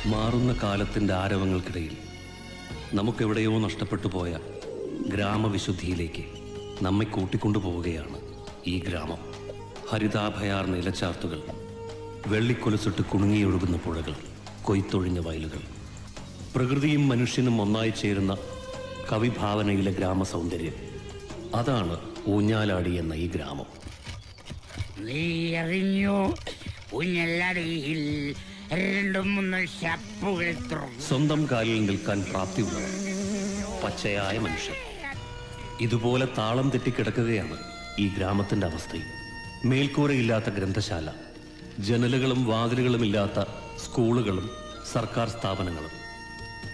മാറുന്ന കാലത്തിൻ്റെ ആരവങ്ങൾക്കിടയിൽ നമുക്കെവിടെയോ നഷ്ടപ്പെട്ടു പോയ ഗ്രാമവിശുദ്ധിയിലേക്ക് നമ്മെ കൂട്ടിക്കൊണ്ടുപോവുകയാണ് ഈ ഗ്രാമം. ഹരിതാഭയാർന്ന ഇലച്ചാർത്തുകൾ, വെള്ളിക്കൊലുസിട്ട് കുണുങ്ങിയൊഴുകുന്ന പുഴകൾ, കൊയ്ത്തൊഴിഞ്ഞ വയലുകൾ, പ്രകൃതിയും മനുഷ്യനും ഒന്നായി ചേരുന്ന കവിഭാവനയിലെ ഗ്രാമസൗന്ദര്യം. അതാണ് ഊഞ്ഞാലാടി എന്ന ഈ ഗ്രാമം. നീ അറിഞ്ഞോ, ഊഞ്ഞാലാടിയിൽ സ്വന്തം കാലിൽ നിൽക്കാൻ പ്രാപ്തിയുള്ളവർ, പച്ചയായ മനുഷ്യർ. ഇതുപോലെ താളം തെറ്റിക്കിടക്കുകയാണ് ഈ ഗ്രാമത്തിന്റെ അവസ്ഥയും. മേൽക്കൂരയില്ലാത്ത ഗ്രന്ഥശാല, ജനലുകളും വാതിലുകളും ഇല്ലാത്ത സ്കൂളുകളും സർക്കാർ സ്ഥാപനങ്ങളും.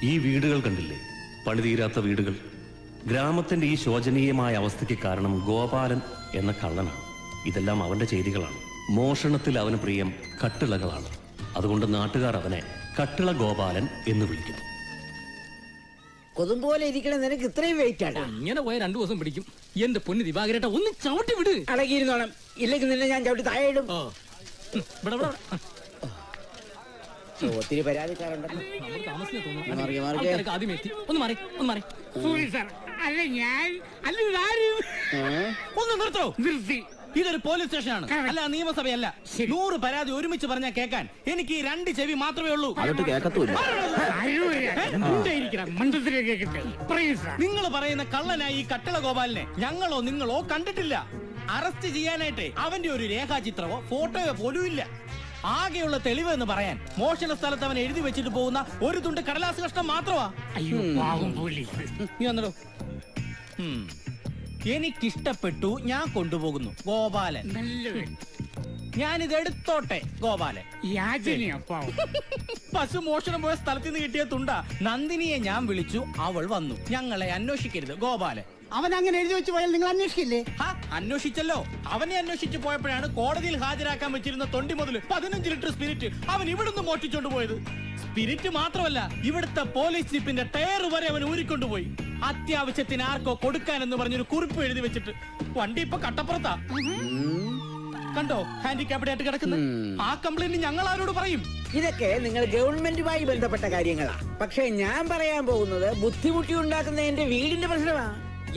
ഈ വീടുകൾ കണ്ടില്ലേ, പണിതീരാത്ത വീടുകൾ. ഗ്രാമത്തിന്റെ ഈ ശോചനീയമായ അവസ്ഥയ്ക്ക് കാരണം ഗോപാലൻ എന്ന കള്ളനാണ്. ഇതെല്ലാം അവന്റെ ചെയ്തികളാണ്. മോഷണത്തിൽ അവന് പ്രിയം കട്ടിളകളാണ്. അതുകൊണ്ട് നാട്ടുകാർ അവനെ കട്ടിള ഗോപാലൻ എന്ന് വിളിക്കുന്നു. കൊതുമ്പോലെ ഇരിക്കണ നിനക്ക് ഇത്രയും വെയിറ്റ് ആണ്. ഇങ്ങനെ പോയ 2 ദിവസം പിടിക്കും. എന്റെ പൊന്ന് ദിവാകരേട്ട, ഒന്ന് ചവിട്ടി വിട്. അടങ്ങിയിരുന്നോണം, ഇല്ലെങ്കിൽ നിന്നെ ഞാൻ ചവിട്ടി താഴെ ഇടും. ഒത്തിരി പരാതിക്കാരുണ്ടല്ലോ. ഒന്ന് നിർത്തോ. ഇതൊരു പോലീസ് സ്റ്റേഷനാണ്, അല്ല നിയമസഭയല്ല. 100 പരാതി ഒരുമിച്ച് പറഞ്ഞാൽ കേൾക്കാൻ എനിക്ക് ഈ 2 ചെവി മാത്രമേ ഉള്ളൂ. നിങ്ങൾ പറയുന്ന കള്ളനായി ഈ കട്ടിള ഗോപാലിനെ ഞങ്ങളോ നിങ്ങളോ കണ്ടിട്ടില്ല. അറസ്റ്റ് ചെയ്യാനായിട്ട് അവന്റെ ഒരു രേഖാചിത്രമോ ഫോട്ടോയോ പോലും ഇല്ല. ആകെയുള്ള തെളിവ് എന്ന് പറയാൻ മോഷണ സ്ഥലത്ത് അവൻ എഴുതി വെച്ചിട്ട് പോകുന്ന ഒരു തുണ്ട് കടലാസ് കഷ്ണം മാത്രമാ. നീ വന്നോ. എനിക്കിഷ്ടപ്പെട്ടു, ഞാൻ കൊണ്ടുപോകുന്നു. ഗോപാലൻ, ഞാനിത് എടുത്തോട്ടെ. ഗോപാലൻ പശു മോഷണം പോയ സ്ഥലത്ത് നിന്ന് കിട്ടിയ തുണ്ട. നന്ദിനിയെ ഞാൻ വിളിച്ചു, അവൾ വന്നു. ഞങ്ങളെ അന്വേഷിക്കരുത്. ഗോപാലൻ അവൻ അങ്ങനെ എഴുതി വെച്ച് പോയാൽ നിങ്ങൾ അന്വേഷിക്കില്ലേ? അന്വേഷിച്ചല്ലോ. അവനെ അന്വേഷിച്ചു പോയപ്പോഴാണ് കോടതിയിൽ ഹാജരാക്കാൻ വെച്ചിരുന്ന തൊണ്ടി മുതൽ 15 ലിറ്റർ സ്പിരിറ്റ് അവൻ ഇവിടുന്ന് മോഷ്ടിച്ചോണ്ട് പോയത്. സ്പിരിറ്റ് മാത്രമല്ല, ഇവിടുത്തെ പോലീസ് ജീപ്പിന്റെ ടയർ വരെ അവൻ ഊരിക്കൊണ്ടുപോയി. അത്യാവശ്യത്തിന് ആർക്കോ കൊടുക്കാനെന്ന് പറഞ്ഞൊരു കുറിപ്പ് എഴുതി വെച്ചിട്ട് വണ്ടി ഇപ്പൊ കട്ടപ്പുറത്താ. കണ്ടോ, ഹാൻഡിക്യാപ്ഡ് ആയിട്ട് കിടക്കുന്നു. ആ കംപ്ലൈന്റ് ഞങ്ങൾ ആരോട് പറയും? ഇതൊക്കെ നിങ്ങൾ ഗവൺമെന്റുമായി ബന്ധപ്പെട്ട കാര്യങ്ങളാ. പക്ഷെ ഞാൻ പറയാൻ പോകുന്നത് ബുദ്ധിമുട്ടി ഉണ്ടാക്കുന്ന എന്റെ വീടിന്റെ പ്രശ്നമാ.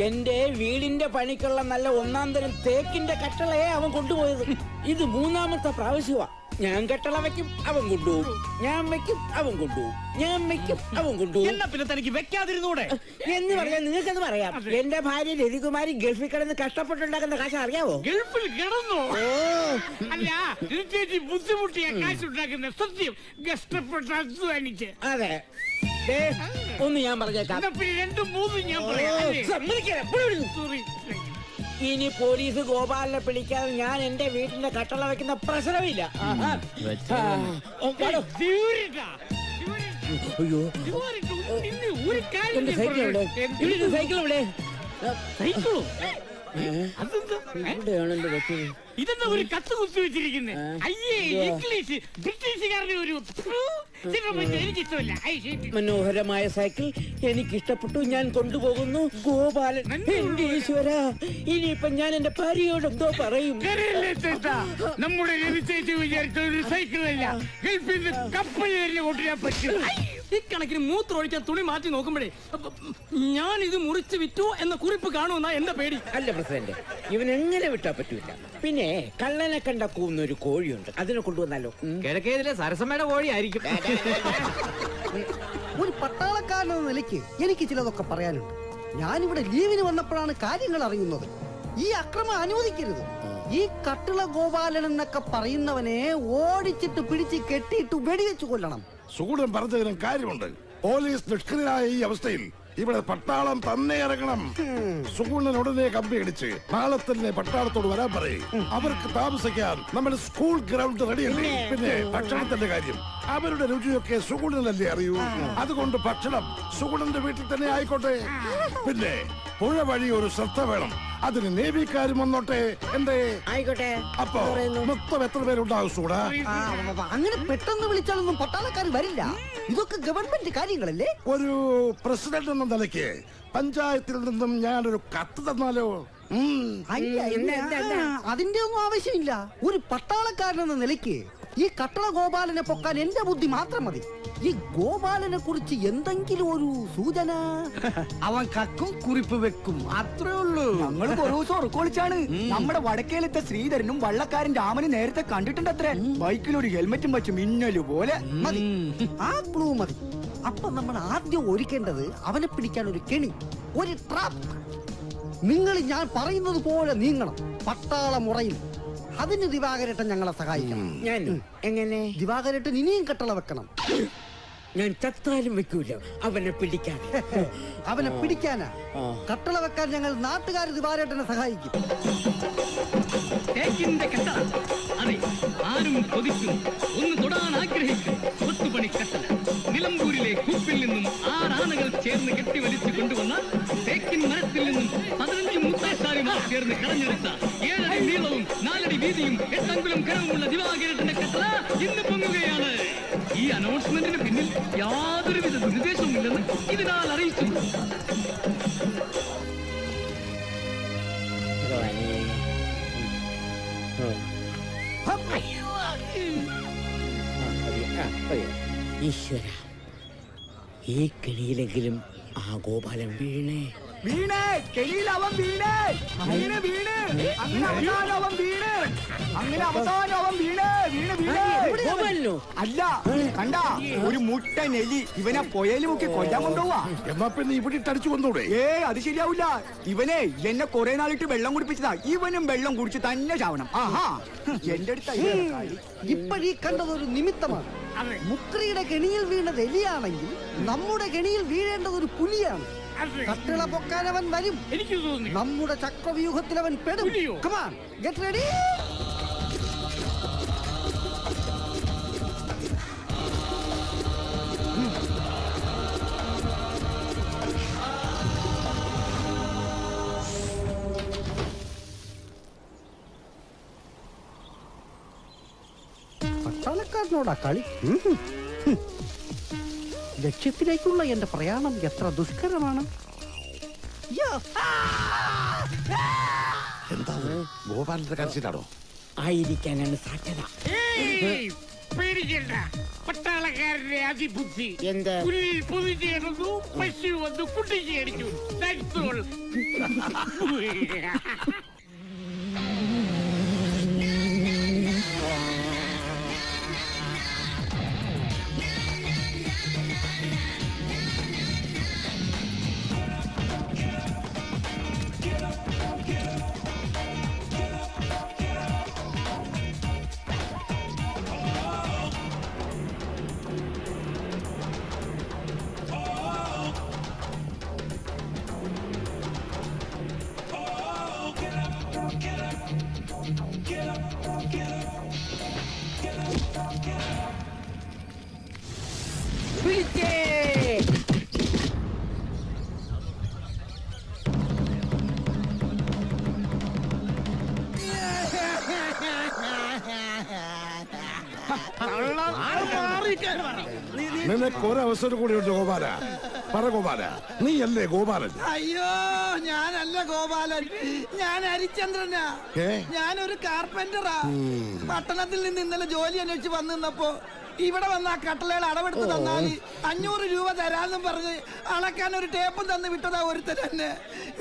എന്റെ വീടിന്റെ പണിക്കുള്ള നല്ല 1-ാം തരം തേക്കിന്റെ കട്ടളയെ അവൻ കൊണ്ടുപോയത്. ഇത് 3-ാമത്തെ പ്രാവശ്യമാ. ഞാൻ കട്ടള വെക്കും, അവൻ കൊണ്ടുപോകും. ഞാൻ വെക്കും, അവൻ കൊണ്ടുപോകും. ഞാൻ വെക്കും, അവൻ കൊണ്ടുപോകും. എന്നാ പിന്നെ തനിക്ക് വെക്കാതിരുന്നൂടെ എന്ന് പറയാൻ നിങ്ങൾക്കത് പറയാം. എന്റെ ഭാര്യ രതികുമാരി ഗൾഫിൽ കിടന്ന് കഷ്ടപ്പെട്ടുണ്ടാക്കുന്ന കാശ് അറിയാവോ? ഗൾഫിൽ കിടന്നോ? അല്ല, ബുദ്ധിമുട്ടിയ കാശുണ്ടാക്കുന്ന സത്യം കഷ്ടപ്പെട്ട് അധ്വാനിച്ച്. അതെ, ഒന്ന് ഞാൻ പറഞ്ഞേക്കാം. 2-3 ഞാൻ പറയാം. ഇനി പോലീസ് ഗോപാലിനെ പിടിക്കാതെ ഞാൻ എന്റെ വീട്ടിന്റെ കട്ടള വെക്കുന്ന പ്രശ്നമില്ല. അയ്യോ, എന്റെ സൈക്കിൾ എവിടെ? സൈക്കിൾ എവിടെ? എവിടെയാണ് എന്റെ വെച്ചത്? ഇതെന്താ ഒരു കത്ത് കുത്തി വെച്ചിരിക്കുന്നത്? അയ്യേ, ഇംഗ്ലീഷ് ബ്രിട്ടീഷുകാരുടെ ഒരു എനിക്കിഷ്ടമല്ല. മനോഹരമായ സൈക്കിൾ എനിക്കിഷ്ടപ്പെട്ടു, ഞാൻ കൊണ്ടുപോകുന്നു. ഗോപാലൻ, എന്റെ ഈശ്വര, ഇനിയിപ്പൊ ഞാൻ എന്റെ ഭാര്യയോട് എന്തോ പറയും? നമ്മുടെ വിചാരിച്ച ഒരു സൈക്കിളല്ല, ഗൾഫിൽ നിന്ന് കപ്പൽ തന്നെ കൊണ്ടുവരാൻ പറ്റും. ഇക്കണക്കിന് മൂത്രമൊഴിക്കാൻ തുണി മാറ്റി നോക്കുമ്പോഴേ ഞാൻ ഇത് മുറിച്ച് വിറ്റു എന്ന കുറിപ്പ് കാണുമെന്നാ എന്റെ പേടി. അല്ല പ്രസിഡന്റ്, ഇവൻ എങ്ങനെ വിട്ടാ പറ്റൂല. പിന്നെ കള്ളനെ കണ്ട കൂവുന്ന ഒരു കോഴിയുണ്ട്, അതിനെ കൊണ്ടുവന്നാലോ? കിഴക്കേതിലെ സരസമ്മയുടെ കോഴിയായിരിക്കും. ഒരു പട്ടാളക്കാരനെന്ന നിലയ്ക്ക് എനിക്ക് ചിലതൊക്കെ പറയാനുണ്ട്. ഞാനിവിടെ ലീവിന് വന്നപ്പോഴാണ് കാര്യങ്ങൾ അറിയുന്നത്. ഈ അക്രമം അനുവദിക്കരുത്. ഈ കട്ടിള ഗോപാലൻ എന്നൊക്കെ പറയുന്നവനെ ഓടിച്ചിട്ട് പിടിച്ച് കെട്ടിയിട്ട് വെടിവെച്ച് കൊല്ലണം. സുഗുണൻ പറഞ്ഞതിനും കാര്യമുണ്ട്. പോലീസ് നിഷ്ക്രിയനായ ഈ അവസ്ഥയിൽ ഇവിടെ പട്ടാളം തന്നെ ഇറങ്ങണം. സുഗുണൻ ഉടനെ കമ്പി അടിച്ച് നാളെ തന്നെ പട്ടാളത്തോട് വരാൻ പറയും. അവർക്ക് താമസിക്കാൻ നമ്മുടെ സ്കൂൾ ഗ്രൗണ്ട് റെഡിയല്ലേ. പിന്നെ ഭക്ഷണത്തിന്റെ കാര്യം അവരുടെ രുചിയൊക്കെ സുഗുണനല്ലേ അറിയൂ. അതുകൊണ്ട് ഭക്ഷണം സുഗുണന്റെ വീട്ടിൽ തന്നെ ആയിക്കോട്ടെ. പിന്നെ പുഴ വഴി ഒരു ശ്രദ്ധ വേണം. അതിന് നേവിക്കാരും വന്നോട്ടെ. എന്തേ? ആയിക്കോട്ടെ. അപ്പൊ മൊത്തം എത്ര പേരുണ്ടാവും സുഗുണ? അങ്ങനെ പെട്ടെന്ന് വിളിച്ചാലൊന്നും പട്ടാളക്കാർ വരില്ല. ഇതൊക്കെ ഗവൺമെന്റ് കാര്യങ്ങളല്ലേ. ഒരു പ്രസിഡന്റ് എന്ന നിലയ്ക്ക് പഞ്ചായത്തിൽ നിന്നും ഞാനൊരു കത്ത് തന്നാലോ? അതിന്റെ ഒന്നും ആവശ്യമില്ല. ഒരു പട്ടാളക്കാരൻ എന്ന നിലയ്ക്ക് ഈ കട്ടള ഗോപാലനെ പൊക്കാൻ എന്റെ ബുദ്ധി മാത്രം മതി. ഈ ഗോപാലനെ കുറിച്ച് എന്തെങ്കിലും ഒരു സൂചന? അവൻ കക്കും കുറിപ്പ് വെക്കും, അത്രേ ഉള്ളൂ. ഞങ്ങൾ ഒരു ദിവസം ഉറക്കൊളിച്ചാണ് നമ്മുടെ വടക്കേലത്തെ ശ്രീധരനും വള്ളക്കാരൻ രാമനും നേരത്തെ കണ്ടിട്ടുണ്ടത്രേ. ബൈക്കിലൊരു ഹെൽമെറ്റും വെച്ച് മിന്നല് പോലെ. മതി, ആ ക്ലൂ മതി. അപ്പൊ നമ്മൾ ആദ്യം ഒരുക്കേണ്ടത് അവനെ പിടിക്കാൻ ഒരു കെണി, ഒരു ട്രാപ്പ്. നിങ്ങൾ ഞാൻ പറയുന്നത് പോലെ നീങ്ങണം, പട്ടാള മുറയിൽ. അതിന് ദിവാകരേട്ടൻ ഞങ്ങളെ സഹായിക്കണം. ഞാൻ എങ്ങനെ? ദിവാകരേട്ടൻ ഇനിയും കട്ടള വെക്കണം. ഞാൻ ചത്താലും വെക്കൂല അവനെ പിടിക്കാൻ. അവനെ പിടിക്കാനാ കട്ടള വെക്കാൻ ഞങ്ങൾ നാട്ടുകാർ ദിവാകരേട്ടനെ സഹായിക്കും. തേക്കിന്റെ കട്ടള, അതെ, ആരും കൊതിക്കും, ഒന്ന് തൊടാൻ ആഗ്രഹിക്കും. കൊത്തുപണി കട്ടള നിലമ്പൂരിലെ കൂപ്പിൽ നിന്നും 6 ആനകൾ ചേർന്ന് കെട്ടിവലിച്ചു കൊണ്ടുവന്ന തേക്കിൻ മരത്തിൽ നിന്നും 15 മുത്തേശാരിമാർ ചേർന്ന് കടഞ്ഞെടുത്ത 7 അടി നീളവും 4 അടി വീതിയും 8 അങ്കുലം കനവുമുള്ള ദിവാകരേട്ടന്റെ കട്ടള ഇന്ന് പൊങ്ങുകയാണ്. ഈ അനൗൺസ്മെന്റിന് പിന്നിൽ യാതൊരുവിധ നിർദ്ദേശവുമില്ലെന്ന് ഇതിനാൽ അറിയിച്ചു. ഈശ്വര, ഈ കിളിയിലെങ്കിലും ആ ഗോപാലൻ വീണേ. വീണേ, കെണിയിൽ അവൻ വീണേ, വീണ് വീണ് അങ്ങനെ അവസാനം അവൻ വീണ്, അങ്ങനെ അവസാനം അവൻ വീണ് വീണ് വീണ്. ഗോപാലനോ? അല്ല, കണ്ടാ ഒരു മുട്ടൻ എലി ഇവനെ പൊയല് മുക്കി കൊല്ലാൻ കൊണ്ടുപോവാ. എന്നാ പിന്നെ ഇവിടെ ഇട്ടടിച്ചു കൊണ്ടൂടെ? അത് ശരിയാവില്ല. ഇവനെ എന്നെ കുറെ നാളിട്ട് വെള്ളം കുടിപ്പിച്ചതാ. ഇവനും വെള്ളം കുടിച്ച് തന്നെ ചാവണം. ആഹാ, എന്റെ അടുത്ത ഇപ്പോഴീ കണ്ടതൊരു നിമിത്തമാണ്. മുക്രിയുടെ കെണിയിൽ വീണത് എലിയാണെങ്കിൽ നമ്മുടെ കെണിയിൽ വീഴേണ്ടത് ഒരു പുലിയാണ്. കട്ടള പൊക്കാനവൻ വരും. എനിക്ക് തോന്നി നമ്മുടെ ചക്രവ്യൂഹത്തിൽ അവൻ പെടും. പുലിയോ? Come on, get ready. പട്ടാളക്കാരനോടാ കളി. ലക്ഷ്യത്തിലേക്കുള്ള എന്റെ പ്രയാണം എത്ര ദുഷ്കരമാണ്. എന്താ ഗോപാലന്റെ കരച്ചിലാണോ? ആയിരിക്കാനാണ് സാധ്യത. പേടിക്കണ്ട, പട്ടാളക്കാരന്റെ അതിബുദ്ധി. എന്താ? പുല്ലിൽ പൊതിഞ്ഞ് കിടന്നു, പശു വന്ന് കുട്ടിക്ക് അടിച്ചു. That's all. പിടിച്ചേ. നിനക്ക് ഒരവസരം കൂടി ഉണ്ട് ഗോപാല. പറ ഗോപാല, നീ അല്ലേ ഗോപാലൻ? അയ്യോ, ഞാനല്ല ഗോപാലൻ, ഞാൻ ഹരിചന്ദ്രനാ. ഞാനൊരു കാർപ്പന്ററാ. പട്ടണത്തിൽ നിന്ന് ഇന്നലെ ജോലി അന്വേഷിച്ച് വന്നിരുന്നപ്പോ ഇവിടെ വന്ന ആ കട്ടളകൾ അടവെടുത്ത് തന്നാല് 500 രൂപ തരാന്നും പറഞ്ഞ് അളക്കാൻ ഒരു ടേപ്പും തന്ന് വിട്ടതാ ഒരുത്തൻ തന്നെ.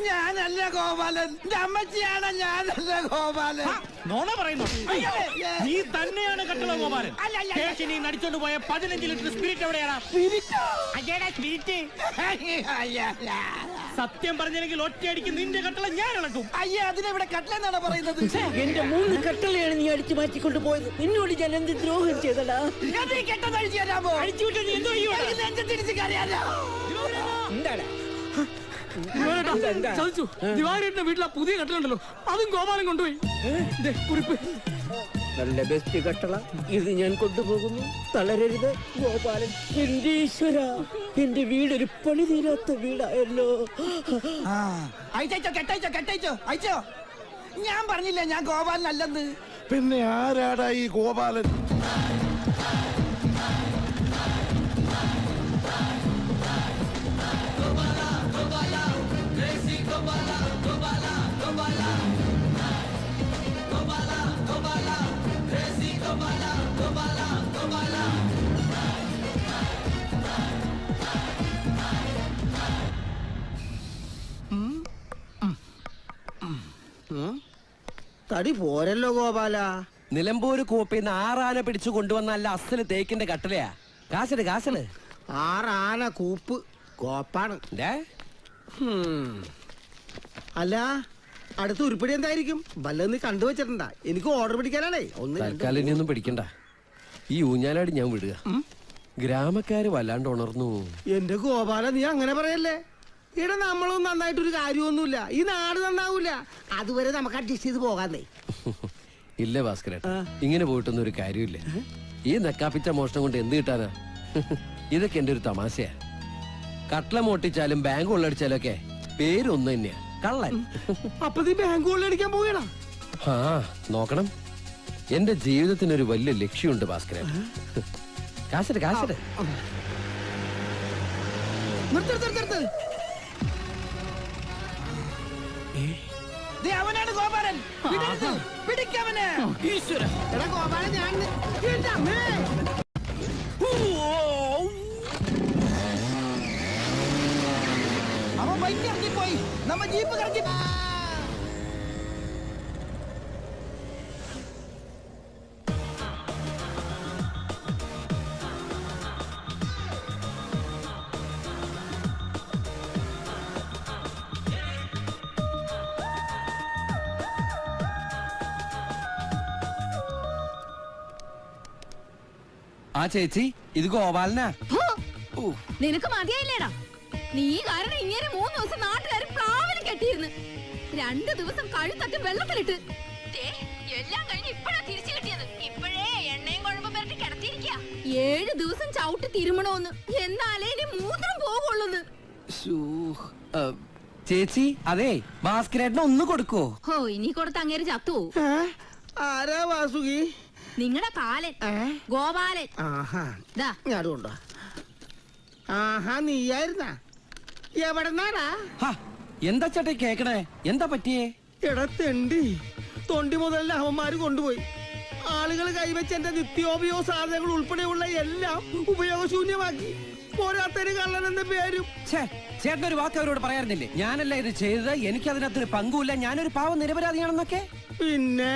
ഞാനല്ല ഗോപാലൻ, അമ്മച്ചിയാണ്. ഞാനല്ല ഗോപാലൻ. നോണ പറയുന്നു. നീ തന്നെയാണ് കട്ടള ഗോപാലൻ. സ്റ്റേഷനിൽ നടിച്ചോണ്ട് പോയ 15 ലിറ്റർ സ്പിരിറ്റ് എവിടെയാണ്? സ്പിരിറ്റ് സത്യം പറഞ്ഞില്ലെങ്കിൽ ഒറ്റയടിക്ക് നിന്റെ കട്ടള ഞാൻ ഇളക്കും. അയ്യേ, അതിനെവിടെ കട്ടള എന്നാണ് പറയുന്നത്? എന്റെ 3 കട്ടളയാണ് നീ അടിച്ചു മാറ്റിക്കൊണ്ട് പോയത്. നിന്നോട് ഞാൻ എന്ത് ദ്രോഹം ചെയ്തടാ? ചതിച്ചു. ദിവാകരേട്ടന്റെ വീട്ടിലെ പുതിയ കട്ടലുണ്ടല്ലോ, അതും ഗോപാലൻ കൊണ്ടുപോയി. കുറിപ്പ്. നല്ല ബെസ്റ്റ് കട്ടള ഇത് ഞാൻ കൊണ്ടുപോകുന്നു. തളരരുത് ഗോപാലൻ. എന്റെ ഈശ്വര, എന്റെ വീടൊരു പണി തീരാത്ത വീടായല്ലോ. അയച്ചോ, കെട്ടയച്ചോ, കെട്ടയച്ചോ, അയച്ചോ. ഞാൻ പറഞ്ഞില്ല ഞാൻ ഗോപാലൻ അല്ലെന്ന്. പിന്നെ ആരാടാ ഈ ഗോപാലൻ? Gobala, തടി പോരല്ലോ ഗോപാല. നിലമ്പൂര് കൂപ്പിന്ന് 6 ആന പിടിച്ചു കൊണ്ടുവന്നല്ല അസല് തേക്കിന്റെ കട്ടലയാ. കാശട് കാശട്. 6 ആന കൂപ്പ് കോപ്പാണ്. അല്ല അടുത്ത ഉരുപ്പടി എന്തായിരിക്കും? വല്ലതും നീ കണ്ടുവച്ചിട്ടുണ്ടാ? എനിക്ക് ഓർഡർ പിടിക്കാനാണേ. തൽക്കാലം ഇനിയൊന്നും പിടിക്കണ്ട. ഈ ഊഞ്ഞാലാടി ഞാൻ വിടുക. ഗ്രാമക്കാര് വല്ലാണ്ട് ഉണർന്നു. എന്റെ ഗോപാല, നീ അങ്ങനെ പറയല്ലേ. ഇവിടെ നമ്മളൊന്നും നന്നായിട്ടൊരു കാര്യമൊന്നുമില്ല. ഈ നാട് നന്നാവൂല. അതുവരെ നമുക്ക് അഡ്ജസ്റ്റ് ചെയ്ത് പോകാന്നേ. ഇല്ല ഭാസ്കരേട്ടാ, ഇങ്ങനെ പോയിട്ടൊന്നും ഒരു കാര്യമില്ല. ഈ നെക്കാപ്പിച്ച മോഷണം കൊണ്ട് എന്ത് കിട്ടാനാ? ഇതൊക്കെ എന്റെ ഒരു തമാശയാ. കട്ട്ല മോട്ടിച്ചാലും ബാങ്ക് കൊള്ളടിച്ചാലും ഒക്കെ പേരൊന്നു തന്നെയാ, കള്ളൻ. അപ്പൊ നീ ബാങ്ക് കൊള്ളടിക്കാൻ പോകണ? ആ നോക്കണം. എന്റെ ജീവിതത്തിനൊരു വലിയ ലക്ഷ്യമുണ്ട് ഭാസ്കരൻ. കാശട് കാശട്. അവനാണ് ഗോപാലൻ. പിടിക്കവനെ. എടാ ഗോപാലൻ, ഞാൻ അവൻ ബൈക്ക് ഇറങ്ങിപ്പോയി. നമ്മ ജീപ്പ് കറക്കി. ആ ചേച്ചി, ഇത് ഗോപാലനാ. നിനക്ക് മതിയായില്ലേടാ? നീ കാരണം ഇങ്ങനെ 3 ദിവസം നാട്ടുകാർ പ്ലാവിൽ കെട്ടിയിരുന്നു. 2 ദിവസം കഴുത്തട്ടി വെള്ളത്തിലിട്ട് എല്ലാം കഴിഞ്ഞ് ഇപ്പഴാ തിരിച്ചു കിട്ടിയത്. ഇപ്പോഴേ എണ്ണയും കുഴമ്പും വരട്ടി കിടത്തിയിരിക്കുക. 7 ദിവസം ചവിട്ടി തിരുമണോന്ന്, എന്നാലേ ഇനി മൂത്രം പോകുള്ളൂന്ന്. ചേച്ചി, അതെ ഭാസ്കരേട്ടന് ഒന്ന് കൊടുക്കോ? ഓ, ഇനി കൊടുത്ത് അങ്ങേര് ചത്തു. ആരാ വാസുകി? നിങ്ങളുടെ കാലൻ ഗോപാലൻ. ഞാനുണ്ടോ? ആഹാ, നീയായിരുന്ന? എവിടെന്നാടാ? എന്താ ചേട്ടാ കേക്കണേ? എന്താ പറ്റിയേ? ഇടത്തെണ്ടി തൊണ്ടി മുതലല്ല അവന്മാര് കൊണ്ടുപോയി. ആളുകൾ കൈവച്ച് എന്റെ നിത്യോപയോഗ സാധനങ്ങൾ ഉൾപ്പെടെയുള്ള എല്ലാം ഉപയോഗശൂന്യമാക്കി. പോരാത്തതിന് കള്ളൻ എന്ന പേരും. ചേട്ടനൊരു വാക്ക് അവരോട് പറയാറുന്നില്ലേ? ഞാനല്ല ഇത് ചെയ്തത്, എനിക്ക് അതിനകത്തൊരു പങ്കുമില്ല, ഞാനൊരു പാവം നിരപരാധിയാണെന്നൊക്കെ. പിന്നെ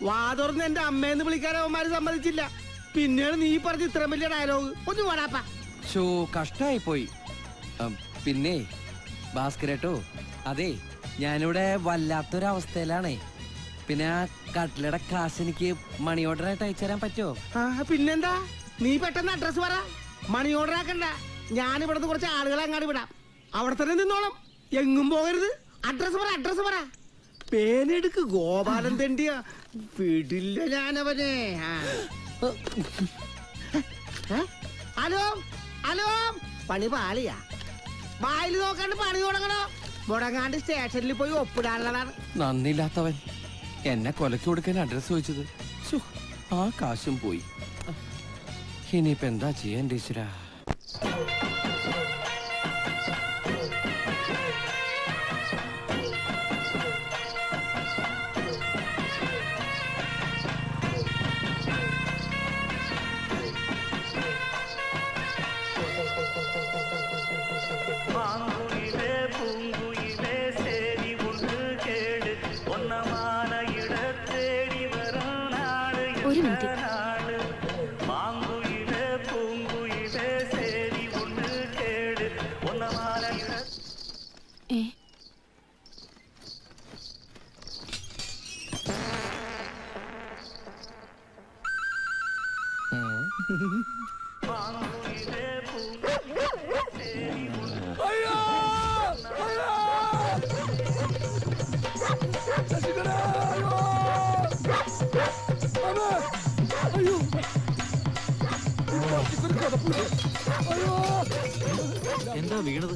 വാതുറന്ന് എന്റെ അമ്മയെന്ന് വിളിക്കാൻ അവന്മാര് സമ്മതിച്ചില്ല. പിന്നെയാണ് നീ പറഞ്ഞ ഇത്ര വലിയ ഡയലോഗ്. ഒന്ന് പോടാപ്പ. കഷ്ടായി പോയി. പിന്നെ ഭാസ്കരേട്ടോ, അതെ ഞാനിവിടെ വല്ലാത്തൊരവസ്ഥയിലാണേ. പിന്നെ ആ കട്ട്ലയുടെ കാശ് എനിക്ക് മണി ഓർഡർ ആയിട്ട് അയച്ചു തരാൻ പറ്റുമോ? പിന്നെന്താ, നീ പെട്ടെന്ന് അഡ്രസ് പറ. മണി ഓർഡർ ആക്കണ്ട. ഞാൻ ഇവിടുന്ന് കുറച്ച് ആളുകളെ അങ്ങാടി വിടാം. അവിടെ തന്നെ നിന്നോളം, എങ്ങും പോകരുത്. അഡ്രസ് പറ, അഡ്രസ് പറ. പേനെടുക്ക് ഗോപാലൻ തെണ്ടിയ. വിടില്ല ഞാനവനെ. ഹലോ ഹലോ, പണി പാളിയാ. വായിൽ നോക്കാണ്ട് പണി തുടങ്ങണോ? മുടങ്ങാണ്ട് സ്റ്റേഷനിൽ പോയി ഒപ്പിടാനുള്ളതാണ്. നന്ദിയില്ലാത്തവൻ എന്നെ കൊലക്ക് കൊടുക്കാൻ അഡ്രസ് ചോദിച്ചത്. ആ കാശും പോയി. ഇനിയിപ്പോ എന്താ ചെയ്യാൻ ടീച്ചറാ? ഒരു മിനിറ്റ്. എന്താ വീണത്?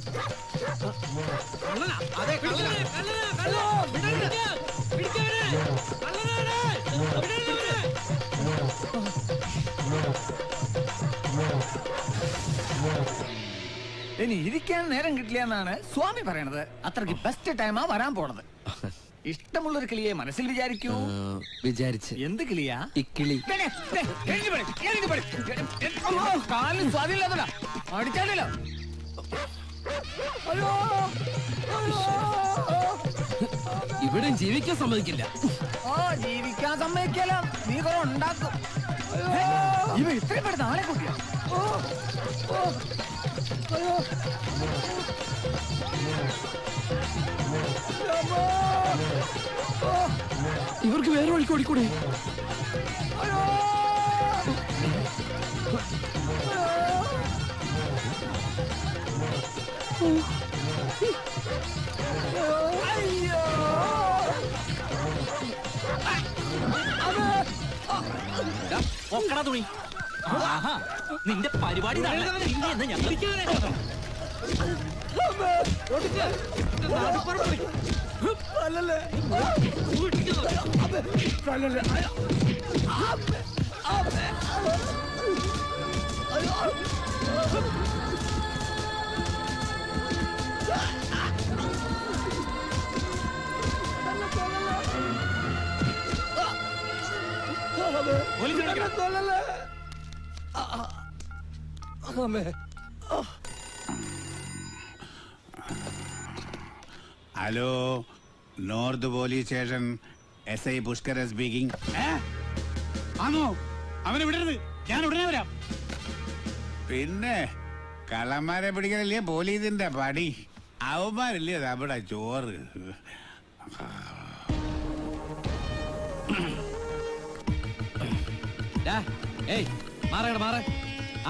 ഇനി ഇരിക്കാൻ നേരം കിട്ടില്ല എന്നാണ് സ്വാമി പറയണത്. അത്രയ്ക്ക് ബെസ്റ്റ് ടൈമാ വരാൻ പോണത്. ഇഷ്ടമുള്ളൊരു കിളിയെ മനസ്സിൽ വിചാരിക്കൂ. വിചാരിച്ച് എന്ത് കിളിയാ? ഇക്കിളി. കാലിന് സ്വാധീനമില്ലാത്തതാ, അടിച്ചാലോ. ഇവിടെ ജീവിക്കാൻ സമ്മതിക്കില്ല. ഓ ജീവിക്കാൻ സമ്മതിക്കാലോ, നീ കുറെ ഉണ്ടാക്കും. ഇവ ഇത്രയും പെടുന്ന ആളെ കൂട്ടിയോ? ഇവർക്ക് വേറെ വഴിക്ക് ഓടിക്കൂടെ? തുണി നിന്റെ പരിപാടി hello, north police station, SI Pushkara speaking. ആണോ? അവനെ വിടരുത്, ഞാൻ ഉടനെ വരാം. പിന്നെ കള്ളന്മാരെ പിടിക്കലല്ലേ പോലീസിന്റെ പടി. അവന്മാരല്ലേ നമ്മുടെ ചോറ്.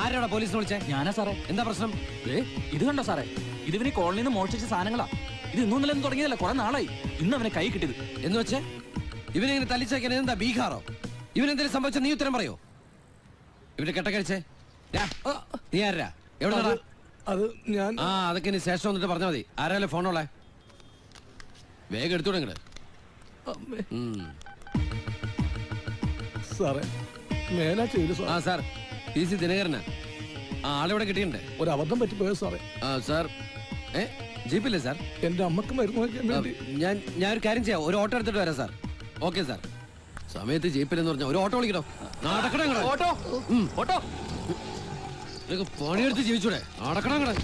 ആരോടാ പോലീസിനെ വിളിച്ചേ? ഞാനാ സാറേ. എന്താ പ്രശ്നം? ഇത് കണ്ടോ സാറേ, ഇതിവന് കോളനിയിൽ നിന്ന് മോഷ്ടിച്ച സാധനങ്ങളാ. ഇത് ഇന്നൊന്നിലും തുടങ്ങിയതല്ല, കുറെ നാളായി. ഇന്ന് അവനെ കൈ കിട്ടിയത്. എന്ന് വെച്ചേ ഇവനെങ്ങനെ തല്ലിച്ചേക്കാൻ എന്താ ബീഹാറോ? ഇവനെന്തെങ്കിലും സംഭവിച്ച നീ ഉത്തരം പറയോ? ഇവന്റെ കെട്ടക്കഴിച്ചേ നീ ആരാ? എവിടെ ഞാൻ അതൊക്കെ ഇനി ശേഷം വന്നിട്ട് പറഞ്ഞാൽ മതി. ആരായാലും ഫോണോളെ വേഗം എടുത്തോടെ ഇങ്ങട്. സാറേ മേലാ ചെയ്തു സാർ PC ദിനകരനാ. ആളിവിടെ കിട്ടിയിട്ടുണ്ട്. ഒരു അബദ്ധം പറ്റിപ്പോയോ സാറേ? സാർ ജീപ്പില്ലേ സാർ? എന്റെ അമ്മക്ക് മരുന്ന് വാങ്ങിക്കാൻ വേണ്ടി ഞാനൊരു കാര്യം ചെയ്യാം, ഒരു ഓട്ടോ എടുത്തിട്ട് വരാം സാർ. Okay sir. സമയത്ത് ജീപ്പിലെന്ന് പറഞ്ഞാൽ ഒരു ഓട്ടോ വിളിക്കണോ? ഓട്ടോ ഓട്ടോ പണിയെടുത്ത് ജീവിച്ചൂടെ? നടക്കണം അങ്ങടെ.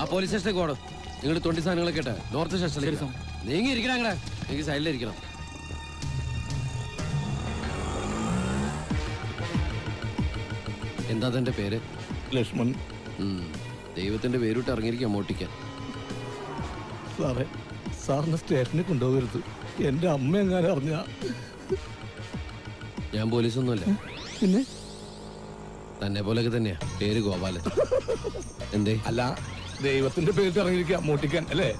ആ പോലീസ് സ്റ്റേഷനിലേക്ക് പോകണം. നിങ്ങൾ 20 സാധനങ്ങളൊക്കെ ഇട്ടെ നോർത്ത് സ്റ്റേഷനിലേക്ക് നീങ്ങി ഇരിക്കണം. അങ്ങടെ എനിക്ക് സൈഡിലിരിക്കണം. എന്താ തന്റെ പേര്? ലക്ഷ്മൺ. ദൈവത്തിന്റെ പേരിട്ട് ഇറങ്ങിയിരിക്കാം മോട്ടിക്കാൻ. സാറേ സാറിന് സ്റ്റേഷനിൽ കൊണ്ടുപോകരുത്. എന്റെ അമ്മ എങ്ങാനും അറിഞ്ഞ. ഞാൻ പോലീസൊന്നുമല്ല. പിന്നെ തന്നെ പോലൊക്കെ തന്നെയാ പേര് ഗോപാലൻ. എന്തേ? അല്ല ദൈവത്തിന്റെ പേരിട്ട് ഇറങ്ങിയിരിക്കാം മോട്ടിക്കാൻ അല്ലേ?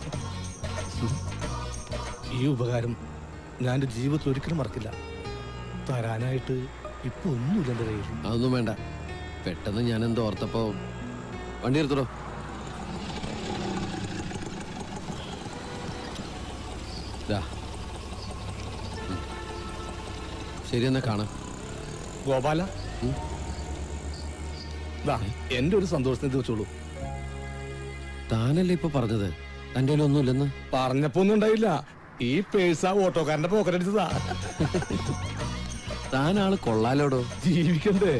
ഈ ഉപകാരം ഞാൻ എന്റെ ജീവിതത്തിൽ ഒരിക്കലും മറക്കില്ല. തരാനായിട്ട് ഇപ്പൊ ഒന്നുമില്ല എന്റെ കയ്യിൽ. അതൊന്നും വേണ്ട. പെട്ടെന്ന് ഞാൻ എന്തോ ഓർത്തപ്പോ വണ്ടി എടുത്തോ. ശരി എന്നാ കാണാം. ഗോപാല എന്റെ ഒരു സന്തോഷത്തിന് വെച്ചോളൂ. താനല്ലേ ഇപ്പൊ പറഞ്ഞത് തന്റെ ഒന്നുമില്ലെന്ന്? പറഞ്ഞപ്പോ ഒന്നും ഉണ്ടായില്ല. ഈ പേഴ്സ ഓട്ടോക്കാരന്റെ പോക്കറ്റടിച്ചതാ. താനാള് കൊള്ളാലോടോ. ജീവിക്കണ്ടേ?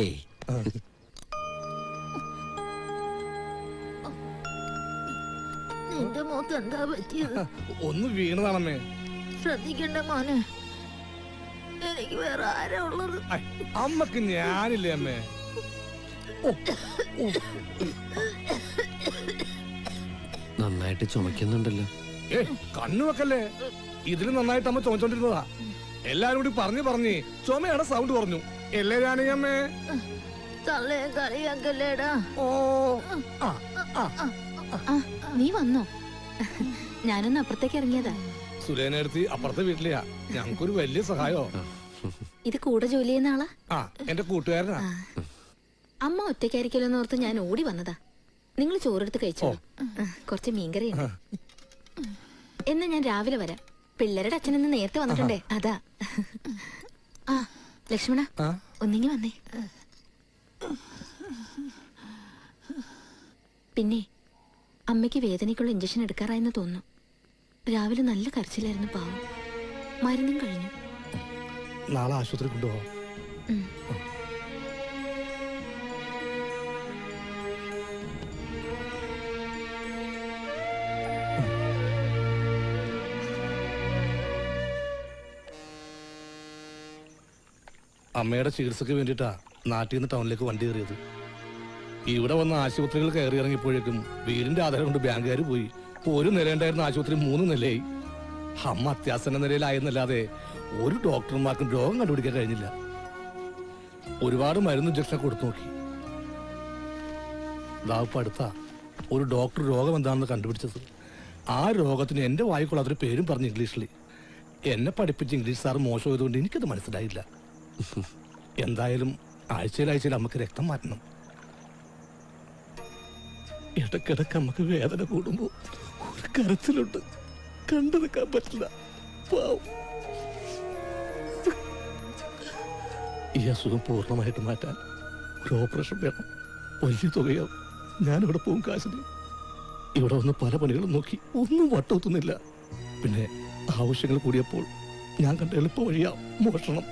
ഏയ് നിന്റെ മോത്ത് എന്താ പറ്റിയത്? ഒന്ന് വീണതാണമ്മേ. ശ്രദ്ധിക്കണ്ട മോനെ, എനിക്ക് വേറെ ആരാ ഉള്ളത്? അമ്മക്ക് ഞാനില്ലേ അമ്മേ? നന്നായിട്ട് ചുമക്കുന്നുണ്ടല്ലോ. കണ്ണു വെക്കല്ലേ, ഇതില് നന്നായിട്ട് അമ്മ ചുമച്ചോണ്ടിരുന്നതാ. എല്ലാരും കൂടി പറഞ്ഞു ചുമയുടെ സൗണ്ട് പറഞ്ഞു. എല്ലേ ഞാനമ്മേ? തള്ളയെ കളിയാക്കല്ലേടാ. ഓ നീ വന്നോ? ഞാനൊന്ന് അപ്പുറത്തേക്ക് ഇറങ്ങിയതാ. സുലേനെടുത്ത് അപ്പുറത്തെ വീട്ടിലെയാ. ഞങ്ങൾക്കൊരു വലിയ സഹായോ. ഇത് കൂടെ ജോലി ചെയ്യുന്ന ആളാ? എന്റെ കൂട്ടുകാരനാ. അമ്മ ഒറ്റയ്ക്കായിരിക്കല്ലോ എന്ന് ഓർത്ത് ഞാൻ ഓടി വന്നതാ. നിങ്ങൾ ചോറെടുത്ത് കഴിച്ചോ? കുറച്ച് മീൻകറി ഉണ്ട്. എന്നാ ഞാൻ രാവിലെ വരാം. പിള്ളേരുടെ അച്ഛനെന്ന് നേരത്തെ വന്നിട്ടുണ്ടേ, അതാ. ആ ലക്ഷ്മണ, ഒന്നിങ്ങി വന്നേ. പിന്നെ അമ്മയ്ക്ക് വേദനയ്ക്കുള്ള ഇഞ്ചക്ഷൻ എടുക്കാറായെന്ന് തോന്നുന്നു. രാവിലെ നല്ല കരച്ചിലായിരുന്നു, പാവം. മരുന്നും കഴിഞ്ഞു. നാളെ ആശുപത്രി കൊണ്ടുപോകാം. അമ്മയുടെ ചികിത്സക്ക് വേണ്ടിയിട്ടാ നാട്ടിൽ നിന്ന് ടൗണിലേക്ക് വണ്ടി കയറിയത്. ഇവിടെ വന്ന ആശുപത്രികൾ കയറി ഇറങ്ങിയപ്പോഴേക്കും വീടിന്റെ ആധാരം കൊണ്ട് ബാങ്കുകാർ പോയി. ഒരു നിലയുണ്ടായിരുന്ന ആശുപത്രി 3 നിലയായി. അമ്മ അത്യാസന്ന നിലയിലായെന്നല്ലാതെ ഒരു ഡോക്ടർമാർക്കും രോഗം കണ്ടുപിടിക്കാൻ കഴിഞ്ഞില്ല. ഒരുപാട് മരുന്ന് ഇഞ്ചക്ഷൻ കൊടുത്തു നോക്കി. ഇതാപ്പ് അടുത്ത ഒരു ഡോക്ടർ രോഗം എന്താണെന്ന് കണ്ടുപിടിച്ചത്. ആ രോഗത്തിന് എന്റെ വായിക്കൊള്ളാത്തൊരു പേരും പറഞ്ഞു ഇംഗ്ലീഷിൽ. എന്നെ പഠിപ്പിച്ച ഇംഗ്ലീഷ് സാർ മോശമായതുകൊണ്ട് എനിക്കത് മനസ്സിലായില്ല. എന്തായാലും ആഴ്ചയിൽ നമുക്ക് രക്തം മാറ്റണം. ഇടക്കിടക്ക് നമുക്ക് വേദന കൂടുമ്പോ ഒരു കരച്ചിലുണ്ട്, കണ്ടു നിൽക്കാൻ പറ്റില്ല. ഈ അസുഖം പൂർണ്ണമായിട്ട് മാറ്റാൻ ഒരു ഓപ്പറേഷൻ വേണം. വലിയ തുകയാവും. ഞാനിവിടെ പോകും കാശിന്. ഇവിടെ വന്ന് പല പണികളും നോക്കി ഒന്നും വട്ടൊത്തുന്നില്ല. പിന്നെ ആവശ്യങ്ങൾ കൂടിയപ്പോൾ ഞാൻ കണ്ട എളുപ്പ വഴിയാ മോഷണം.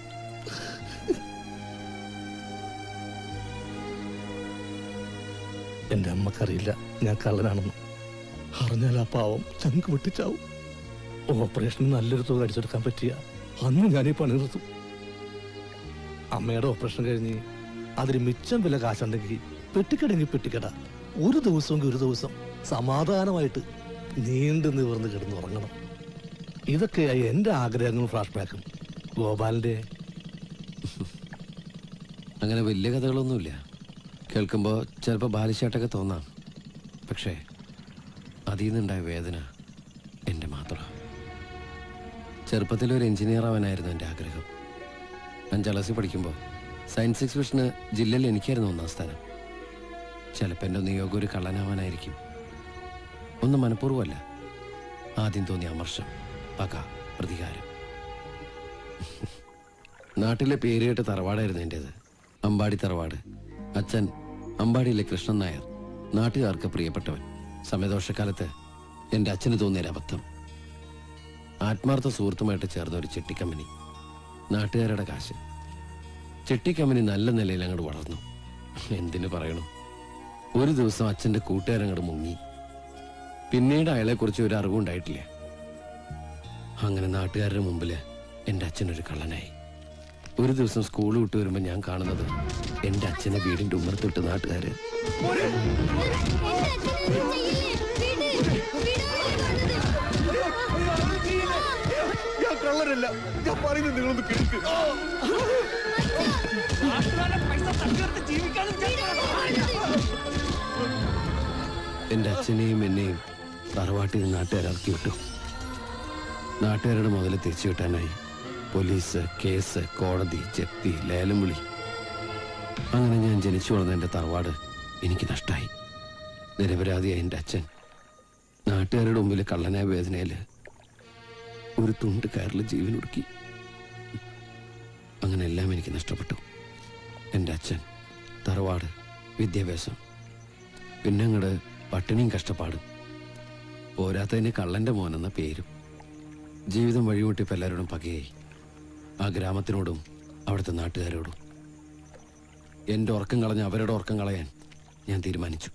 എന്റെ അമ്മക്കറിയില്ല ഞാൻ കള്ളനാണെന്ന്. അറിഞ്ഞാൽ ആ പാവം ചങ്ക് പൊട്ടിച്ചാവും. ഓപ്പറേഷന് നല്ലൊരു തുക അടിച്ചെടുക്കാൻ പറ്റിയ അന്ന് ഞാൻ ഈ പണി നിർത്തും. അമ്മയുടെ ഓപ്പറേഷൻ കഴിഞ്ഞ് അതിന് മിച്ചം വില കാശുണ്ടെങ്കിൽ പെട്ടിക്കടെങ്കിൽ പെട്ടിക്കട. ഒരു ദിവസം സമാധാനമായിട്ട് നീണ്ടു നിവർന്ന് കിടന്നുറങ്ങണം. ഇതൊക്കെയായി എന്റെ ആഗ്രഹങ്ങളും ഫ്ലാഷ് ബാക്കും. ഗോപാലിന്റെ അങ്ങനെ വലിയ കഥകളൊന്നുമില്ല. കേൾക്കുമ്പോൾ ചിലപ്പോൾ ബാലിശാട്ടൊക്കെ തോന്നാം. പക്ഷേ അതിൽ നിന്നുണ്ടായ വേദന എൻ്റെ മാത്രം. ചെറുപ്പത്തിലൊരു എഞ്ചിനീയർ ആവാനായിരുന്നു എൻ്റെ ആഗ്രഹം. 5ാം ക്ലാസ്സിൽ പഠിക്കുമ്പോൾ സയൻസ് എക്സിബിഷന് ജില്ലയിൽ എനിക്കായിരുന്നു 1ാം സ്ഥാനം. ചിലപ്പോൾ എൻ്റെ നിയോഗം ഒരു കള്ളനാവാനായിരിക്കും. ഒന്നും മനഃപൂർവ്വമല്ല. ആദ്യം തോന്നിയ അമർഷം, പക, പ്രതികാരം. നാട്ടിലെ പേരുകേട്ട തറവാടായിരുന്നു എൻ്റേത്. അമ്പാടി തറവാട്. അച്ഛൻ അമ്പാടിയിലെ കൃഷ്ണൻ നായർ, നാട്ടുകാർക്ക് പ്രിയപ്പെട്ടവൻ. സമയദോഷക്കാലത്ത് എൻ്റെ അച്ഛന് തോന്നിയൊരു അബദ്ധം. ആത്മാർത്ഥ സുഹൃത്തുമായിട്ട് ചേർന്ന ഒരു ചെട്ടിക്കമ്പനി, നാട്ടുകാരുടെ കാശ്. ചെട്ടിക്കമ്പനി നല്ല നിലയിൽ അങ്ങോട്ട് വളർന്നു. എന്തിനു പറയണം, ഒരു ദിവസം അച്ഛൻ്റെ കൂട്ടുകാരങ്ങോട്ട് മുങ്ങി. പിന്നീട് അയാളെക്കുറിച്ച് ഒരു അറിവുണ്ടായിട്ടില്ല. അങ്ങനെ നാട്ടുകാരുടെ മുമ്പിൽ എൻ്റെ അച്ഛനൊരു കള്ളനായി. ഒരു ദിവസം സ്കൂൾ വിട്ട് വരുമ്പോൾ ഞാൻ കാണുന്നത് എൻ്റെ അച്ഛനെ വീടിൻ്റെ ഉമ്മറത്തിട്ട് നാട്ടുകാര്. ഞാൻ കള്ളരല്ല, ഞാൻ പറയുന്നത് നിങ്ങളൊന്ന് കേൾക്ക്. എൻ്റെ അച്ഛനെയും എന്നെയും തറവാട്ടിൽ നിന്ന് നാട്ടുകാരിറക്കി വിട്ടു. നാട്ടുകാരുടെ മുതൽ തിരിച്ചു കിട്ടാനായി പോലീസ്, കേസ്, കോടതി, ജപ്തി, ലേലം വിളി. അങ്ങനെ ഞാൻ ജനിച്ചു വളർന്ന എൻ്റെ തറവാട് എനിക്ക് നഷ്ടമായി. നിരപരാധിയായ എൻ്റെ അച്ഛൻ നാട്ടുകാരുടെ മുമ്പിൽ കള്ളനായ വേദനയിൽ ഒരു തുണ്ട് കയറിൽ ജീവനൊടുക്കി. അങ്ങനെ എല്ലാം എനിക്ക് നഷ്ടപ്പെട്ടു. എൻ്റെ അച്ഛൻ, തറവാട്, വിദ്യാഭ്യാസം, പിന്നെ അങ്ങോട്ട് പട്ടിണിയും കഷ്ടപ്പാടും. പോരാത്തതിന് കള്ളൻ്റെ മോനെന്ന പേരും. ജീവിതം വഴിമുട്ടിപ്പോൾ എല്ലാവരോടും പകയായി. ആ ഗ്രാമത്തിനോടും അവിടുത്തെ നാട്ടുകാരോടും. എൻ്റെ ഉറക്കം കളഞ്ഞ് അവരുടെ ഉറക്കം കളയാൻ ഞാൻ തീരുമാനിച്ചു.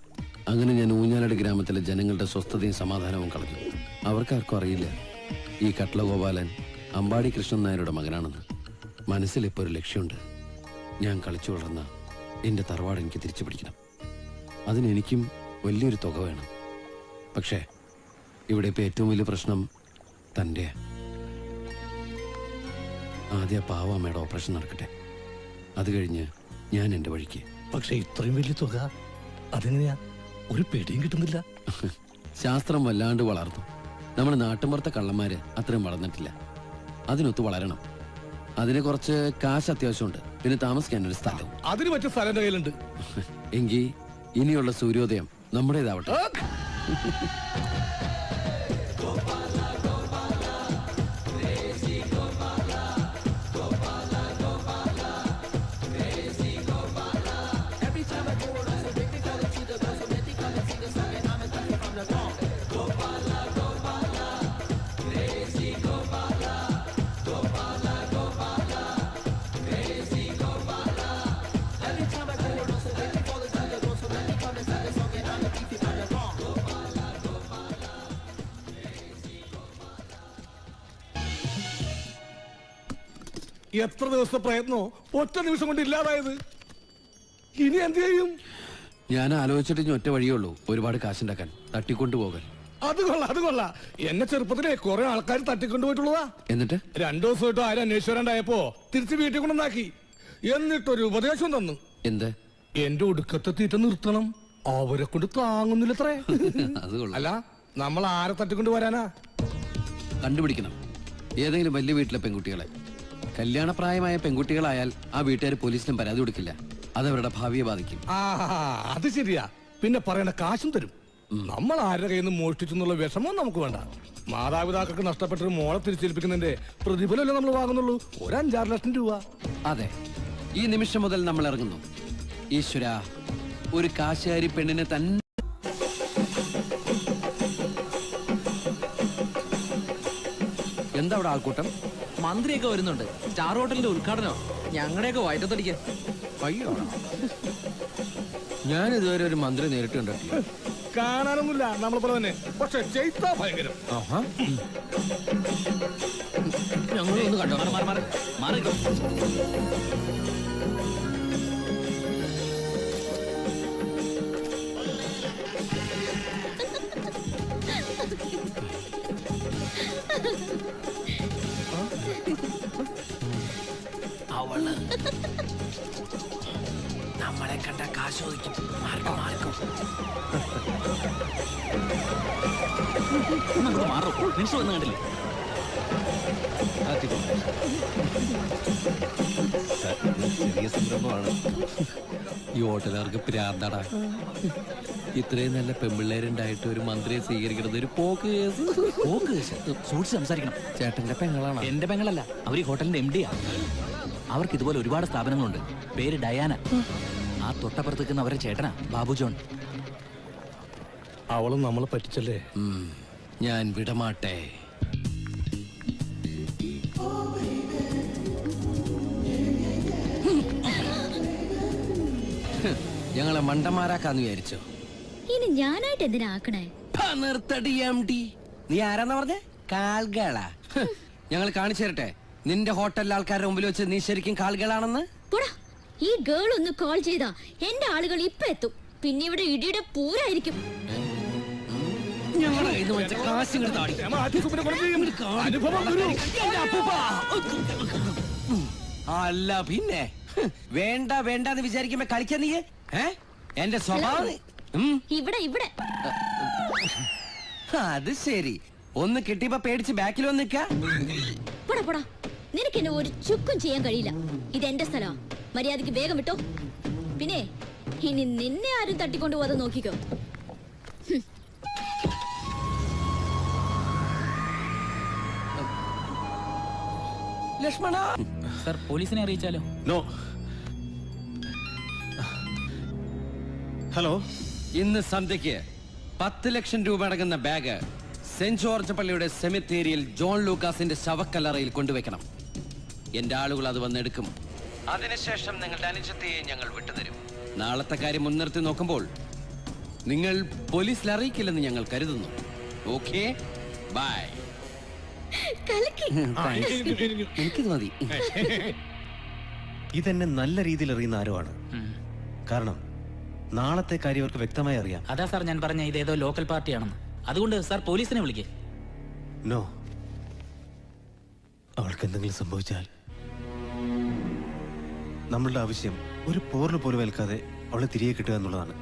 അങ്ങനെ ഞാൻ ഊഞ്ഞാലടി ഗ്രാമത്തിലെ ജനങ്ങളുടെ സ്വസ്ഥതയും സമാധാനവും കളഞ്ഞു. അവർക്കാർക്കും അറിയില്ല ഈ കട്ട്ല ഗോപാലൻ അമ്പാടി കൃഷ്ണൻ നായരുടെ മകനാണെന്ന്. മനസ്സിലിപ്പോൾ ഒരു ലക്ഷ്യമുണ്ട്. ഞാൻ കളിച്ചു വളർന്ന എൻ്റെ തറവാട് എനിക്ക് തിരിച്ചു പിടിക്കണം. അതിനെനിക്കും വലിയൊരു തുക വേണം. പക്ഷേ ഇവിടെ ഇപ്പോൾ ഏറ്റവും വലിയ പ്രശ്നം തൻ്റെ ആദ്യ പാവമ്മയുടെ ഓപ്പറേഷൻ നടക്കട്ടെ. അത് കഴിഞ്ഞ് ഞാൻ എൻ്റെ വഴിക്ക്. പക്ഷെ ഇത്രയും വലിയ തുക അതെങ്ങനെയാ? ഒരു പിടിയും കിട്ടുന്നില്ല. ശാസ്ത്രം വല്ലാണ്ട് വളർന്നു. നമ്മുടെ നാട്ടുമ്പുറത്തെ കള്ളന്മാര് അത്രയും വളർന്നിട്ടില്ല. അതിനൊത്ത് വളരണം. അതിന് കുറച്ച് കാശ് അത്യാവശ്യമുണ്ട്. പിന്നെ താമസിക്കാൻ ഒരു സ്ഥലവും. അതിന് പറ്റിയ സ്ഥലം എൻ്റെ കയ്യിലുണ്ട്. എങ്കിൽ ഇനിയുള്ള സൂര്യോദയം നമ്മുടേതാവട്ടെ. എത്ര ദിവസത്തെ പ്രയത്നോ ഒറ്റ നിമിഷം കൊണ്ട് ഇല്ലാതായത്. ഇനി എന്ത് ചെയ്യും? ഞാൻ ആലോചിച്ചിട്ട് ഇനി ഒറ്റ വഴിയുള്ളൂ, ഒരുപാട് കാശുണ്ടാക്കാൻ. തട്ടിക്കൊണ്ടുപോകൽ. അത് കൊള്ളാം. എന്നെ ചെറുപ്പത്തിലെ കുറെ ആൾക്കാർ തട്ടിക്കൊണ്ടുപോയിട്ടുള്ളതാ. എന്നിട്ട് 2 ദിവസമായിട്ട് ആരും അന്വേഷിച്ചാണ്ടായപ്പോ തിരിച്ച് വീട്ടിൽ കൊണ്ടുവന്നാക്കി. എന്നിട്ടൊരു ഉപദേശം തന്നു. എന്ത്? എന്റെ ഒടുക്കത്തെ തീറ്റ നിർത്തണം. അവരെ കൊണ്ട് താങ്ങുന്നില്ലത്രേ. അല്ല, നമ്മൾ ആരെ തട്ടിക്കൊണ്ട് വരാനാ? കണ്ടുപിടിക്കണം ഏതെങ്കിലും വലിയ വീട്ടിലെ പെൺകുട്ടികളെ. കല്യാണപ്രായമായ പെൺകുട്ടികളായാൽ ആ വീട്ടുകാർ പോലീസിലും പരാതി കൊടുക്കില്ല. അതവരുടെ ഭാവിയെ ബാധിക്കും. അത് ശരിയാ. പിന്നെ പറയണ കാശും തരും. നമ്മൾ ആരുടെ കയ്യിൽ നിന്ന് മോഷ്ടിച്ചെന്നുള്ള വിഷമവും നമുക്ക് വേണ്ട. മാതാപിതാക്കൾക്ക് നഷ്ടപ്പെട്ടൊരു മോളെ തിരിച്ചേൽപ്പിക്കുന്നതിന്റെ പ്രതിഫലമല്ലേ നമ്മൾ വാങ്ങുന്നുള്ളൂ. ഒരു 5-6 ലക്ഷം രൂപ. അതെ, ഈ നിമിഷം മുതൽ നമ്മൾ ഇറങ്ങുന്നു. ഈശ്വര, ഒരു കാശുകാരി പെണ്ണിനെ തന്നെ. എന്താ അവിടെ ആൾക്കൂട്ടം? മന്ത്രിയൊക്കെ വരുന്നുണ്ട്. സ്റ്റാർ ഹോട്ടലിന്റെ ഉദ്ഘാടനം. ഞങ്ങളുടെയൊക്കെ വയറ്റത്തടിക്കാൻ. അയ്യോ, ഞാൻ ഇതുവരെ ഒരു മന്ത്രി നേരിട്ട് കണ്ടിട്ടില്ല. കാണാനൊന്നുമില്ല, നമ്മളെ പോലെ തന്നെ. പക്ഷെ ചെയ്താ ഭയങ്കരം. ഞങ്ങളൊന്ന് കണ്ടോ? മാറി. അവള് നമ്മളെ കണ്ട കാശോദിക്കും. മാർക്കും മാറും. നിമിഷം ഒന്നും കണ്ടില്ലേ? ചെറിയ സംരംഭമാണ്. ഈ ഹോട്ടലുകാർക്ക് പ്രാന്താടാ. ഇത്രയും നല്ല പെമ്പിള്ളേരുണ്ടായിട്ട് ഒരു മന്ത്രിയെ സ്വീകരിക്കുന്നത് ഒരു പോക്ക് കേസ്. സൂക്ഷിച്ച് സംസാരിക്കണം. ചേട്ടന്റെ പെങ്ങളാണ്. എന്റെ പെങ്ങളല്ല, അവർ ഈ ഹോട്ടലിന്റെ MD യാ. അവർക്ക് ഇതുപോലെ ഒരുപാട് സ്ഥാപനങ്ങളുണ്ട്. പേര് ഡയാന. ആ തൊട്ടപ്പുറത്ത് നിൽക്കുന്ന അവരുടെ ചേട്ടനാ ബാബു ജോൺ. അവളും നമ്മളെ പറ്റിച്ചല്ലേ. ഞാൻ വിടമാട്ടെ. ഞങ്ങളെ മണ്ടന്മാരാക്കാന്ന് വിചാരിച്ചോ? ഇനി ഞാനായിട്ട് എന്തിനാ ആക്കണേ? നിർത്തടി MD. നീ ആരാന്നാ പറഞ്ഞേ? കാൽകളാ. ഞങ്ങൾ കാണിച്ചു തരട്ടെ നിന്റെ ഹോട്ടലിലെ ആൾക്കാരുടെ മുമ്പിൽ വെച്ച് നീ ശരിക്കും കാൽകളാണെന്ന്. ഈ ഗേൾ ഒന്ന് കോൾ ചെയ്താ എന്റെ ആളുകൾ ഇപ്പൊ എത്തും. പിന്നെ ഇവിടെ ഇടിയുടെ പൂരായിരിക്കും. ഞങ്ങളുടെ കയ്യിൽ നിന്ന് കാശ് അല്ല പിന്നെ വേണ്ടെന്ന് വിചാരിക്കുമ്പോ കളിക്കാൻ നീ എന്റെ സ്വഭാവം. ഇവിടെ അത് ശരി. ഒന്ന് കിട്ടിയപ്പോ പേടിച്ച് ബാക്കിൽ വന്ന് നിൽക്കാ. പോടാ, നിനക്ക് എന്നെ ഒരു ചുക്കും ചെയ്യാൻ കഴിയില്ല. ഇത് എന്റെ സ്ഥലമാ. മര്യാദക്ക് വേഗം വിട്ടോ. പിന്നെ ഇനി നിന്നെ ആരും തട്ടിക്കൊണ്ടു പോകാതെ നോക്കിക്കോ. ലക്ഷ്മണ സർ, പോലീസിനെ അറിയിച്ചാലോ? നോ. ഹലോ, ഇന്ന് സന്ധ്യയ്ക്ക് 10 ലക്ഷം രൂപ അടങ്ങുന്ന ബാഗ് സെന്റ് ജോർജ് പള്ളിയുടെ സെമിത്തേരിയിൽ ജോൺ ലൂക്കാസിന്റെ ശവക്കല്ലറയിൽ കൊണ്ടുവയ്ക്കണം. എന്റെ ആളുകൾ അത് വന്നെടുക്കും. അതിനുശേഷം നിങ്ങളുടെ അനുജത്തെ ഞങ്ങൾ വിട്ടുതരും. നാളത്തെ കാര്യം മുൻനിർത്തി നോക്കുമ്പോൾ നിങ്ങൾ പോലീസിൽ അറിയിക്കില്ലെന്ന് ഞങ്ങൾ കരുതുന്നു. Okay, bye. എനിക്കിത് മതി. ഇതെന്നെ നല്ല രീതിയിൽ അറിയുന്ന ആരോ ആണ്. കാരണം നാളത്തെ കാര്യം അവർക്ക് വ്യക്തമായി അറിയാം. അതാ സാർ ഞാൻ പറഞ്ഞ ഇതേതോ ലോക്കൽ പാർട്ടിയാണെന്ന്. അതുകൊണ്ട് സാർ പോലീസിനെ വിളിക്കേ. നോ, അവൾക്ക് എന്തെങ്കിലും സംഭവിച്ചാൽ നമ്മളുടെ ആവശ്യം ഒരു പോറിന് പോലും ഏൽക്കാതെ അവളെ തിരികെ കിട്ടുക എന്നുള്ളതാണ്.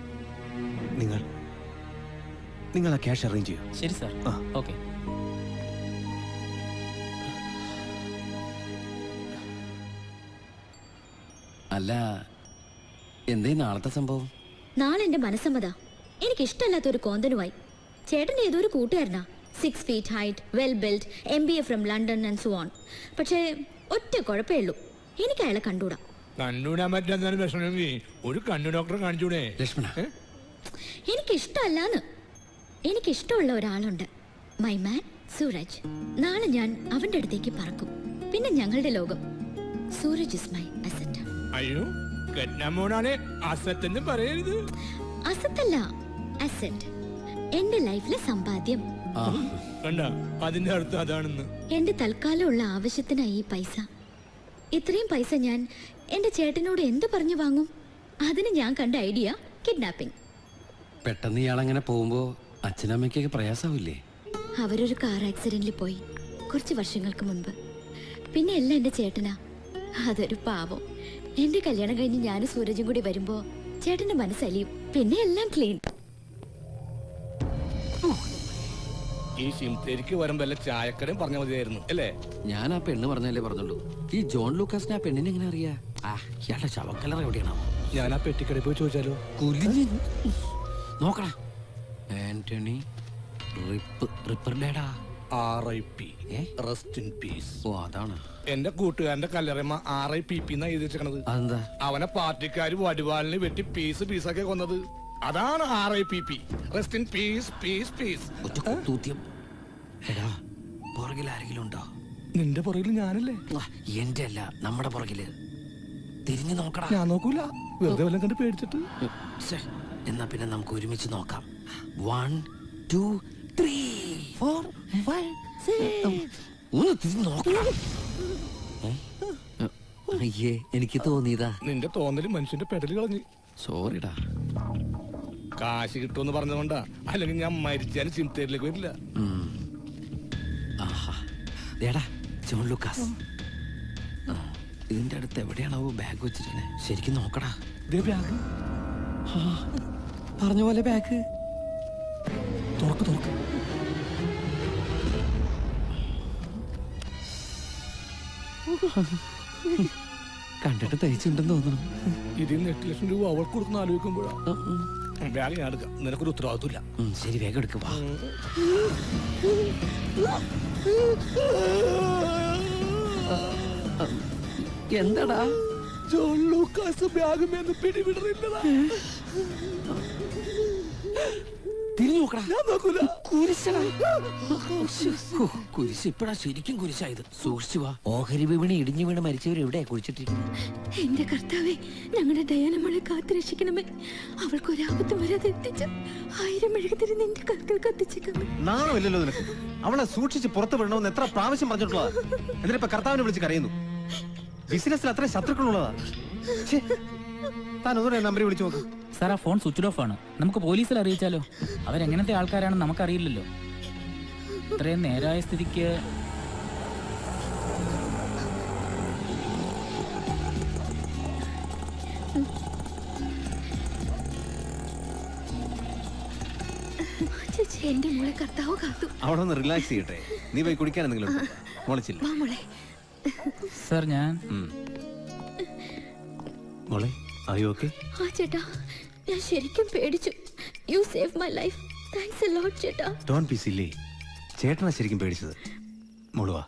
നിങ്ങൾ ആ ക്യാഷ് അറേഞ്ച് ചെയ്യൂ. ശരി സാർ. ഓക്കെ. അല്ല, എന്തേ നാളത്തെ സംഭവം? നാളെ എന്റെ മനസ്സമ്മതാ. എനിക്ക് ഇഷ്ടമല്ലാത്ത ഒരു കോന്തനുമായി. ചേട്ടന്റെ ഏതൊരു കൂട്ടുകാരനാ. 6 feet height, well build, MBA from London and so on. പക്ഷേ ഒറ്റ കുഴപ്പമേ ഉള്ളൂ, എനിക്ക് അയാളെ കണ്ടുകൂടാ. കണ്ടുകൂടാൻ പറ്റാത്ത വിഷമമെങ്കിൽ ഒരു കണ്ണു ഡോക്ടറെ കാണിച്ചൂടെ? എനിക്കിഷ്ടമല്ലാന്ന്. എനിക്കിഷ്ടമുള്ള ഒരാളുണ്ട്, മൈ മാൻ സൂരജ്. നാളെ ഞാൻ അവന്റെ അടുത്തേക്ക് പറക്കും. പിന്നെ ഞങ്ങളുടെ ലോകം. Suraj is my asset. അയ്യോ, കെട്ടമോനാണ് അസറ്റ് എന്ന് പറയരുത്. അസത്തല്ല, അസറ്റ്. എന്റെ ലൈഫിലെ സമ്പാദ്യം. കണ്ട, അതിന്റെ അർത്ഥം അതാണെന്ന്. എന്റെ തൽക്കാലമുള്ള ആവശ്യത്തിനായി ഈ പൈസ. ഇത്രയും പൈസ ഞാൻ എന്റെ ചേട്ടനോട് എന്ത് പറഞ്ഞു വാങ്ങും? അതിന് ഞാൻ കണ്ട ഐഡിയ കിഡ്നാപ്പിംഗ്. പെട്ടെന്ന് ഇയാളങ്ങനെ പോകുമ്പോ അച്ഛനമ്മയ്ക്കൊക്കെ പ്രയാസാവില്ലേ? അവരൊരു കാർ ആക്സിഡന്റിൽ പോയി കുറച്ച് വർഷങ്ങൾക്ക് മുൻപ്. പിന്നെ എല്ലാം എന്റെ ചേട്ടനാ. അതൊരു പാവം. എന്റെ കല്യാണം കഴിഞ്ഞ് ഞാനും സൂരജും കൂടി വരുമ്പോ ചേട്ടന്റെ മനസ്സലിയും. പിന്നെ എല്ലാം ക്ലീൻ. ഈ ശിംതേരിക്ക് വരുമ്പോ വല്ല ചായക്കടയും പറഞ്ഞ മതിയായിരുന്നു അല്ലേ? ഞാൻ ആ പെണ്ണ് പറഞ്ഞല്ലേ പറഞ്ഞുള്ളൂ. ഈ ജോൺ ലൂക്കാസിനെ ആ പെണ്ണിനെ എങ്ങനെ അറിയാ? ഇയാളുടെ ശവക്കലർ എവിടെയാണോ? ഞാൻ ആ പെട്ടിക്കടയിൽ പോയി ചോദിച്ചാലോ? നോക്കടാ, ആന്റണി റിപ്പർഡേടാ. RIP, rest in peace. ഓ അതാണ്. എന്റെ കൂട്ടുകാരന്റെ കല്ലറമ്മ RIPP എന്നാ എഴുതി വെച്ചേക്കണത്. അതെന്താ? അവനെ പാർട്ടിക്കാര് വടിവാളിന് വെട്ടി പീസ് പീസാക്കി കൊന്നത്. അതാണ് RIPP, rest in peace peace peace. എടാ, പുറകിൽ ആരെങ്കിലും ഉണ്ടോ? നിന്റെ പുറകിൽ ഞാനല്ലേ? എന്റെ അല്ല, നമ്മുടെ പുറകില്. തിരിഞ്ഞു നോക്കടാ. ഞാൻ നോക്കൂല, വെറുതെ വല്ലതും കണ്ട് പേടിച്ചിട്ട്. എന്നാ പിന്നെ നമുക്ക് ഒരുമിച്ച് നോക്കാം. 1 2 3 4 5 6. തിരിഞ്ഞു നോക്കണം. അയ്യേ, എനിക്ക് തോന്നിയതാ. നിന്റെ തോന്നല് മനുഷ്യന്റെ പെടല് കളഞ്ഞ്. സോറിടാ. കാശ് കിട്ടുമെന്ന് പറഞ്ഞതുകൊണ്ടാ, അല്ലെങ്കിൽ ഞാൻ മരിച്ചാലും ചിന്തയിലേക്ക് വരില്ല. ജോൺ ലൂക്കാസ്, ഇതിന്റെ അടുത്ത് എവിടെയാണാവോ ബാഗ് വെച്ചിരുന്നേ? ശരിക്കും നോക്കടാ. ബാഗ് പറഞ്ഞ പോലെ ബാഗ് തുറക്ക്. കണ്ടിട്ട് തയ്ച്ചിട്ടുണ്ടെന്ന് തോന്നണം. ഇതിൽ 8 ലക്ഷം രൂപ അവൾക്ക് കൊടുക്കുന്ന ആലോചിക്കുമ്പോഴാ ബാഗ് ഞാൻ എടുക്കാം. നിനക്കൊരു ഉത്തരവാദിത്വമില്ല. ശരി, വേഗം എടുക്കുക. എന്താടാ? ജോൺ ലൂക്കാസ് ബാഗുമേന്ന് പിടിവിടുന്നില്ലടാ. തിരിഞ്ഞു നോക്കടാ. ഞാൻ നോക്കൂല. കുരിശ് ഇപ്പഴാ ശരിക്കും കുരിശായത്. സൂക്ഷിച്ചു വാ. ഓഹരി വിപണി ഇടിഞ്ഞു വീണ് മരിച്ചവർ എവിടെ കുഴിച്ചിട്ടിരിക്കുന്നു? എന്റെ കർത്താവേ, ഞങ്ങളുടെ ഡയാനമ്മളെ കാത്തുരക്ഷിക്കണമേ. അവൾക്ക് ഒരാപത്തും വരാതെ എത്തിച്ച് 1000 മെഴുകുതിരി നിന്റെ കൽക്കൽ കത്തിച്ചേക്കമേ. നാണമില്ലല്ലോ നിനക്ക്? അവളെ സൂക്ഷിച്ച് പുറത്തു വിടണമെന്ന് എത്ര പ്രാവശ്യം പറഞ്ഞിട്ടുള്ളതാ. എന്നിട്ടിപ്പോ കർത്താവിനെ വിളിച്ച് കരയുന്നു. ബിസിനസ്സിൽ അത്ര ശത്രുക്കളുള്ളതാ. താൻ ഒന്നുകൂടെ നമ്പർ വിളിച്ചു നോക്ക്. സാർ, ആ ഫോൺ സ്വിച്ച് ഓഫ് ആണ്. നമുക്ക് പോലീസിൽ അറിയിച്ചാലോ? അവരെങ്ങനത്തെ ആൾക്കാരാണെന്ന് നമുക്കറിയില്ലല്ലോ. ഇത്രയും നേരായ സ്ഥിതിക്ക് എന്റെ മോളെ കർത്താവ് കാത്തു. അവിടെ ഒന്ന് റിലാക്സ് ചെയ്യട്ടെ. നീ പോയി കുടിക്കാൻ എന്തെങ്കിലും മോളിച്ചില്ല? സാർ, ഞാൻ മോളെ, are you okay? ആ ചേട്ടാ, ഞാൻ ശരിക്കും പേടിച്ചു. You save my life. Thanks a lot ചേട്ടാ. Don't be silly. ചേട്ടനാ ശരിക്കും പേടിച്ചത്. മോളുവാ.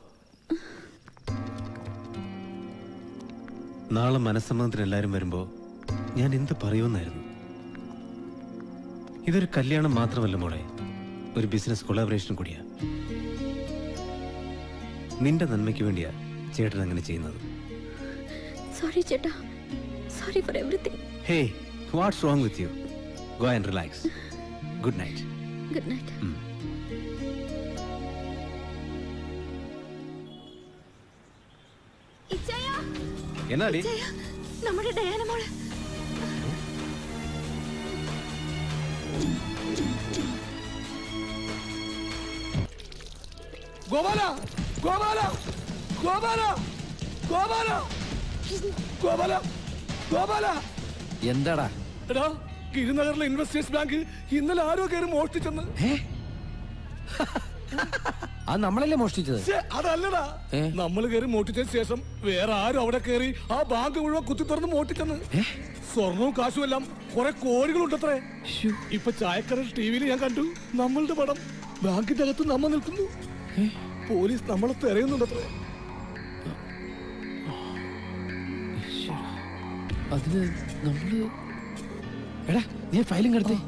നാളെ മനസ്സമ്മതത്തിന് എല്ലാരും വരുമ്പോ ഞാൻ എന്ത് പറയുമെന്നായിരുന്നു. ഇതൊരു കല്യാണം മാത്രമല്ല മോളെ, ഒരു ബിസിനസ് കൊളാബറേഷൻ കൂടിയാ. നിന്റെ നന്മയ്ക്ക് വേണ്ടിയാ ചേട്ടൻ അങ്ങനെ ചെയ്യുന്നത്. സോറി ചേട്ടാ. Sorry four everything. Hey, what's wrong with you? Go and relax. Good night. Good night. ഇച്ചയാ, എന്നാടി? നമ്മുടെ ഡയാന മോള്. ഗോപാല, ഗോപാല, ഗോപാല, ഗോപാല, ഗോപാല, ഗോപാല. എന്താടാ? എടാ, ഗിരിനഗറിലെ ഇൻവെസ്റ്റേഴ്സ് ബാങ്ക് ഇന്നലെ ആരോ കയറി മോഷ്ടിച്ചെന്ന്. അത് നമ്മളല്ലേ മോഷ്ടിച്ചത്? അതല്ലടാ, നമ്മൾ കയറി മോഷ്ടിച്ചതിന് ശേഷം വേറെ ആരും അവിടെ കയറി ആ ബാങ്ക് മുഴുവൻ കുത്തി തുറന്ന് മോഷ്ടിച്ചെന്ന്. സ്വർണവും കാശും എല്ലാം കുറെ കോടികളുണ്ടത്രേ. ഇപ്പൊ ചായക്കടയിൽ ടിവിയിൽ ഞാൻ കണ്ടു നമ്മളുടെ പടം. ബാങ്കിന്റെ അകത്ത് നമ്മ നിൽക്കുന്നു. പോലീസ് നമ്മളെ തെരയുന്നുണ്ടത്രേ. അതിന് നമ്മള് എടാ, നീ ഫയലും കിടത്തേ.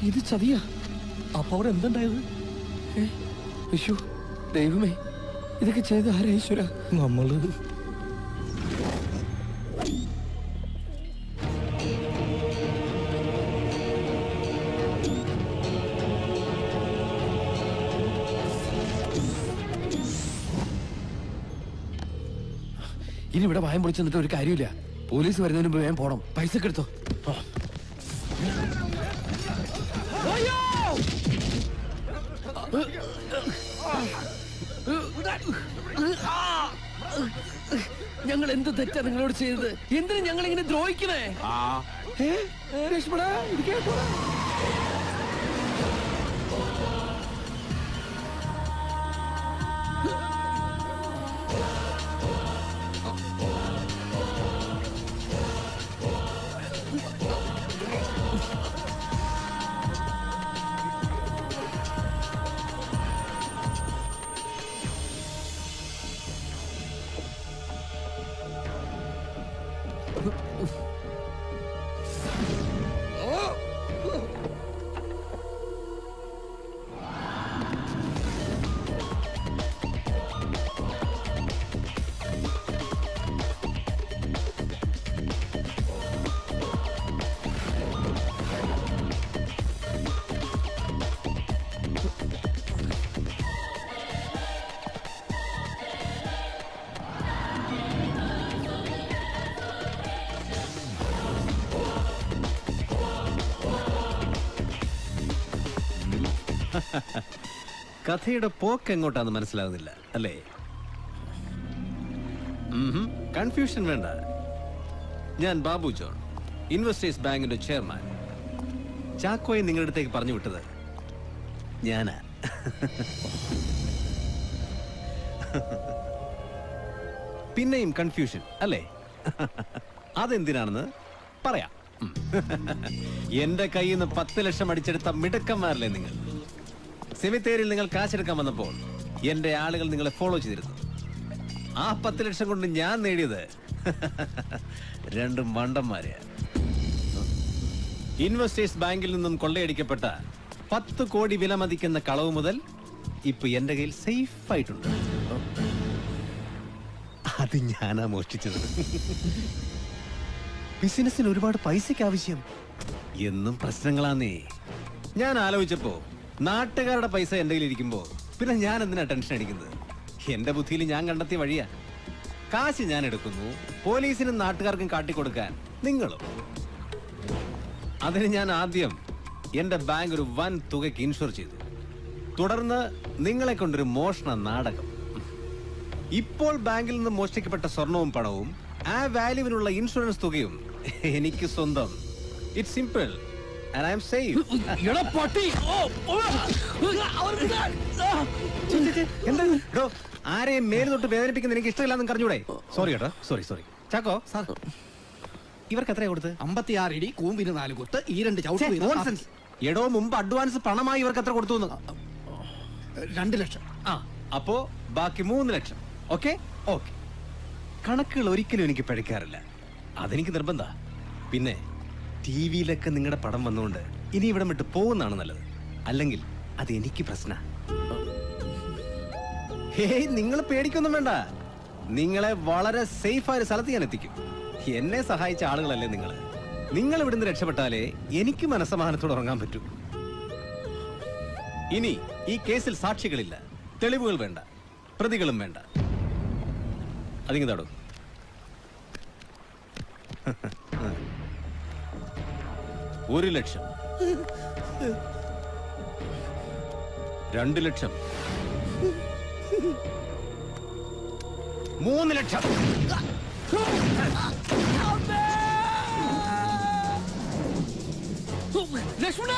ഇത് ചതിയാ. അപ്പൊ അവിടെ എന്തുണ്ടായത്? ദൈവമേ, ഇതൊക്കെ ചെയ്ത് ആരാ ഈശ്വര? നമ്മള് ഇനി ഇവിടെ വായം പൊളിച്ചു നിന്നിട്ട് ഒരു കാര്യമില്ല. പോലീസ് വരുന്നതിന് മുമ്പ് വേഗം പോണം. പൈസ ഒക്കെ എടുത്തോ. ഞങ്ങൾ എന്ത് തെറ്റാ നിങ്ങളോട് ചെയ്തത്? എന്തിനാ ഞങ്ങൾ ഇങ്ങനെ ദ്രോഹിക്കണേ? രശ്മിടാ, ഇരിക്കാൻ പോടാ. കഥയുടെ പോക്ക് എങ്ങോട്ടാന്ന് മനസ്സിലാകുന്നില്ല അല്ലേ? കൺഫ്യൂഷൻ വേണ്ട. ഞാൻ ബാബു ജോൺ, ഇൻവെസ്റ്റേഴ്സ് ബാങ്കിന്റെ ചെയർമാൻ. ചാക്കോയെ നിങ്ങളുടെ അടുത്തേക്ക് പറഞ്ഞു വിട്ടത് ഞാനാ. പിന്നെയും കൺഫ്യൂഷൻ അല്ലേ? അതെന്തിനാണെന്ന് പറയാം. എന്റെ കയ്യിൽ നിന്ന് 10 ലക്ഷം അടിച്ചെടുത്ത മിടുക്കന്മാരല്ലേ നിങ്ങൾ? സെമിത്തേരിയിൽ നിങ്ങൾ കാശെടുക്കാൻ വന്നപ്പോൾ എന്റെ ആളുകൾ നിങ്ങളെ ഫോളോ ചെയ്തിരുന്നു. ആ 10 ലക്ഷം കൊണ്ട് ഞാൻ നേടിയത് 2 മണ്ടന്മാരെ. ഇൻവെസ്റ്റേഴ്സ് ബാങ്കിൽ നിന്നും കൊള്ളയടിക്കപ്പെട്ട 10 കോടി വില മതിക്കുന്ന കളവ് മുതൽ ഇപ്പൊ എന്റെ കയ്യിൽ സേഫ് ആയിട്ടുണ്ട്. അത് ഞാനാ മോഷ്ടിച്ചത്. ബിസിനസിന് ഒരുപാട് പൈസക്ക് ആവശ്യം. എന്നും പ്രശ്നങ്ങളാന്നേ. ഞാൻ ആലോചിച്ചപ്പോ നാട്ടുകാരുടെ പൈസ എന്റെ കയ്യിൽ ഇരിക്കുമ്പോ പിന്നെ ഞാൻ എന്തിനാ ടെൻഷൻ അടിക്കുന്നത്? എന്റെ ബുദ്ധിയിൽ ഞാൻ കണ്ടെത്തിയ വഴിയാ. കാശ് ഞാൻ എടുക്കുന്നു, പോലീസിനും നാട്ടുകാർക്കും കാട്ടിക്കൊടുക്കാൻ നിങ്ങളും. അതിന് ഞാൻ ആദ്യം എന്റെ ബാങ്ക് ഒരു വൻ തുകയ്ക്ക് ഇൻഷുർ ചെയ്തു. തുടർന്ന് നിങ്ങളെ കൊണ്ടൊരു മോഷണ നാടകം. ഇപ്പോൾ ബാങ്കിൽ നിന്ന് മോഷ്ടിക്കപ്പെട്ട സ്വർണവും പണവും ആ വാല്യൂവിനുള്ള ഇൻഷുറൻസ് തുകയും എനിക്ക് സ്വന്തം. It's simple and I am safe. എടാ പട്ടി. എന്താ ആരെയും മേൽ തൊട്ട് വേദനിപ്പിക്കുന്ന എനിക്ക് ഇഷ്ടമില്ലാന്ന് പറഞ്ഞൂടെ? സോറി കേട്ടോ, സോറി. ചാക്കോ സാർ, ഇവർക്ക് എത്രയാ കൊടുത്ത്? 56 ഇടി, കൂമ്പിന് 4 കുത്ത്, ഈ 2 ചവിട്ട്. എടോ, മുമ്പ് അഡ്വാൻസ് പണമായി ഇവർക്ക് എത്ര കൊടുത്തു? 2 ലക്ഷം. അപ്പോ ബാക്കി 3 ലക്ഷം. ഓക്കെ. കണക്കുകൾ ഒരിക്കലും എനിക്ക് പഠിക്കാറില്ല. അതെനിക്ക് നിർബന്ധ. പിന്നെ ടിവിയിലൊക്കെ നിങ്ങളുടെ പടം വന്നുകൊണ്ട് ഇനി ഇവിടെ വിട്ട് പോകുന്നതാണ് നല്ലത്. അല്ലെങ്കിൽ അത് എനിക്ക് പ്രശ്ന. ഹേയ്, നിങ്ങൾ പേടിക്കൊന്നും വേണ്ട. നിങ്ങളെ വളരെ സേഫ് ആയ സ്ഥലത്ത് ഞാൻ എത്തിക്കും. എന്നെ സഹായിച്ച ആളുകളല്ലേ നിങ്ങൾ. നിങ്ങൾ ഇവിടുന്ന് രക്ഷപ്പെട്ടാലേ എനിക്ക് മനസ്സമാധാനത്തോടെ ഉറങ്ങാൻ പറ്റൂ. ഇനി ഈ കേസിൽ സാക്ഷികളില്ല, തെളിവുകൾ വേണ്ട, പ്രതികളും വേണ്ട. അതിങ്ങതാടോ. 1 ലക്ഷം, 2 ലക്ഷം, 3 ലക്ഷം. ലക്ഷ്മണ,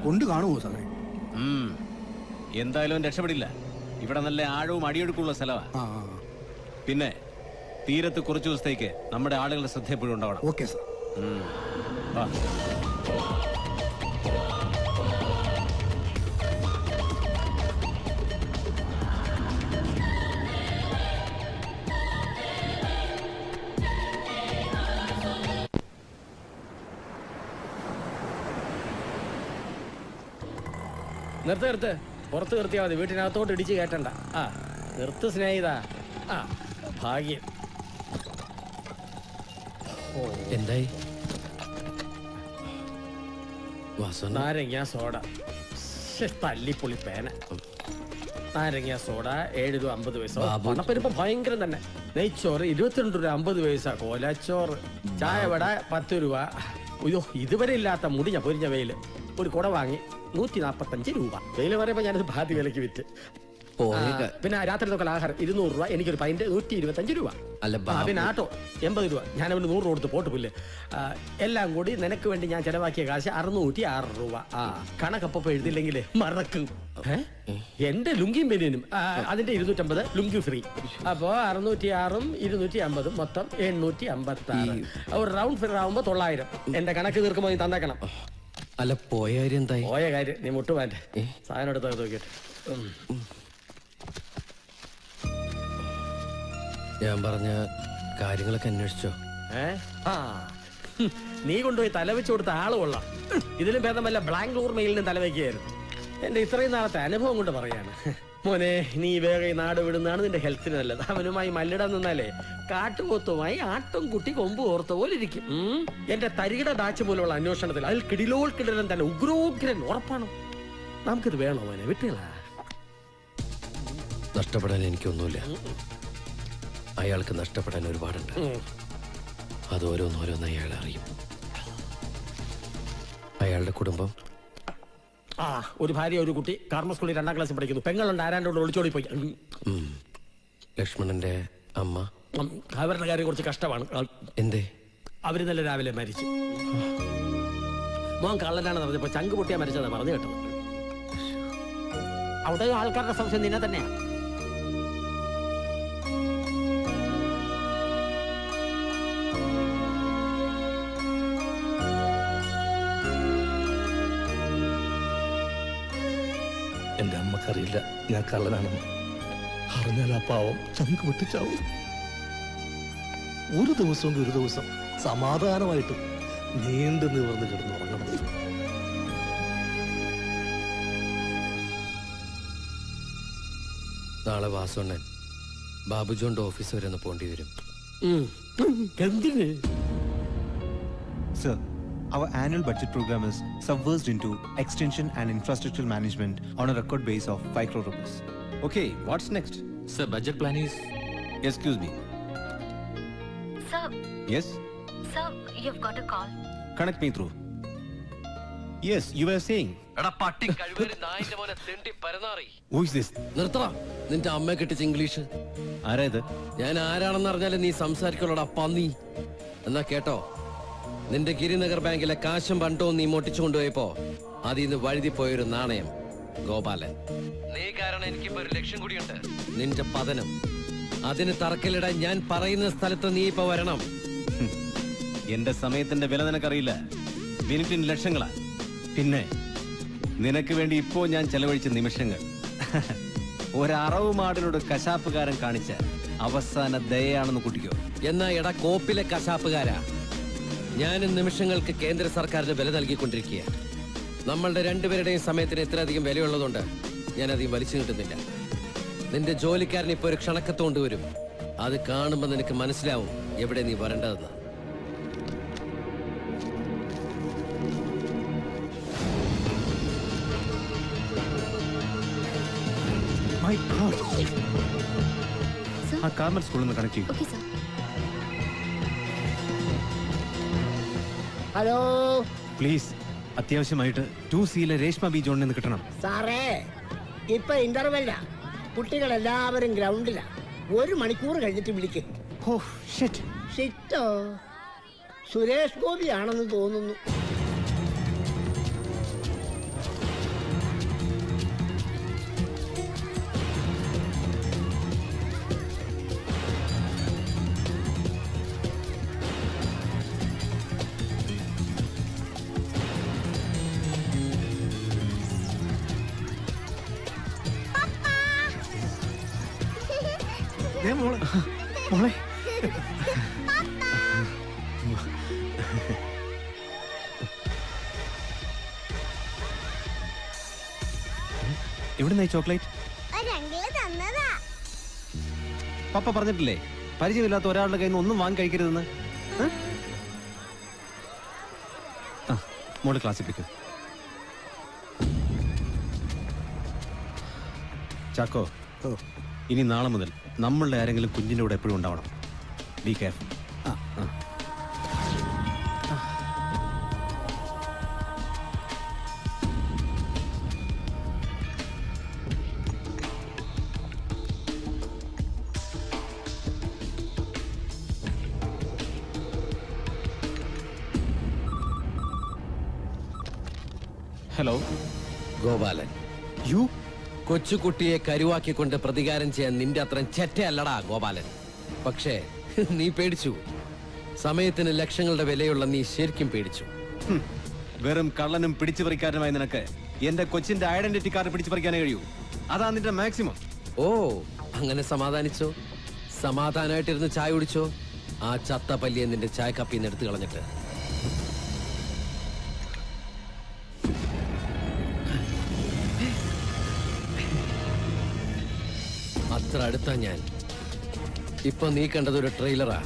കൊണ്ട് കാണുമോ സാറേ? എന്തായാലും രക്ഷപ്പെടില്ല. ഇവിടെ നല്ല ആഴവും അടിയൊഴുക്കുള്ള സ്ഥലമാണ്. പിന്നെ തീരത്ത് കുറച്ചു ദിവസത്തേക്ക് നമ്മുടെ ആളുകളുടെ ശ്രദ്ധ എപ്പോഴും ഉണ്ടാവണം. Okay sir. നിർത്ത് പുറത്ത് നിർത്തിയാ മതി, വീട്ടിനകത്തോട്ട് ഇടിച്ച് കയറ്റണ്ട. ആ നിർത്ത് സ്നേഹിത. ആ ഭാഗ്യം. എന്തായി? നാരങ്ങ സോഡ. തല്ലിപ്പൊളി പേന. നാരങ്ങ സോഡ 7 രൂപ 50 പൈസ. പണപ്പെരുപ്പം ഭയങ്കരം തന്നെ. നെയ്ച്ചോറ് 22 രൂപ 50 പൈസ. കോലച്ചോറ്. ചായ വട 10 രൂപ. അയ്യോ ഇതുവരെ ഇല്ലാത്ത മുടിഞ്ഞ പൊരിഞ്ഞ വെയില്. ഒരു കുട വാങ്ങി 145 രൂപ. വെയില് പറയുമ്പോ ഞാനത് ഭാതി വിലക്ക് വിറ്റ്. പിന്നെ രാത്രി ആഹാരം 200 രൂപ. എനിക്കൊരു പൈന്റ് 125 രൂപ. പിന്നെ ആട്ടോ 80 രൂപ. ഞാൻ അവന് 100 കൊടുത്ത് പോട്ട് പുല്ല്. എല്ലാം കൂടി നിനക്ക് വേണ്ടി ഞാൻ ചെലവാക്കിയ കാശ് 606 രൂപ. കണക്കപ്പൊ എഴുതില്ലെങ്കിലേ മറക്കും. എന്റെ ലുങ്കിയും ബനിയനും അതിന്റെ 250 ലുങ്കി ഫ്രീ. അപ്പോ 606ഉം 250 മൊത്തം 856. ഒരു റൗണ്ട് ഫിഗർ ആവുമ്പോ 900. എന്റെ കണക്ക് തീർക്കുമ്പോ നീ തന്നേക്കണം. അല്ല പോയ കാര്യം എന്തായി? പോയ കാര്യം നീ മുട്ടുവാൻ്റെ സാധനം എടുത്ത് നോക്കിയിട്ട്. ഞാൻ പറഞ്ഞ കാര്യങ്ങളൊക്കെ അന്വേഷിച്ചോ? നീ കൊണ്ടുപോയി തലവെച്ച് കൊടുത്ത ആള് കൊള്ളാം. ഇതിലും ഭേദമല്ല ബാംഗ്ലൂർ മെയിലിനും തലവെക്കുകയായിരുന്നു. എന്റെ ഇത്രയും നാളത്തെ അനുഭവം കൊണ്ട് പറയാണ്. മോനെ നീ വേഗം ഈ നാട് വിടുന്നതാണ് നിന്റെ ഹെൽത്തിന് നല്ലത്. അവനുമായി മല്ലിടാൻ നിന്നാലേ കാട്ടുപോത്തുമായി ആട്ടും കുട്ടി കൊമ്പ് ഓർത്ത പോലെ ഇരിക്കും. എന്റെ തരികിട ഡാച്ച് പോലുള്ള അന്വേഷണത്തിൽ അതിൽ കിടിലോൾ കിടലൻ തന്നെ ഉഗ്രോഗ്രൻ ഉറപ്പാണ്. നമുക്കിത് വേണോ മോനെ? വിട്ടുകളാ. നഷ്ടപ്പെടാൻ എനിക്കൊന്നുമില്ല. അയാൾക്ക് നഷ്ടപ്പെടാൻ ഒരുപാടുണ്ട്. അത് ഓരോന്നോരോന്ന് അയാൾ അറിയും. അയാളുടെ കുടുംബം ഒരു ഭാര്യ ഒരു കുട്ടി. കാർമ സ്കൂളിൽ 2ാം ക്ലാസ്സിൽ പഠിക്കുന്നു. പെങ്ങളുണ്ട് ആരാണ്ടോട് ഒളിച്ചോടി പോയി. ലക്ഷ്മണന്റെ അമ്മ അവരുടെ കാര്യം കുറച്ച് കഷ്ടമാണ്. എന്തേ? അവര് നല്ല രാവിലെ മരിച്ചു. മോൻ കള്ളനാണെന്ന് പറഞ്ഞപ്പോ ചങ്ക് പൊട്ടിയാ മരിച്ചതാ പറഞ്ഞു കേട്ടത്. അവിടെ ആൾക്കാരുടെ സംശയം നിന്നെ തന്നെയാ. എന്റെ അമ്മക്കറിയില്ല ഞാൻ കള്ളനാണെന്ന്. അറിഞ്ഞാൽ ആ പാവം ചങ്ക് പൊട്ടിച്ചാവും. ഒരു ദിവസം സമാധാനമായിട്ട് നീണ്ടു നിവർന്ന് കിടന്നുറങ്ങണം. നാളെ വാസുണ്ണൻ ബാബുജോന്റെ ഓഫീസ് വരെ ഒന്ന് പോണ്ടി വരും. Sir, our annual budget program is subversed into extension and infrastructure management on a record base of 5 crore rupees. Okay, what's next? Sir, budget plan is... Excuse me. Sir. Yes? Sir, you've got a call. Connect me through. Yes, you were saying. Who is this? നിർത്തടാ നിന്റെ അമ്മയെ കെട്ടിച്ച English. ആരാ ഇത്? ഞാൻ ആരാണെന്ന് അറിഞ്ഞാലേ നീ സംസാരിക്കുള്ളടാ പന്നി. എന്നാ കേട്ടോ, നിന്റെ ഗിരിനഗർ ബാങ്കിലെ കാശും പണ്ടവും നീ മോട്ടിച്ചു കൊണ്ടുപോയപ്പോ അതിന്ന് വഴുതി പോയൊരു നാണയം ഗോപാലൻ. നീ കാരണം എനിക്കിപ്പോ ഒരു ലക്ഷ്യം കൂടിയുണ്ട്. നിന്റെ പതനം. അതിന് തറക്കല്ലിടാൻ ഞാൻ പറയുന്ന സ്ഥലത്ത് നീ ഇപ്പൊ വരണം. എന്റെ സമയത്തിന്റെ വില നിനക്കറിയില്ല. മിനിറ്റിന് ലക്ഷങ്ങളാ. പിന്നെ നിനക്ക് വേണ്ടി ഇപ്പോ ഞാൻ ചെലവഴിച്ച നിമിഷങ്ങൾ ഒരറവ് മാടിനോട് കശാപ്പുകാരൻ കാണിച്ച അവസാന ദയയാണെന്ന് കൂട്ടിക്കോ. എന്നാ എടാ കോപ്പിലെ കശാപ്പുകാരാ, ഞാനും നിമിഷങ്ങൾക്ക് കേന്ദ്ര സർക്കാരിന് വില നൽകിക്കൊണ്ടിരിക്കുക. നമ്മളുടെ രണ്ടുപേരുടെയും സമയത്തിന് ഇത്രയധികം വിലയുള്ളതുകൊണ്ട് ഞാൻ അധികം വലിച്ചു കിട്ടുന്നില്ല. നിന്റെ ജോലിക്കാരൻ ഇപ്പൊ ഒരു ക്ഷണക്കത്തോണ്ട് വരും. അത് കാണുമ്പോ നിനക്ക് മനസ്സിലാവും എവിടെ നീ വരേണ്ടതെന്ന്. My God. ആ കാർമൽ സ്കൂളിൽ നിന്ന് കണക്ട് ചെയ്യും. ഹലോ പ്ലീസ്, അത്യാവശ്യമായിട്ട് 2Cയിലെ രേഷ്മ ബി ജോണിൽ നിന്ന് കിട്ടണം. സാറേ ഇപ്പൊ ഇന്റർവെല്ല. കുട്ടികളെല്ലാവരും ഗ്രൗണ്ടിലാ. 1 മണിക്കൂർ കഴിഞ്ഞിട്ട് വിളിക്കും. ഷിറ്റോ സുരേഷ് ഗോപി ആണെന്ന് തോന്നുന്നു. മോളെ എവിടുന്നായി ചോക്ലേറ്റ്? പപ്പ പറഞ്ഞിട്ടില്ലേ പരിചയമില്ലാത്ത ഒരാളുടെ കയ്യിൽ നിന്ന് ഒന്നും വാങ്ങി കഴിക്കരുതെന്ന്? മോള് ക്ലാസ്സിൽ പിക്കും. ചാക്കോ, ഇനി നാളെ മുതൽ നമ്മളുടെ ആരെങ്കിലും കുഞ്ഞിൻ്റെ കൂടെ എപ്പോഴും ഉണ്ടാവണം. Be careful. Hello Gopalan, you കൊച്ചുകുട്ടിയെ കരുവാക്കിക്കൊണ്ട് പ്രതികാരം ചെയ്യാൻ നിന്റെ അത്രയും ചെറ്റയല്ലടാ ഗോപാലൻ. പക്ഷേ നീ പേടിച്ചു. സമയത്തിന് ലക്ഷങ്ങളുടെ വിലയുള്ള നീ ശരിക്കും പേടിച്ചു. വെറും കള്ളനും പിടിച്ചുപറിക്കാരനുമായി നിനക്ക് എന്റെ കൊച്ചിന്റെ ഐഡന്റിറ്റി കാർഡ് പിടിച്ചു പറിക്കാനേ കഴിയൂ. അതാ നിന്റെ മാക്സിമം. ഓ, അങ്ങനെ സമാധാനിച്ചോ? സമാധാനമായിട്ടിരുന്ന് ചായ കുടിച്ചോ? ആ ചത്ത പല്ലിയെ നിന്റെ ചായ കപ്പിൽ നിന്ന് എടുത്തു കളഞ്ഞിട്ട്. അത്ര അടുത്താ ഞാൻ. ഇപ്പൊ നീ കണ്ടത് ഒരു ട്രെയിലറാ.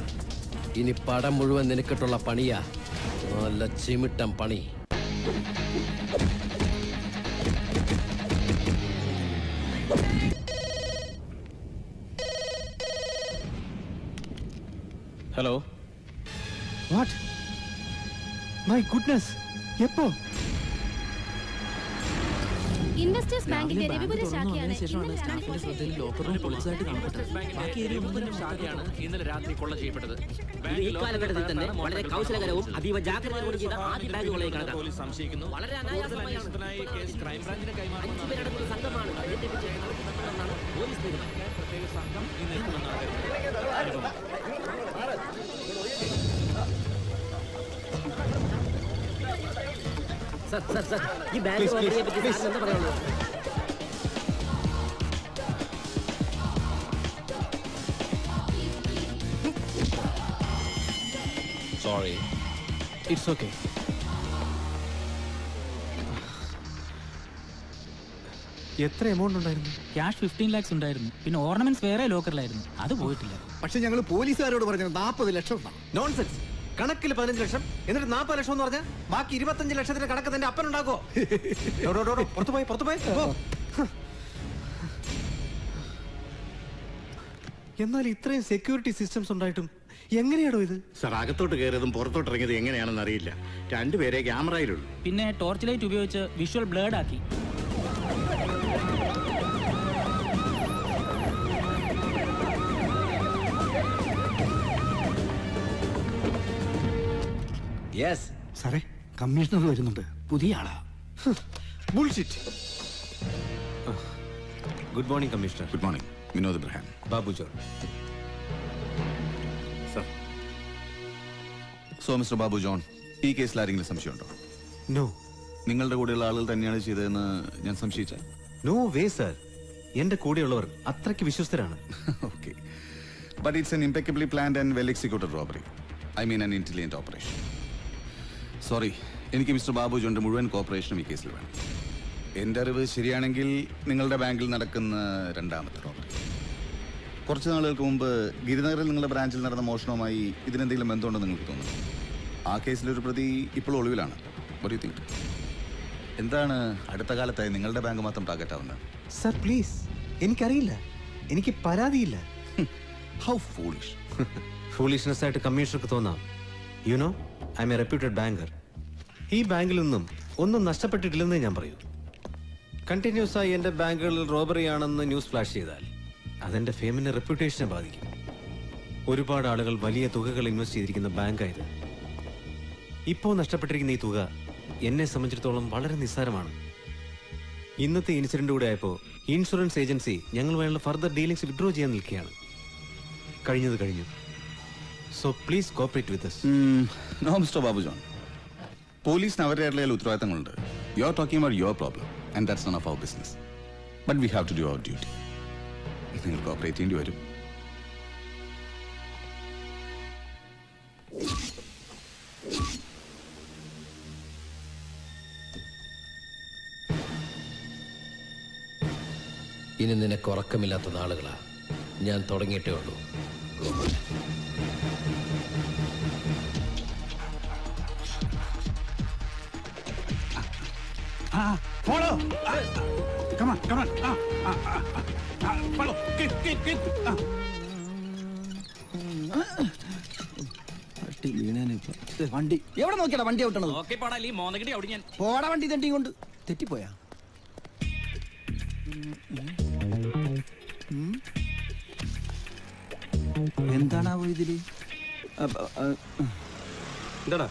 ഇനി പടം മുഴുവൻ നിനക്കിട്ടുള്ള പണിയാ. നല്ല ചിമിട്ടം പണി. ഹലോ. വാട്ട്? My goodness. എപ്പോ? ഇൻവെസ്റ്റേഴ്സ് ബാങ്കിന്റെ രവിപുര ശാഖയാണ് ഇന്നലെ രാത്രി കൊള്ള ചെയ്യപ്പെട്ടത്. ഈ കാലഘട്ടത്തിൽ തന്നെ വളരെ കൗശലകരവും അതീവ ജാഗ്രതയോടെ ചെയ്ത ആദ്യ ബാങ്കുകളെ പോലീസ് സംശയിക്കുന്നു. വളരെ അനായാസമായി കേസ് ക്രൈംബ്രാഞ്ചിന് കൈമാറുന്ന സംഘമാണ് പോലീസ് പ്രത്യേക സംഘം ഇന്ന് എത്തുമെന്നാണ്. ഈ ബാങ്ക് റോബറിയെ പറ്റി സാറിന് എന്താ പറയാനുള്ളത്? Sorry, it's okay. എത്ര എമൗണ്ട് ഉണ്ടായിരുന്നു? ക്യാഷ് 15 lakhs ഉണ്ടായിരുന്നു. പിന്നെ ഓർണമെന്റ്സ് വേറെ ലോക്കറിലായിരുന്നു, അത് പോയിട്ടില്ല. പക്ഷെ ഞങ്ങൾ പോലീസുകാരോട് പറഞ്ഞത് 40 ലക്ഷം. നോൺസെൻസ്. കണക്കിൽ 15 ലക്ഷം, എന്നിട്ട് 40 ലക്ഷം എന്ന് പറഞ്ഞാൽ ബാക്കി 25 ലക്ഷത്തിന്റെ കണക്ക് തന്റെ അപ്പനുണ്ടാക്കോ? പുറത്തു പോയി. എന്നാൽ ഇത്രയും സെക്യൂരിറ്റി സിസ്റ്റംസ് ഉണ്ടായിട്ടും എങ്ങനെയാണോ ഇത്? സാർ, അകത്തോട്ട് കയറിയതും പുറത്തോട്ട് ഇറങ്ങിയതും എങ്ങനെയാണെന്ന് അറിയില്ല. രണ്ടുപേരെ ക്യാമറയിലുള്ളൂ. പിന്നെ ടോർച്ച് ലൈറ്റ് ഉപയോഗിച്ച് വിഷ്വൽ ബ്ലേഡ് ആക്കി. സാറേ, കമ്മീഷണർ വരുന്നുണ്ട്. പുതിയ ആളാ. Bullshit. Good morning commissioner. Good morning. Vinod Ibrahim. Babu John. So mister Babu John, ഈ കേസിൽ ആരെങ്കിലും സംശയമുണ്ടോ? നോ. നിങ്ങളുടെ കൂടെയുള്ള ആളുകൾ തന്നെയാണ് ചെയ്തതെന്ന് ഞാൻ സംശയിച്ചാൽ? No way sir. എന്റെ കൂടെയുള്ളവർ അത്രയ്ക്ക് വിശ്വസ്തരാണ്. Okay, but it's an impeccably planned and well executed robbery. I mean an intelligent operation. Sorry, എനിക്ക് മിസ്റ്റർ ബാബു ജോണിന്റെ മുഴുവൻ കോപ്പറേഷനും ഈ കേസിൽ വേണം. എൻ്റെ അറിവ് ശരിയാണെങ്കിൽ നിങ്ങളുടെ ബാങ്കിൽ നടക്കുന്ന രണ്ടാമത്തെ റോബറി. കുറച്ച് നാളുകൾക്ക് മുമ്പ് ഗിരിനഗറിൽ നിങ്ങളുടെ ബ്രാഞ്ചിൽ നടന്ന മോഷണവുമായി ഇതിനെന്തെങ്കിലും ബന്ധമുണ്ടെന്ന് നിങ്ങൾക്ക് തോന്നുന്നു? ആ കേസിലൊരു പ്രതി ഇപ്പോൾ ഒളിവിലാണ്. What do you think? എന്താണ് അടുത്ത കാലത്തായി നിങ്ങളുടെ ബാങ്ക് മാത്രം ടാർഗറ്റ് ആവുന്നത്? സർ പ്ലീസ്, എനിക്കറിയില്ല, എനിക്ക് പരാതിയില്ല. How foolish. ഫൂളിഷ്നെസ് ആയിട്ട് കമ്മീഷണർക്ക് തോന്നാം. You know, I M A reputed banker. ഈ ബാങ്കിൽ നിന്നും ഒന്നും നഷ്ടപ്പെട്ടിട്ടില്ലെന്നേ ഞാൻ പറയൂ. കണ്ടിന്യൂസ് ആയി എൻ്റെ ബാങ്കുകളിൽ റോബറി ആണെന്ന് ന്യൂസ് ഫ്ലാഷ് ചെയ്താൽ അതെൻ്റെ ഫേമിനെ റെപ്യൂട്ടേഷനെ ബാധിക്കും. ഒരുപാട് ആളുകൾ വലിയ തുകകൾ ഇൻവെസ്റ്റ് ചെയ്തിരിക്കുന്ന ബാങ്കായത്. ഇപ്പോൾ നഷ്ടപ്പെട്ടിരിക്കുന്ന ഈ തുക എന്നെ സംബന്ധിച്ചിടത്തോളം വളരെ നിസ്സാരമാണ്. ഇന്നത്തെ ഇൻസിഡന്റ് കൂടെ ആയപ്പോൾ ഇൻഷുറൻസ് ഏജൻസി ഞങ്ങളുമായുള്ള ഫർദർ ഡീലിംഗ്സ് വിഡ്രോ ചെയ്യാൻ നിൽക്കുകയാണ്. കഴിഞ്ഞത് കഴിഞ്ഞു. So please cooperate with us. No mister Babu John, പോലീസിന് അവരുടേതായ ഉത്തരവാദിത്തങ്ങളുണ്ട്. You are talking about your problem and that's none of our business. But we have to do our duty. നിങ്ങൾ cooperate ചെയ്യേണ്ടി വരും. ഇനി നിനക്ക് ഉറക്കമില്ലാത്ത നാളുകളാ. ഞാൻ തുടങ്ങിയിട്ടേ ഉള്ളൂ. Follow! Come on, come on. Follow. Get. വണ്ടി എവിടെ നോക്കിയാ വണ്ടി ഔട്ടണത്? പോടാ വണ്ടി തട്ടി കൊണ്ട് തെറ്റിപ്പോയാ. എന്താണാവോ ഇതില്? എന്താടാ?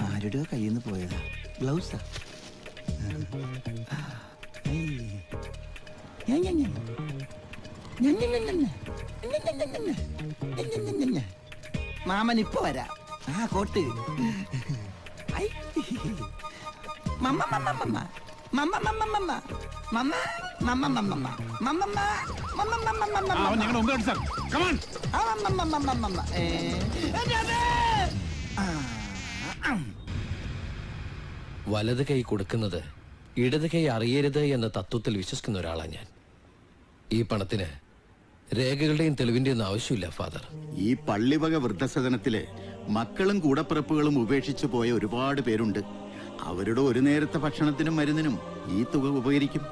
ആരുടെയോ കയ്യിൽ നിന്ന് പോയതാ. ഗ്ലൗസാ? മാമൻ ഇപ്പൊ വരാ. ആ കോട്ട് വലത് കൈ കൊടുക്കുന്നത് ഇടത് കൈ അറിയരുത് എന്ന തത്വത്തിൽ വിശ്വസിക്കുന്ന ഒരാളാണ് ഞാൻ. ഈ പണത്തിന് രേഖകളുടെയും തെളിവിന്റെയും ഒന്നും ആവശ്യമില്ല ഫാദർ. ഈ പള്ളിവക വൃദ്ധസദനത്തില് മക്കളും കൂടപ്പിറപ്പുകളും ഉപേക്ഷിച്ചു പോയ ഒരുപാട് പേരുണ്ട്. അവരുടെ ഒരു നേരത്തെ ഭക്ഷണത്തിനും മരുന്നിനും ഈ തുക ഉപകരിക്കും.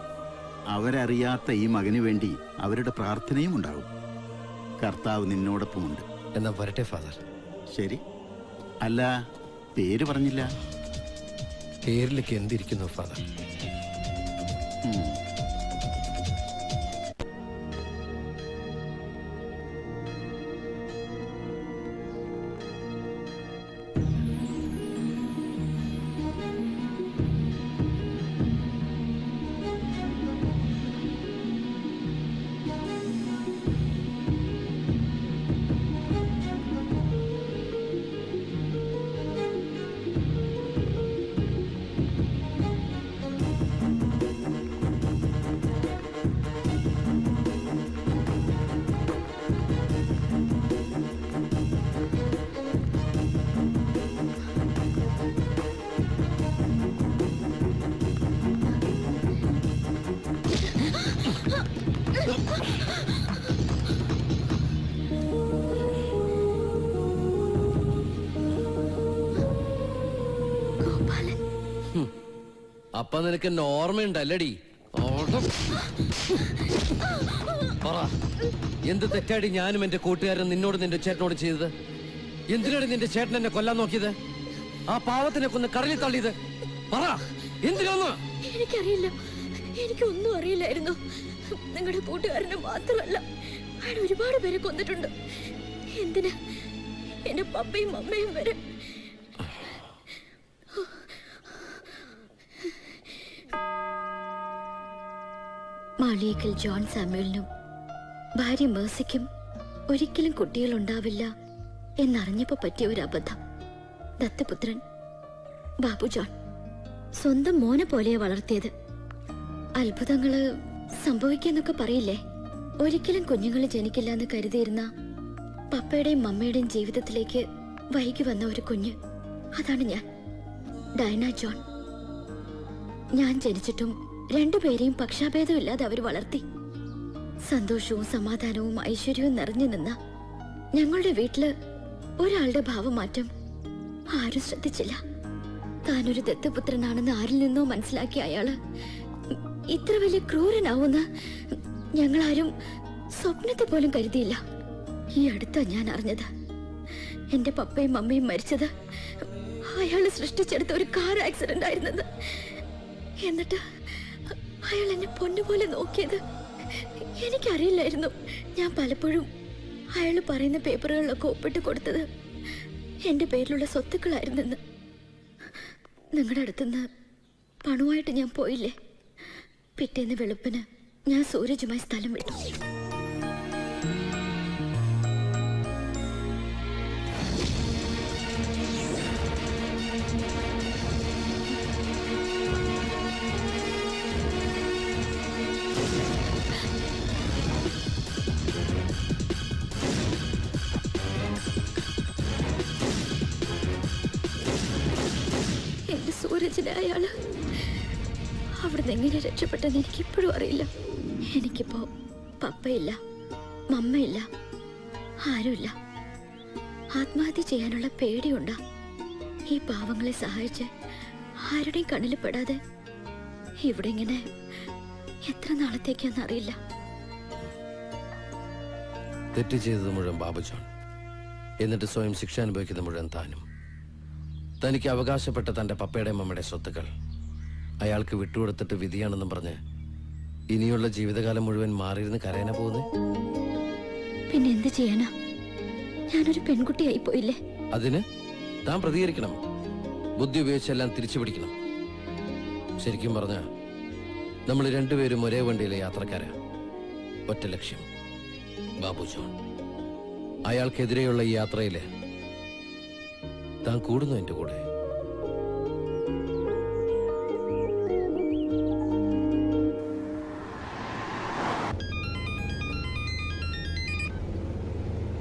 അവരറിയാത്ത ഈ മകന് വേണ്ടി അവരുടെ പ്രാർത്ഥനയും ഉണ്ടാകും. കർത്താവ് നിന്നോടൊപ്പമുണ്ട്. എന്നാ വരട്ടെ ഫാദർ. ശരി. അല്ല, പേര് പറഞ്ഞില്ല. പേരിലേക്ക് എന്തിരിക്കുന്നു ഫാദർ? അപ്പൊ നിനക്ക് എന്നെ ഓർമ്മയുണ്ടല്ലടി? പറ, എന്ത് തെറ്റാടി ഞാനും എന്റെ കൂട്ടുകാരൻ നിന്നോട് നിന്റെ ചേട്ടനോട് ചെയ്തത്? എന്തിനാണ് നിന്റെ ചേട്ടൻ എന്നെ കൊല്ലാൻ നോക്കിയത്? ആ പാവത്തിനെ കൊന്ന് കടലിൽ തള്ളിയത്? പറ, എന്തിനാന്ന്? എനിക്കറിയില്ല, എനിക്കൊന്നും അറിയില്ലായിരുന്നു. നിങ്ങളുടെ കൂട്ടുകാരനെ മാത്രമല്ല, അയാൾ ഒരുപാട് പേരെ കൊന്നിട്ടുണ്ട്. എന്തിനാ എന്റെ പപ്പയും അമ്മയും വരെ. മാളിയേക്കൽ ജോൺ സാമുവലിനും ഭാര്യ മേഴ്സിക്കും ഒരിക്കലും കുട്ടികൾ ഉണ്ടാവില്ല എന്നറിഞ്ഞപ്പോ പറ്റിയ ഒരു അബദ്ധം. ദത്തുപുത്രൻ ബാബു ജോൺ സ്വന്തം മോനെ പോലെയാ വളർത്തിയത്. അത്ഭുതങ്ങള് സംഭവിക്കാന്നൊക്കെ പറയില്ലേ? ഒരിക്കലും കുഞ്ഞുങ്ങൾ ജനിക്കില്ല എന്ന് കരുതിയിരുന്ന പപ്പയുടെയും മമ്മയുടെയും ജീവിതത്തിലേക്ക് വൈകി വന്ന ഒരു കുഞ്ഞ്, അതാണ് ഞാൻ, ഡയന ജോൺ. ഞാൻ ജനിച്ചിട്ടും രണ്ടുപേരെയും പക്ഷാഭേദം ഇല്ലാതെ അവർ വളർത്തി. സന്തോഷവും സമാധാനവും ഐശ്വര്യവും നിറഞ്ഞു നിന്ന ഞങ്ങളുടെ വീട്ടില് ഒരാളുടെ ഭാവമാറ്റം ആരും ശ്രദ്ധിച്ചില്ല. താനൊരു ദത്തുപുത്രനാണെന്ന് ആരിൽ നിന്നോ മനസ്സിലാക്കിയ അയാള് ഇത്ര വലിയ ക്രൂരനാവുമെന്ന് ഞങ്ങളാരും സ്വപ്നത്തെ പോലും കരുതിയില്ല. ഈ അടുത്താ ഞാൻ അറിഞ്ഞത്. എന്റെ പപ്പയും അമ്മയും മരിച്ചത് അയാള് സൃഷ്ടിച്ചെടുത്ത ഒരു കാർ ആക്സിഡന്റ് ആയിരുന്നത്. എന്നിട്ട് അയാൾ എന്നെ പൊന്നുപോലെ നോക്കിയത് എനിക്കറിയില്ലായിരുന്നു. ഞാൻ പലപ്പോഴും അയാൾ പറയുന്ന പേപ്പറുകളിലൊക്കെ ഒപ്പിട്ട് കൊടുത്തത് എന്റെ പേരിലുള്ള സ്വത്തുക്കളായിരുന്നെന്ന്. നിങ്ങളുടെ അടുത്തുനിന്ന് പണമായിട്ട് ഞാൻ പോയില്ലേ? പിറ്റേന്ന് വെളുപ്പിന് ഞാൻ സൂരജുമായി സ്ഥലം വിട്ടു. എന്റെ സൂരജിനെ അയാള് അവിടുന്ന് എങ്ങനെ രക്ഷപ്പെട്ടെന്ന് എനിക്ക് ഇപ്പോഴും അറിയില്ല. എനിക്കിപ്പോ പപ്പയില്ല, മമ്മയില്ല, ആരുമില്ല. ആത്മഹത്യ ചെയ്യാനുള്ള പേടിയുണ്ടാ. ഈ പാവങ്ങളെ സഹായിച്ച് ആരുടെയും കണ്ണിൽ പെടാതെ ഇവിടെ ഇങ്ങനെ എത്ര നാളത്തേക്കാന്ന് അറിയില്ല. തെറ്റ് ചെയ്തത് മുഴുവൻ ബാബു ജോൺ, എന്നിട്ട് സ്വയം ശിക്ഷ അനുഭവിക്കുന്നത് മുഴുവൻ താനും. തനിക്ക് അവകാശപ്പെട്ട തന്റെ പപ്പയുടെ മമ്മയുടെ സ്വത്തുക്കൾ അയാൾക്ക് വിട്ടുകൊടുത്തിട്ട് വിധിയാണെന്നും പറഞ്ഞ് ഇനിയുള്ള ജീവിതകാലം മുഴുവൻ മാറിയിരുന്ന് കരയാനാ പോകുന്നേ. പിന്നെ എന്ത് ചെയ്യാനാ? ഞാനൊരു പെൺകുട്ടിയായി പോയില്ലേ? അതിന് താൻ പ്രതികരിക്കണം, ബുദ്ധി ഉപയോഗിച്ചെല്ലാം തിരിച്ചു പിടിക്കണം. ശരിക്കും പറഞ്ഞ നമ്മൾ രണ്ടുപേരും ഒരേ വണ്ടിയിലെ യാത്രക്കാരാ. ഒറ്റ ലക്ഷ്യം, ബാബു ജോൺ. അയാൾക്കെതിരെയുള്ള ഈ യാത്രയില് താൻ കൂടുന്നു എന്റെ കൂടെ.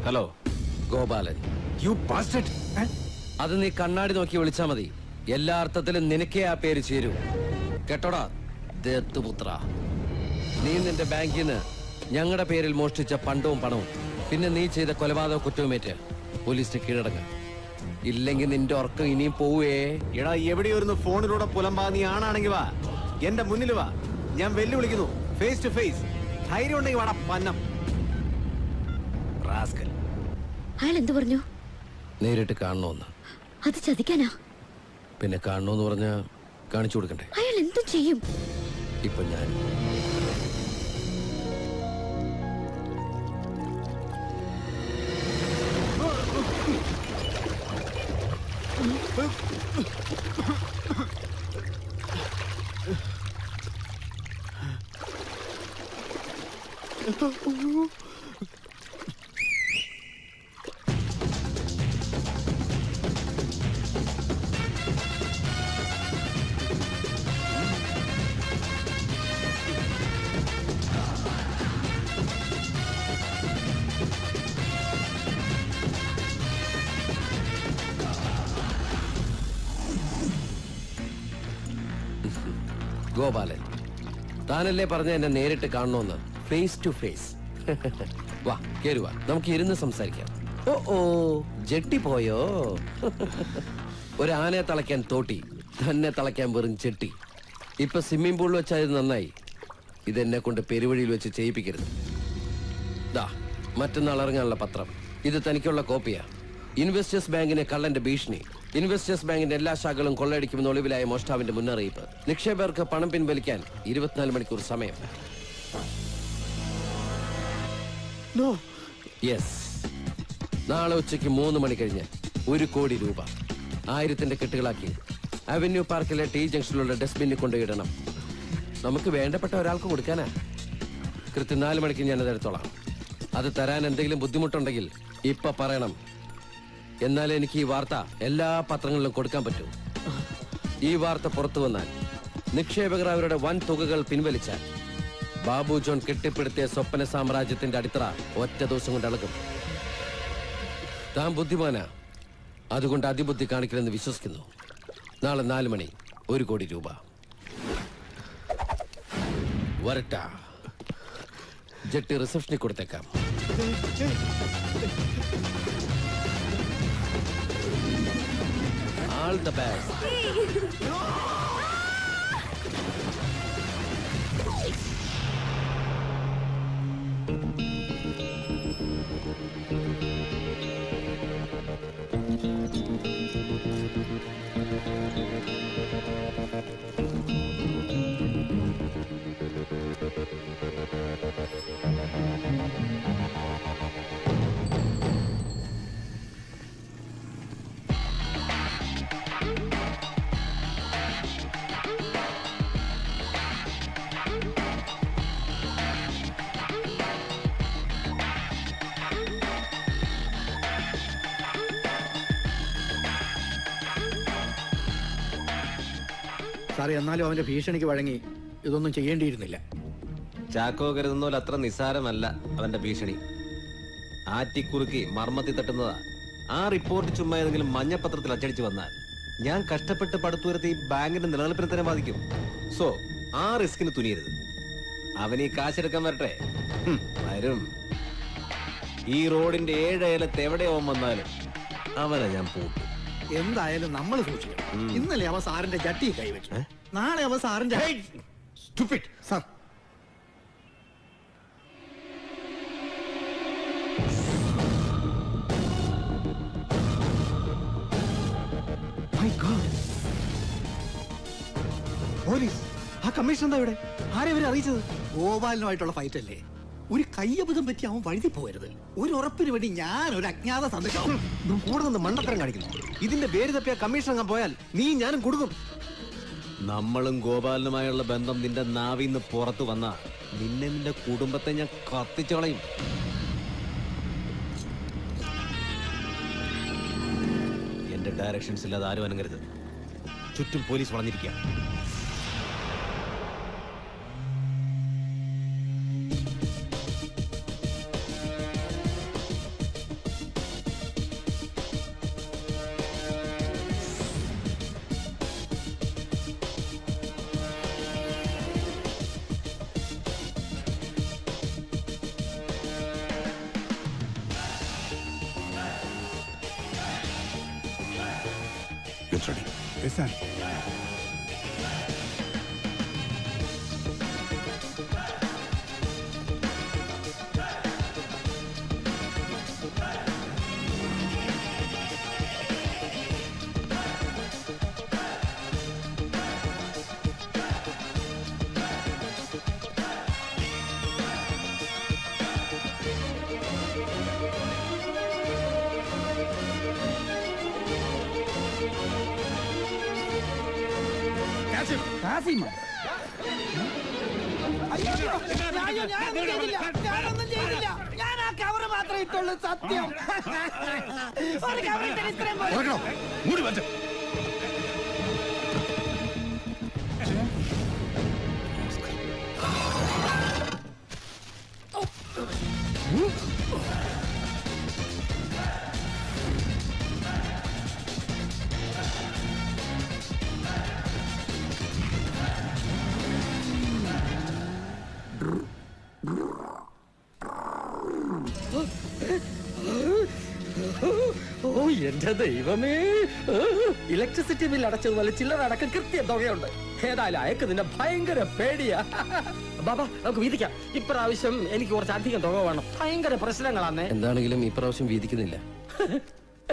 ഹലോ ഗോപാലൻ. You bastard. അത് നീ കണ്ണാടി നോക്കി വിളിച്ചാ മതി. എല്ലാ അർത്ഥത്തിലും നിനക്കേ ആ പേര് ചേരൂ. കേട്ടോടാ ദേത്തുപുത്ര. നീ നിന്റെ ബാങ്കിൽ നിന്ന് ഞങ്ങളുടെ പേരിൽ മോഷ്ടിച്ച പണ്ടവും പണവും പിന്നെ നീ ചെയ്ത കൊലപാതക കുറ്റവുമേറ്റ് പോലീസിന് കീഴടങ്ങ. ഇല്ലെങ്കിൽ നിന്റെ ഉറക്കം ഇനിയും പോവേ. എടാ എവിടെയൊരുന്ന് ഫോണിലൂടെ പുലമ്പാ. നീ ആണാണെങ്കിൽ വാ, എന്റെ മുന്നിൽ വാ. ഞാൻ വെല്ലുവിളിക്കുന്നു, ഫേസ് ടു ഫേസ്. ധൈര്യം ഉണ്ടെങ്കിൽ വാടാ പന്നം. അയാൾ എന്തു പറഞ്ഞു? നേരിട്ട് കാണണമെന്ന്. അത് ചതിക്കാനാ? പിന്നെ കാണണമെന്ന് പറഞ്ഞാ കാണിച്ചു കൊടുക്കണ്ടേ? അയാൾ എന്തു ചെയ്യും? ഇപ്പൊ ഞാൻ ഗോപാലൻ, താനല്ലേ പറഞ്ഞ എന്നെ നേരിട്ട് കാണണമെന്ന്? Face to face. വാ കേറുവാ, നമുക്ക് ഇരുന്ന് സംസാരിക്കാം. ഓ ഓ ജെട്ടി പോയോ? ഒരു ആനയെ തളയ്ക്കാൻ തോട്ടി, തന്നെ തളയ്ക്കാൻ വെറും ചെട്ടി. ഇപ്പൊ സ്വിമ്മിംഗ് പൂളിൽ വെച്ചായത് നന്നായി. ഇതെന്നെ കൊണ്ട് പെരുവഴിയിൽ വെച്ച് ചെയ്യിപ്പിക്കരുത്. ദാ മറ്റന്നാൾ ഇറങ്ങാനുള്ള പത്രം. ഇത് തനിക്കുള്ള കോപ്പിയാ. ഇൻവെസ്റ്റേഴ്സ് ബാങ്കിനെ കള്ളന്റെ ഭീഷണി. ഇൻവെസ്റ്റേഴ്സ് ബാങ്കിന്റെ എല്ലാ ശാഖകളും കൊള്ളയടിക്കുമെന്ന് ഒളിവിലായ മോഷ്ടാവിന്റെ മുന്നറിയിപ്പ്. നിക്ഷേപകർക്ക് പണം പിൻവലിക്കാൻ 24 മണിക്കൂർ സമയം. യെസ്, നാളെ ഉച്ചയ്ക്ക് 3 മണി കഴിഞ്ഞ് 1 കോടി രൂപ 1000ന്റെ കെട്ടുകളാക്കി അവന്യൂ പാർക്കിലെ ടി ജംഗ്ഷനിലുള്ള ഡസ്റ്റ്ബിന്നിൽ കൊണ്ടുപോയിടണം. നമുക്ക് വേണ്ടപ്പെട്ട ഒരാൾക്ക് കൊടുക്കാനാ. കൃത്യം 4 മണിക്ക് ഞാനത് എടുത്തോളാം. അത് തരാൻ എന്തെങ്കിലും ബുദ്ധിമുട്ടുണ്ടെങ്കിൽ ഇപ്പൊ പറയണം. എന്നാൽ എനിക്ക് ഈ വാർത്ത എല്ലാ പത്രങ്ങളിലും കൊടുക്കാൻ പറ്റൂ. ഈ വാർത്ത പുറത്തു വന്നാൽ നിക്ഷേപകർ അവരുടെ വൻ തുകകൾ പിൻവലിച്ചാൽ ബാബു ജോൺ കെട്ടിപ്പടുത്തിയ സ്വപ്ന സാമ്രാജ്യത്തിന്റെ അടിത്തറ ഒറ്റ ദിവസം കൊണ്ട് ഇളകും. താൻ ബുദ്ധിമാനാ, അതുകൊണ്ട് അതിബുദ്ധി കാണിക്കില്ലെന്ന് വിശ്വസിക്കുന്നു. നാളെ 4 മണി 1 കോടി രൂപ. വരട്ട. ജെട്ടി റിസപ്ഷനിൽ കൊടുത്തേക്കാം. All the best. സാറേ, എന്നാലും അവന്റെ ഭീഷണിക്ക് വഴങ്ങി ഇതൊന്നും ചെയ്യേണ്ടിയിരുന്നില്ല. ചാക്കോ കരുതുന്ന പോലെ അത്ര നിസ്സാരമല്ല അവന്റെ ഭീഷണി. ആറ്റിക്കുറുക്കി മർമ്മത്തി തട്ടുന്നതാ. ആ റിപ്പോർട്ട് ചുമ്മാ ഏതെങ്കിലും മഞ്ഞപ്പത്രത്തിൽ അച്ചടിച്ചു വന്നാൽ ഞാൻ കഷ്ടപ്പെട്ട് പടുത്തുയർത്തി ഈ ബാങ്കിന്റെ നിലനിൽപ്പിനെ തന്നെ ബാധിക്കും. സോ ആ റിസ്കിന് തുനിയരുത്. അവൻ ഈ കാശെടുക്കാൻ വരട്ടെ, വരും. ഈ റോഡിന്റെ 7 അയലത്ത് എവിടെ അവൻ വന്നാലും അവനെ ഞാൻ പൂട്ടും. എന്തായാലും നമ്മൾ സൂക്ഷിക്കണം. ഇന്നലെ അവ സാറിന്റെ ജട്ടി കൈവച്ചു, നാളെ അവ സാറിന്റെ സാർ. പോലീസ്, ആ കമ്മീഷൻ എന്താ ഇവിടെ? ആരെ ഇവരെ അറിയിച്ചത്? ഗോപാലനുമായിട്ടുള്ള ഫൈറ്റ് അല്ലേ? ഒരു കയ്യബദ്ധം പറ്റി അവൻ വഴുതി പോകരുത്. ഒരു ഉറപ്പിന് വേണ്ടി ഞാൻ ഒരു അജ്ഞാത സന്ദേശം. കൂടുതൽ മണ്ടത്തരം കാണിക്കുന്നു. ഇതിന്റെ പേര് തപ്പിയ കമ്മീഷൻ അങ്ങ് പോയാൽ നീ ഞാനും കൊടുക്കും. നമ്മളും ഗോപാലനുമായുള്ള ബന്ധം നിന്റെ നാവിന്ന് പുറത്തു വന്ന നിന്നെ നിന്റെ കുടുംബത്തെ ഞാൻ കത്തിച്ചു കളയും. എന്റെ ഡയറക്ഷൻസ് ഇല്ലാതെ ആരും അനങ്ങരുത്. ചുറ്റും police വളഞ്ഞിരിക്കുക. Get ready. Yes, sir. ഞാനൊന്നും ചെയ്തില്ല. ഞാൻ ആ കവറ് മാത്രമേ ഇട്ടുള്ളൂ. സത്യം. ഒരു കവറിൽ ഇത്രയും മൂടി മാറ്റ. ഓ എന്റെ ദൈവമേ, ഇലക്ട്രിസിറ്റി ബിൽ അടച്ചതുപോലെ ചില്ലറ അടക്കം കൃത്യം തുകയുണ്ട്. ഏതായാലും അയക്ക് നിന്നെ ഭയങ്കര പേടിയാ. ബാബാ, നമുക്ക് വീതിക്കാം. ഇപ്രാവശ്യം എനിക്ക് കുറച്ച് അധികം തുക വേണം. ഭയങ്കര പ്രശ്നങ്ങളാന്നേ. എന്താണെങ്കിലും ഈ പ്രാവശ്യം വീതിക്കുന്നില്ല.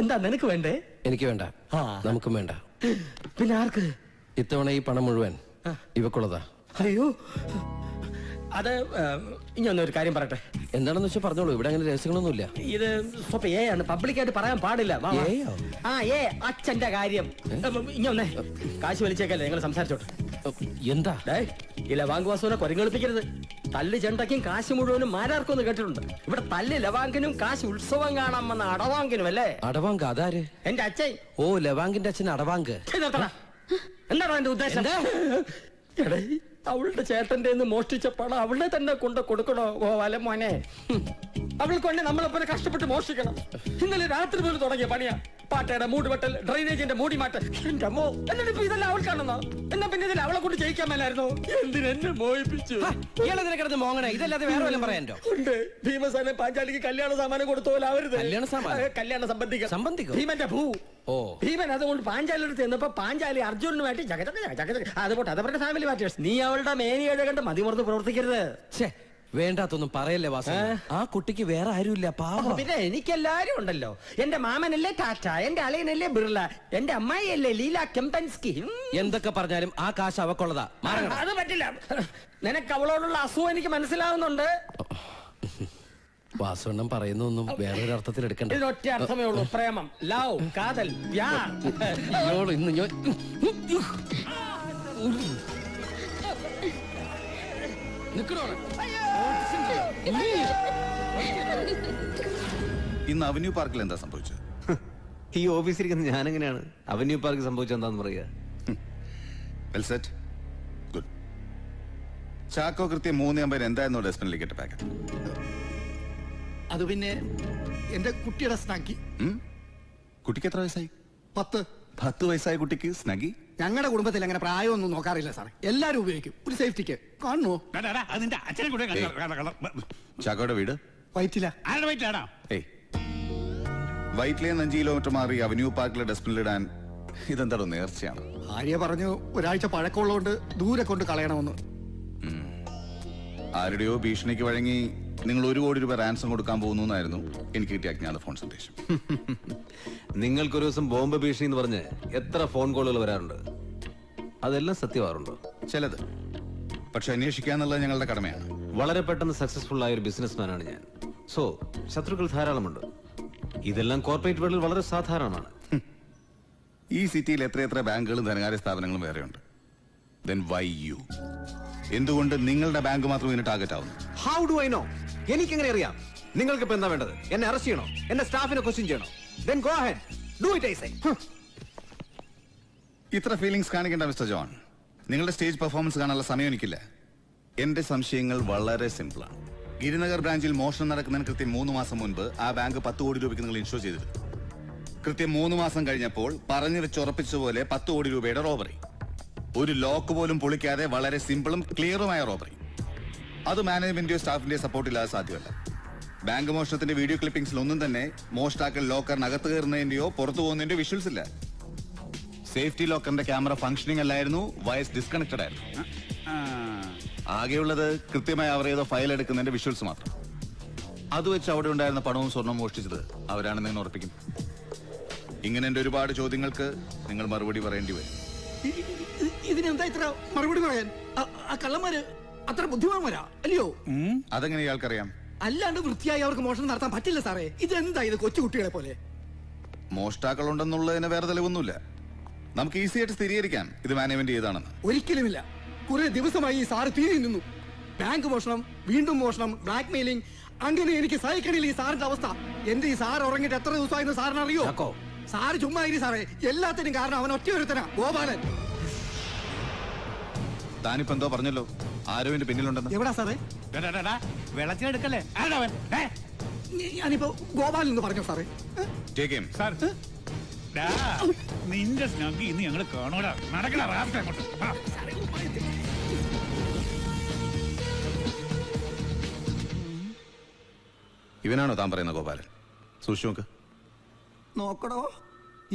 എന്താ നിനക്ക് വേണ്ടേ? എനിക്ക് വേണ്ട, നമുക്കും വേണ്ട. പിന്നെ ആർക്ക്? ഇത്തവണ ഈ പണം മുഴുവൻ ഇവക്കുള്ളതാ. അയ്യോ, അത് ഇനിയൊന്നൊരു കാര്യം പറയട്ടെ. എന്താണെന്ന് വെച്ചാൽ പറഞ്ഞോളൂ. ഇവിടെ അങ്ങനെ രഹസ്യങ്ങളൊന്നുമില്ല. ഇത് സ്വപ്പം ഏ ആണ്, പബ്ലിക്കായിട്ട് പറയാൻ പാടില്ല. ആ ഏ അച്ഛന്റെ കാര്യം. ഇനിയൊന്നേ, കാശ് വലിച്ചേക്കല്ലേ, നിങ്ങൾ സംസാരിച്ചോട്ടെ. എന്താ ഈ ലവാങ്കുവാസുവിനെ കൊരങ്ങളിപ്പിക്കരുത്. തല്ല് ചെണ്ടയ്ക്കും കാശ് മുഴുവനും മാരാർക്കൊന്ന് കേട്ടിട്ടുണ്ട്. ഇവിടെ തല്ല് ലവാങ്കിനും കാശ് ഉത്സവം കാണാൻ വന്ന അടവാങ്കിനും അല്ലേ? അടവാങ്ക് അതാര്? എന്റെ അച്ഛൻ. ഓ, ലവാങ്കിന്റെ അച്ഛൻ അടവാങ്ക്. എന്താണ് എന്റെ ഉദ്ദേശം? എടേ, അവളുടെ ചേട്ടന്റെ മോഷ്ടിച്ച പണം അവളെ തന്നെ കൊണ്ട് കൊടുക്കണോ ഗോപാലൻ മോനെ? അവൾക്ക് വേണ്ടി നമ്മളെപ്പോലെ കഷ്ടപ്പെട്ട് മോഷ്ടിക്കണം. ഇന്നലെ രാത്രി പോലും തുടങ്ങിയ പണിയാ. പാട്ടയുടെ മൂടുവെട്ടൽ, ഡ്രൈനേജിന്റെ മൂടി മാറ്റൽ. എന്റെ അമ്മോ, എന്നിട്ട് ഇപ്പൊ ഇതെല്ലാം അവൾക്കാണെന്നോ? എന്നാ പിന്നെ ഇതിൽ അവളെ കൊണ്ട് ജയിക്കാൻ മേലായിരുന്നോ? എന്തിനെന്നെ മോഹിപ്പിച്ചു? ഇയാളെന്തിനെ കിടന്ന് മോങ്ങണേ? ഇതല്ലാതെ വേറെ വല്ലതും പറയാനോ? ഉണ്ട്. ഭീമസേന പാഞ്ചാലിക്ക് കല്യാണ സാമാനം കൊടുത്ത പോലെ അവരുത്. കല്യാണ സംബന്ധിക്കും. ഭീമന്റെ ഭൂ. ഓ, ഭീമൻ അതുകൊണ്ട് പാഞ്ചാലിയുടെ ചെന്നപ്പോ പാഞ്ചാലി അർജുനുമായിട്ട് അതുപോട്ടെ. അതവരുടെ ഫാമിലി മാറ്റേഴ്സ്. നീ അവളുടെ മേനിയേഴ കണ്ട് മതിമറന്ന് പ്രവർത്തിക്കരുത്. വേണ്ടാത്തൊന്നും പറയല്ലേ വാസു. ആ കുട്ടിക്ക് വേറെ ആരുമില്ല, പാവം. പിന്നെ എനിക്കെല്ലാരും ഉണ്ടല്ലോ. എന്റെ മാമനല്ലേ ടാറ്റ, എന്റെ അളിയനല്ലേ ബിർള, എന്റെ അമ്മായിയല്ലേ ലീല കെംപൻസ്കി. എന്തൊക്കെ പറഞ്ഞാലും ആ കാശ് അവക്കുള്ളതാ. അത് പറ്റില്ല. നിനക്ക് അവളോടുള്ള അസുഖം എനിക്ക് മനസ്സിലാവുന്നുണ്ട്. വാസുവണ്ണം പറയുന്നൊന്നും വേറൊരു അർത്ഥത്തിൽ എടുക്കണ്ട. ഇതിനൊറ്റ അർത്ഥമേ ഉള്ളൂ. പ്രേമം, ലവ്, കാതൽ, ഇന്ന് ഞാൻ ഇന്ന് അവന്യൂ പാർക്കിൽ എന്താ സംഭവിച്ചത്? ഈ ഓഫീസിരിക്കുന്ന ഞാനെങ്ങനെയാണ് അവന്യൂ പാർക്ക് സംഭവിച്ചത് എന്താന്ന് പറയുക? ഗുഡ്. ചാക്കോ കൃത്യം 3:50 എന്തായിരുന്നു ഡസ്റ്റ്ബിനിലേക്ക് ഇട്ട പാക്കറ്റ്? അത് പിന്നെ എന്റെ കുട്ടിയുടെ സ്നാക്കി. കുട്ടിക്ക് എത്ര വയസ്സായി? 10. 10 വയസ്സായ കുട്ടിക്ക് സ്നഗി? ഞങ്ങളുടെ കുടുംബത്തിൽ അങ്ങനെ പ്രായമൊന്നും നോക്കാറില്ല സാറേ. എല്ലാരും ഉപയോഗിക്കും ഒരു സേഫ്റ്റിക്ക്. കാണുമോ? അതിന്റെ അച്ഛനെ കൂടെ ചാക്കോയുടെ വീട് വയറ്റില്ല. ആരുടെ വയറ്റിലാണോ? വയറ്റിലെ 5 കിലോമീറ്റർ മാറി അവന്യൂ പാർക്കിലെ ഡസ്റ്റ്ബിനിലിടാൻ ഇതെന്താണോ നേർച്ചയാണ്? ഭാര്യ പറഞ്ഞു ഒരാഴ്ച പഴക്കമുള്ളതുകൊണ്ട് ദൂരെ കൊണ്ട് കളയണമെന്ന്. ആരുടെയോ ഭീഷണിക്ക് വഴങ്ങി നിങ്ങൾ 1 കോടി രൂപ റാൻസം കൊടുക്കാൻ പോകുന്നു എന്നായിരുന്നു എനിക്ക് കിട്ടിയ അജ്ഞാത ഫോൺ സന്ദേശം. നിങ്ങൾക്കൊരു ദിവസം ബോംബ് ഭീഷണി എന്ന് പറഞ്ഞ് എത്ര ഫോൺ കോളുകൾ വരാറുണ്ട്? അതെല്ലാം സത്യമാറുണ്ടോ? ചിലത്. പക്ഷെ അന്വേഷിക്കാന്നുള്ളത് ഞങ്ങളുടെ കടമയാണ്. വളരെ പെട്ടെന്ന് സക്സസ്ഫുൾ ആയ ഒരു ബിസിനസ്മാനാണ് ഞാൻ. സോ ശത്രുക്കൾ ധാരാളമുണ്ട്. ഇതെല്ലാം കോർപ്പറേറ്റ് വേൾഡിൽ വളരെ സാധാരണമാണ്. ഈ സിറ്റിയിൽ എത്രയെത്ര ബാങ്കുകളും ധനകാര്യ സ്ഥാപനങ്ങളും വേറെയുണ്ട്. Then why you? എന്തുകൊണ്ട് നിങ്ങളുടെ ബാങ്ക് മാത്രം ഇതിന് ടാർഗറ്റ് ആവുന്നു? How do I know? എനിക്കെങ്ങനെ അറിയാം? നിങ്ങൾക്ക് ഇപ്പൊ എന്താ വേണ്ടത്? എന്നെ അറസ്റ്റ് ചെയ്യണോ? എന്റെ സ്റ്റാഫിനെ ക്വസ്റ്റ്യൻ ചെയ്യണോ? Then go ahead. Do it, I say. ഇത്ര ഫീലിംഗ്സ് കാണിക്കേണ്ട മിസ്റ്റർ ജോൺ. നിങ്ങളുടെ സ്റ്റേജ് പെർഫോമൻസ് കാണാനുള്ള സമയം എനിക്കില്ല. എന്റെ സംശയങ്ങൾ വളരെ സിമ്പിളാണ്. ഗിരിനഗർ ബ്രാഞ്ചിൽ മോഷണം നടക്കുന്നതിന് കൃത്യം 3 മാസം മുൻപ് ആ ബാങ്ക് 10 കോടി രൂപയ്ക്ക് നിങ്ങൾ ഇൻഷുർ ചെയ്തിരുന്നു. കൃത്യം 3 മാസം കഴിഞ്ഞപ്പോൾ പറഞ്ഞു വെച്ച് ഉറപ്പിച്ചതുപോലെ 10 കോടി രൂപയുടെ റോബറി. ഒരു ലോക്ക് പോലും പൊളിക്കാതെ വളരെ സിമ്പിളും ക്ലിയറുമായ റോബറി. അത് മാനേജ്മെന്റിയോ സ്റ്റാഫിന്റെയോ സപ്പോർട്ട് ഇല്ലാതെ സാധ്യമല്ല. ബാങ്ക് മോഷണത്തിന്റെ വീഡിയോ ക്ലിപ്പിംഗ്സിൽ ഒന്നും തന്നെ മോഷ്ടാക്കൾ ലോക്കറിനകത്ത് കയറുന്നതിന്റെയോ പുറത്തു പോകുന്നതിന്റെയോ വിഷ്വൽസ് ഇല്ല. സേഫ്റ്റി ലോക്കറിന്റെ ക്യാമറ ഫംഗ്ഷനിങ് അല്ലായിരുന്നു, വയസ് ഡിസ്കണക്റ്റഡ് ആയിരുന്നു. ആകെയുള്ളത് കൃത്യമായി അവർ ഏതോ ഫയൽ എടുക്കുന്നതിന്റെ വിഷ്വൽസ് മാത്രം. അത് വെച്ച് അവിടെ ഉണ്ടായിരുന്ന പണവും സ്വർണവും മോഷ്ടിച്ചത് അവരാണെന്ന് ഞാൻ ഉറപ്പിക്കും. ഇങ്ങനെ എന്റെ ഒരുപാട് ചോദ്യങ്ങൾക്ക് നിങ്ങൾ മറുപടി പറയേണ്ടി വരും. ഇതിനെന്താ ഇത്ര മറുപടി പറയാൻ? ആ കള്ളന്മാര് അത്ര ബുദ്ധിമാന്മാരാ അല്ലയോ? അതെങ്ങനെ ഇയാൾക്കറിയാം? അല്ലാണ്ട് വൃത്തിയായി അവർക്ക് മോഷണം നടത്താൻ പറ്റില്ല സാറേ. ഇതെന്താ ഇത് കൊച്ചുകുട്ടികളെ പോലെ? മോഷ്ടാക്കളുണ്ടെന്നുള്ളതിന് വേറെ തെളിവൊന്നുമില്ല. നമുക്ക് ഈസി ആയിട്ട് സ്ഥിരീകരിക്കാം ഇത് മാനേജ്മെന്റ് ചെയ്താണെന്ന്. ഒരിക്കലുമില്ല. കുറെ ദിവസമായി ഈ സാറ് തീരി നിന്നു. ബാങ്ക് മോഷണം, വീണ്ടും മോഷണം, ബ്ലാക്ക് മെയിലിംഗ്, അങ്ങനെ എനിക്ക് സഹിക്കണില്ല ഈ സാറിന്റെ അവസ്ഥ. എന്റെ ഈ സാർ ഉറങ്ങിട്ട് എത്ര ദിവസമായിരുന്നു സാറിന് അറിയോ? സാറ് ചുമ്മാ ഇരി സാറേ. എല്ലാത്തിനും കാരണം അവൻ ഒറ്റ ഒരുത്തനാ, ഗോപാലൻ. താനിപ്പോ എന്തോ പറഞ്ഞല്ലോ ആരോ ഇതിന്റെ പിന്നിലുണ്ടെന്ന്. എവിടാ സാറേ? വെള്ളത്തിനെടുക്കല്ലേ? ഞാനിപ്പോ ഗോപാലൻ എന്ന് പറഞ്ഞോ സാറേ? നിന്റെ സ്നഗ് ഇന്ന് ഞങ്ങള് കാണൂടാ. നടക്കണ അങ്ങോട്ട്. ഇവനാണോ താൻ പറയുന്ന ഗോപാലൻ? സൂക്ഷിച്ചു നോക്ക്. നോക്കടോ,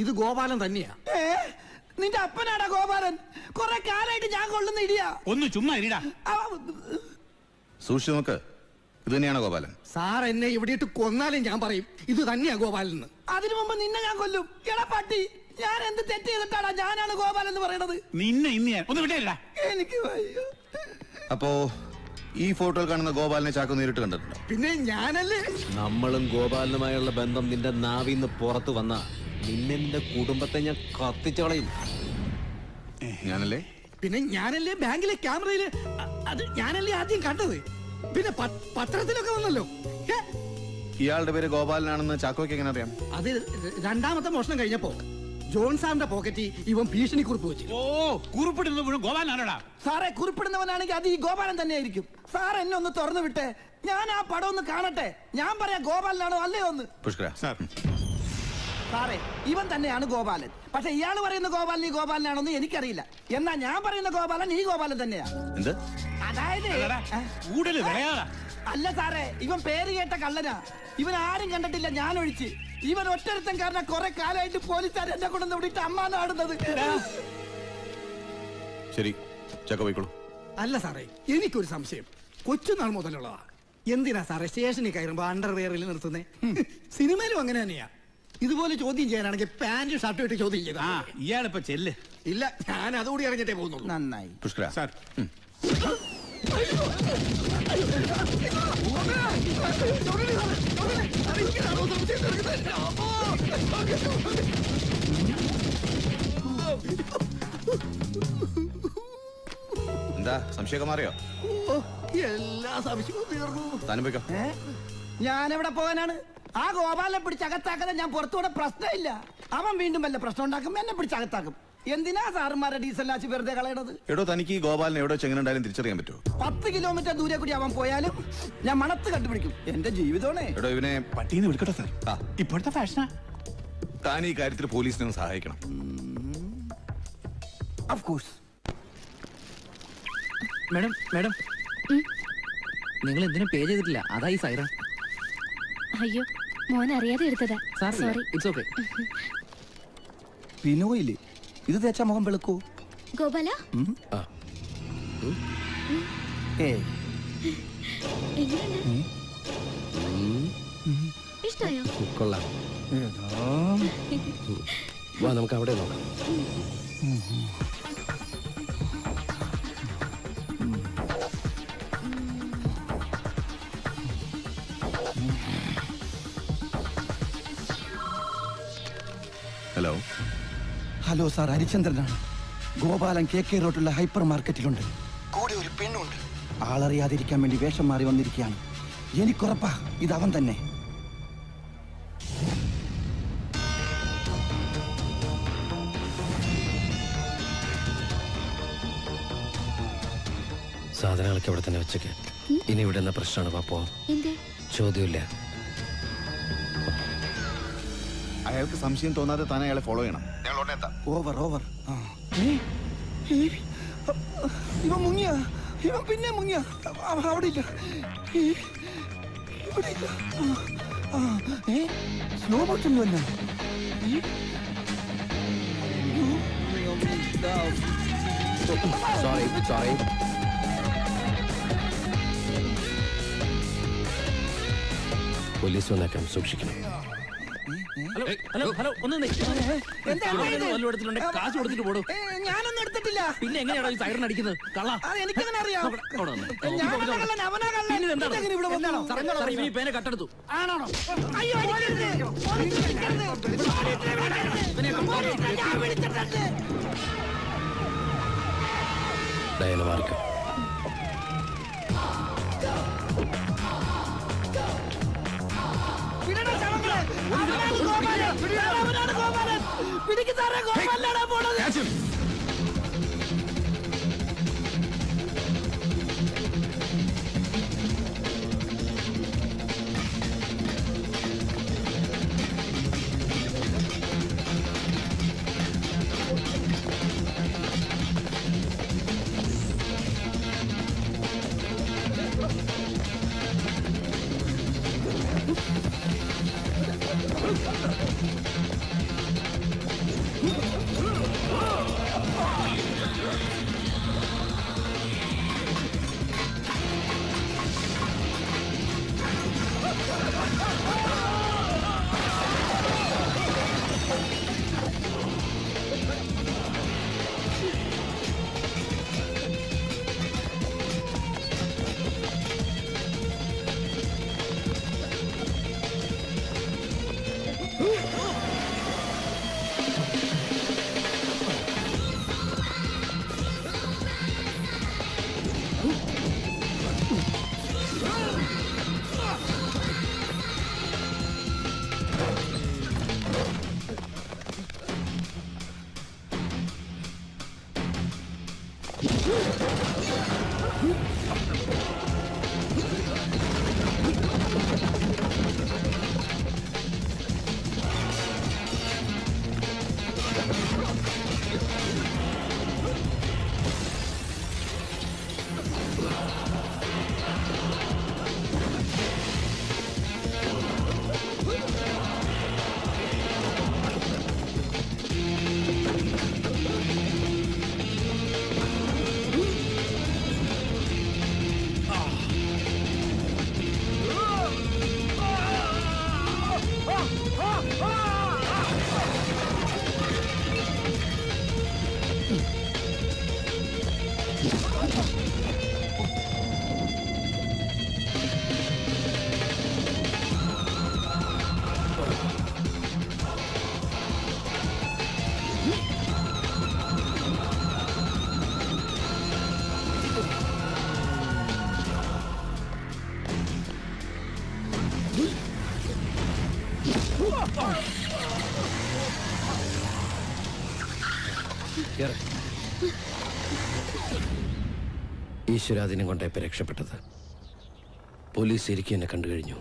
ഇത് ഗോപാലൻ തന്നെയാ. നിന്റെ അപ്പനാടാ ഗോപാലൻ. കുറെ കാലായിട്ട് ഞാൻ കൊള്ളുന്ന ഇടിയാ. ഒന്ന് ചുമ്മാ ഇരിടാ. സൂക്ഷിച്ചു നോക്ക്. ഇത് തന്നെയാണോ ഗോപാലൻ? സാർ എന്നെ ഇവിടെ ഇട്ട് കൊന്നാലും ഞാൻ പറയും ഇത് തന്നെയാ ഗോപാലൻ എന്ന്. അതിനു മുമ്പ് നിന്നെ ഞാൻ കൊല്ലും. എടാ പട്ടി, ഞാൻ എന്ത് തെറ്റ് ചെയ്തിട്ടാടാ ഞാനാണ് ഗോപാലൻ എന്ന് പറയണത്? നിന്നെ ഇന്ന് ഞാൻ ഒന്ന് വിട്ടേടാ. എനിക്ക് വയ്യ. അപ്പോ ഈ ഫോട്ടോയിൽ കാണുന്ന ഗോപാലിനെ ചാക്കോ നേരിട്ട് കണ്ടിട്ടുണ്ടോ? പിന്നെ ഞാനല്ലേ. നമ്മളും ഗോപാലനുമായുള്ള ബന്ധം നിന്റെ നാവിന്ന് പുറത്തു വന്ന നിന്റെ കുടുംബത്തെ ഞാൻ കത്തിച്ചു കളയും. ഞാനല്ലേ? പിന്നെ ഞാനല്ലേ ബാങ്കിലെ ക്യാമറയില്. അത് ഞാനല്ലേ ആദ്യം കണ്ടത്. പിന്നെ പത്രത്തിലൊക്കെ വന്നല്ലോ. ഇയാളുടെ പേര് ഗോപാലനാണെന്ന് ചാക്കോയ്ക്ക് എങ്ങനെ അറിയാം? അത് രണ്ടാമത്തെ മോഷണം കഴിഞ്ഞപ്പോ ജോൺ സാറിന്റെ പോക്കറ്റിൽ ഇവൻ ഭീഷണി കുറിപ്പ് വെച്ചു. ഓ, കുറിപ്പിടുന്നത് മുഴുവൻ ഗോപാലനാണോടാ? സാറേ, കുറിപ്പിടുന്നവനാണെങ്കിൽ അത് ഈ ഗോപാലൻ തന്നെയായിരിക്കും. സാർ എന്നെ ഒന്ന് തുറന്നു വിട്ടെ. ഞാൻ ആ പടം ഒന്ന് കാണട്ടെ. ഞാൻ പറയാം ഗോപാലനാണോ അല്ലയോ എന്ന്. സാറേ, ഇവൻ തന്നെയാണ് ഗോപാലൻ. പക്ഷെ ഇയാൾ പറയുന്ന ഗോപാലൻ ഈ ഗോപാലനാണെന്ന് എനിക്കറിയില്ല. എന്നാ ഞാൻ പറയുന്ന ഗോപാലൻ ഈ ഗോപാലൻ തന്നെയാ. അതായത് അല്ല സാറേ, ഇവൻ പേര് കേട്ട കള്ളനാ. ഇവൻ ആരും കണ്ടിട്ടില്ല, ഞാൻ ഒഴിച്ച്. ഇവൻ ഒറ്റരുത്തൻ കാരണം കുറെ കാലമായിട്ട് പോലീസുകാർ എന്നെ കൊണ്ടു വിട്ടിട്ട് അമ്മ നാടുന്നത്. ശരി, ചാക്കോ പോയിക്കോളൂ. അല്ല സാറേ, എനിക്കൊരു സംശയം. കൊച്ചുനാൾ മുതലുള്ളതാ. എന്തിനാ സാറേ സ്റ്റേഷനിൽ കയറുമ്പോ അണ്ടർവെയറിൽ നിർത്തുന്നേ? സിനിമയിലും അങ്ങനെ തന്നെയാ. ഇതുപോലെ ചോദ്യം ചെയ്യാനാണെങ്കിൽ പാന്റ് ഷർട്ട് ഇട്ട് ചോദ്യം ചെയ്താ. ഇയാളിപ്പോ ചെല്ല്. ഇല്ല, ഞാൻ അതുകൂടി അറിഞ്ഞിട്ടേ പോകുന്നുള്ളൂ. നന്നായി. സാർ, എന്താ സംശയമൊക്കെ മാറിയോ? എല്ലാ സംശയവും തീർന്നു. താനും പോയിക്കോ. ഞാനെവിടെ പോകാനാണ്? ആ ഗോപാലിനെ പിടിച്ച് അകത്താക്കാതെ ഞാൻ പുറത്തുകൂടെ പ്രശ്നമില്ല. അവൻ വീണ്ടും വല്ല പ്രശ്നം ഉണ്ടാക്കും, എന്നെ പിടിച്ച് അകത്താക്കും. എന്തിനാ സാറുമാരെ ഡീസൽ ആശി വെറുതെ കളയണത്? എടോ, തനിക്ക് ഈ ഗോപാലിനെ എവിടെ ചെങ്ങനുണ്ടായാലും തിരിച്ചറിയാൻ പറ്റുമോ? 10 കിലോമീറ്റർ ദൂരെ കൂടി അവൻ പോയാലും ഞാൻ മണത്ത് കണ്ടുപിടിക്കും. എന്റെ ജീവിതമാണേ. എടോ, ഇവനെ പട്ടീന്ന് വിളിക്കട്ടെ സാർ? ഇപ്പോഴത്തെ ഫാഷനാ. താൻ ഈ കാര്യത്തിൽ പോലീസിനെ സഹായിക്കണം. Of course. മാഡം മാഡം നിങ്ങൾ എന്തിനും പേ ചെയ്തിട്ടില്ല, അതാ ഈ സൈറൺ. അയ്യോ, മോൻ അറിയാതെ എടുത്തതാ. സോറി. It's okay. പിനോയില് ഇത് തേച്ചാ മുഖം വെളുക്കൂ. ഗോപാല, ഇഷ്ടായോ? കൊള്ളാം. വാ, നമുക്ക് അവിടെ നോക്കാം. ഹലോ. ഹലോ സാർ, ഹരിചന്ദ്രനാണ്. ഗോപാലൻ KK റോഡിലുള്ള ഹൈപ്പർ മാർക്കറ്റിലുണ്ട്. കൂടെ ഒരു പെണ്ണുണ്ട്. ആളറിയാതിരിക്കാൻ വേണ്ടി വേഷം മാറി വന്നിരിക്കുകയാണ്. എനിക്കുറപ്പാ ഇത് അവൻ തന്നെ. സാധനങ്ങളൊക്കെ ഇവിടെ തന്നെ വെച്ചേക്ക്. ഇനി ഇവിടെ എന്താ പ്രശ്നമാണ്? പാപ്പോ ചോദ്യമില്ല. അയാൾക്ക് സംശയം തോന്നാതെ താൻ അയാളെ ഫോളോ ചെയ്യണം. ഞങ്ങൾ ഉടനെ എത്താം. Over over. ഇവൻ മുങ്ങിയ, ഇവൻ പിന്നെ മുങ്ങിയ. അവിടെ ഇല്ല, ഇവിടെ ഇല്ല. സ്ലോ മോഷൻ വന്ന. Sorry sorry. പോലീസ് വന്നേക്കാം, സൂക്ഷിക്കണം. ഹലോ ഹലോ ഹലോ, ഒന്ന് കാശ് കൊടുത്തിട്ട് പോടും. ഞാനൊന്നും എടുത്തിട്ടില്ല. പിന്നെ എങ്ങനെയാണോ ഈ സൈറൺ അടിക്കുന്നത്? കള്ള എനിക്കങ്ങനെ അറിയാം. ഈ പേന കട്ടെടുത്തു. ആണോ? അയ്യോ, ഡയന മാറിക്കോ. ഈശ്വരാധീനം കൊണ്ടാ ഇപ്പൊ രക്ഷപ്പെട്ടത്. പോലീസ് ശരിക്കും എന്നെ കണ്ടു കഴിഞ്ഞു.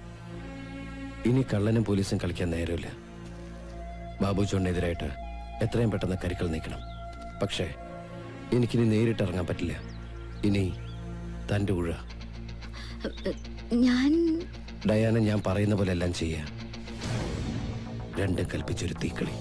ഇനി കള്ളനും പോലീസും കളിക്കാൻ നേരമില്ല. ബാബു ചോണിനെതിരായിട്ട് എത്രയും പെട്ടെന്ന് കരുക്കൾ നീക്കണം. പക്ഷേ എനിക്കിനി നേരിട്ടിറങ്ങാൻ പറ്റില്ല. ഇനി തൻ്റെ ഊഴ. ഞാൻ ഡയാന, ഞാൻ പറയുന്ന പോലെ എല്ലാം ചെയ്യാം. രണ്ടും കൽപ്പിച്ചൊരു തീക്കളി.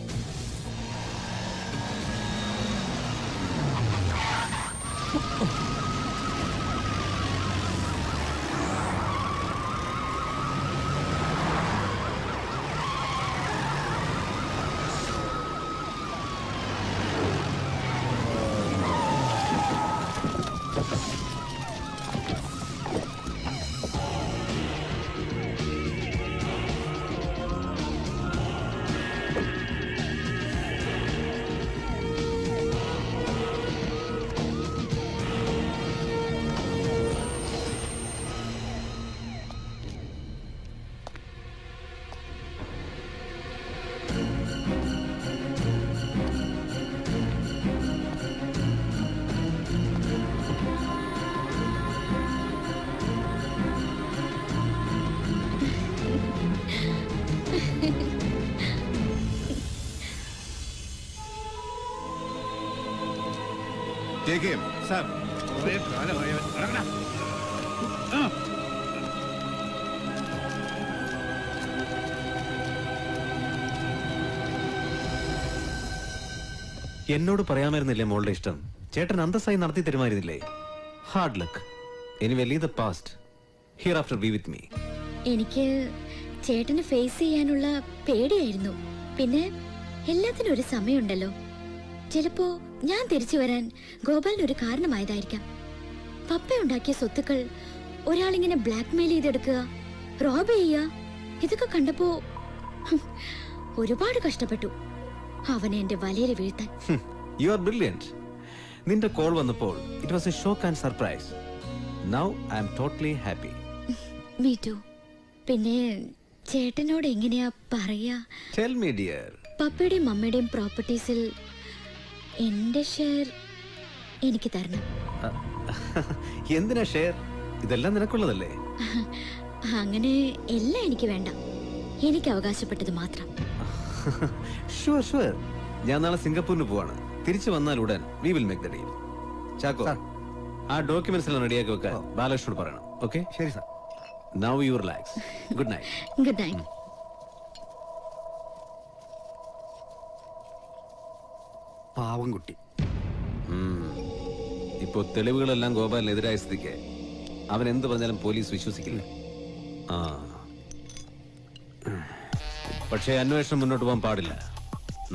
സാർ കുറേ കാലമായി അവൻ. ഇറങ്ങടാ. എന്നോട് പറയാമായിരുന്നില്ലേ മോളുടെ ഇഷ്ടം? ചേട്ടൻ അന്തസ്സായി നടത്തി തരുമായിരുന്നില്ലേ? Hard luck. Anyway leave the past. Hereafter be with me. എനിക്ക് ചേട്ടന് ഫേസ് ചെയ്യാനുള്ള പേടിയായിരുന്നു. പിന്നെ എല്ലാത്തിനും ഒരു സമയമുണ്ടല്ലോ. ചിലപ്പോ ഞാൻ തിരിച്ചു വരാൻ ഗോപാലിന് ഒരു കാരണമായതായിരിക്കാം. പപ്പ ഉണ്ടാക്കിയ സ്വത്തുക്കൾ ഒരാളിങ്ങനെ ബ്ലാക്ക്മെയിൽ ചെയ്തെടുക്കുക, റോബ് ചെയ്യുക, ഇതൊക്കെ കണ്ടപ്പോ ഒരുപാട് കഷ്ടപ്പെട്ടു അവനെ എന്റെ വലയിൽ വീഴ്ത്താൻ. You are brilliant. നിന്റെ കോൾ വന്നപ്പോൾ it was a shock and surprise. Now I am totally happy. Me too. പിന്നെ ചേട്ടനോട് എങ്ങനെയാ പറയാ? Tell me dear. പപ്പയുടെയും മമ്മയുടെയും പ്രോപ്പർട്ടീസിൽ എന്റെ ഷെയർ എനിക്ക് തരണം. എന്തിനാ ഷെയർ? ഇതെല്ലാം നിനക്കുള്ളതല്ലേ? അങ്ങനെ എല്ലാം എനിക്ക് വേണ്ട, എനിക്ക് അവകാശപ്പെട്ടത് മാത്രം. Sure sure. ഞാൻ നാളെ സിംഗപ്പൂരിന് പോവാണ്. തിരിച്ചു വന്നാൽ ഉടൻ we will make the deal. Chacko, ആ ഡോക്യുമെന്റ്സ് എല്ലാം റെഡിയാക്കി വെക്കാൻ ബാലകൃഷ്ണനോട് പറയണം. ഓക്കെ? ശരി sir. Now you relax. Good night. Good night. പാവം കുട്ടി. ഇപ്പോ തെളിവുകളെല്ലാം ഗോപാലിനെതിരായ സ്ഥിതിക്ക് അവൻ എന്ത് പറഞ്ഞാലും പോലീസ് വിശ്വസിക്കില്ല. പക്ഷേ അന്വേഷണം മുന്നോട്ട് പോകാൻ പാടില്ല.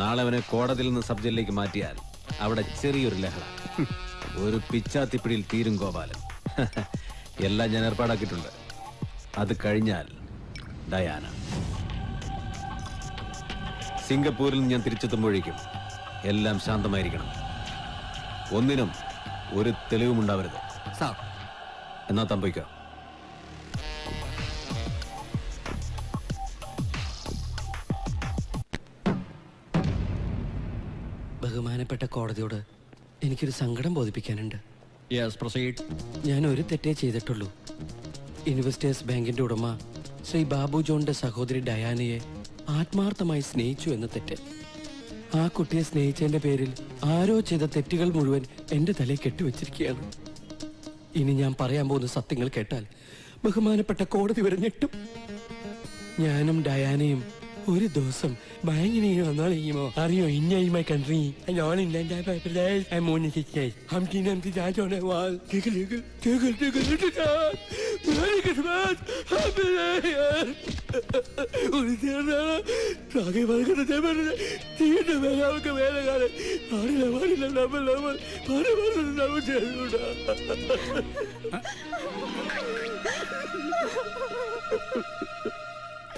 നാളെ അവനെ കോടതിയിൽ നിന്ന് സബ് ജയിലിലേക്ക് മാറ്റിയാൽ അവിടെ ചെറിയൊരു ലഹള, ഒരു പിച്ചാത്തിപ്പിടിയിൽ തീരും ഗോപാലൻ. എല്ലാം ഞാൻ ഏർപ്പാടാക്കിയിട്ടുണ്ട്. അത് കഴിഞ്ഞാൽ ഡയാന. സിംഗപ്പൂരിൽ നിന്ന് ഞാൻ തിരിച്ചെത്തുമ്പോഴേക്കും എല്ലാം ശാന്തമായിരിക്കണം. ഒന്നിനും ഒരു തെളിവുമുണ്ടാവരുത്. എന്നാ തമ്പയ്ക്കോ. ബഹുമാനപ്പെട്ട കോടതിയോട് എനിക്കൊരു സങ്കടം ബോധിപ്പിക്കാനുണ്ട്. ഞാൻ ഒരു തെറ്റേ ചെയ്തിട്ടുള്ളൂ. ഇൻവെസ്റ്റേഴ്സ് ബാങ്കിന്റെ ഉടമ ശ്രീ ബാബു ജോണിന്റെ സഹോദരി ഡയാനയെ ആത്മാർത്ഥമായി സ്നേഹിച്ചു എന്ന തെറ്റ്. ആ കുട്ടിയെ സ്നേഹിച്ചതിന്റെ പേരിൽ ആരോ ചെയ്ത തെറ്റുകൾ മുഴുവൻ എന്റെ തലയിൽ കെട്ടിവെച്ചിരിക്കുകയാണ്. ഇനി ഞാൻ പറയാൻ പോകുന്ന സത്യങ്ങൾ കേട്ടാൽ ബഹുമാനപ്പെട്ട കോടതി വരെ ഞെട്ടും. ഞാനും ഡയാനയും ഒരു ദിവസം ബാങ്കിനെ വന്നോ അറിയോ? ഇന്ന കൺട്രി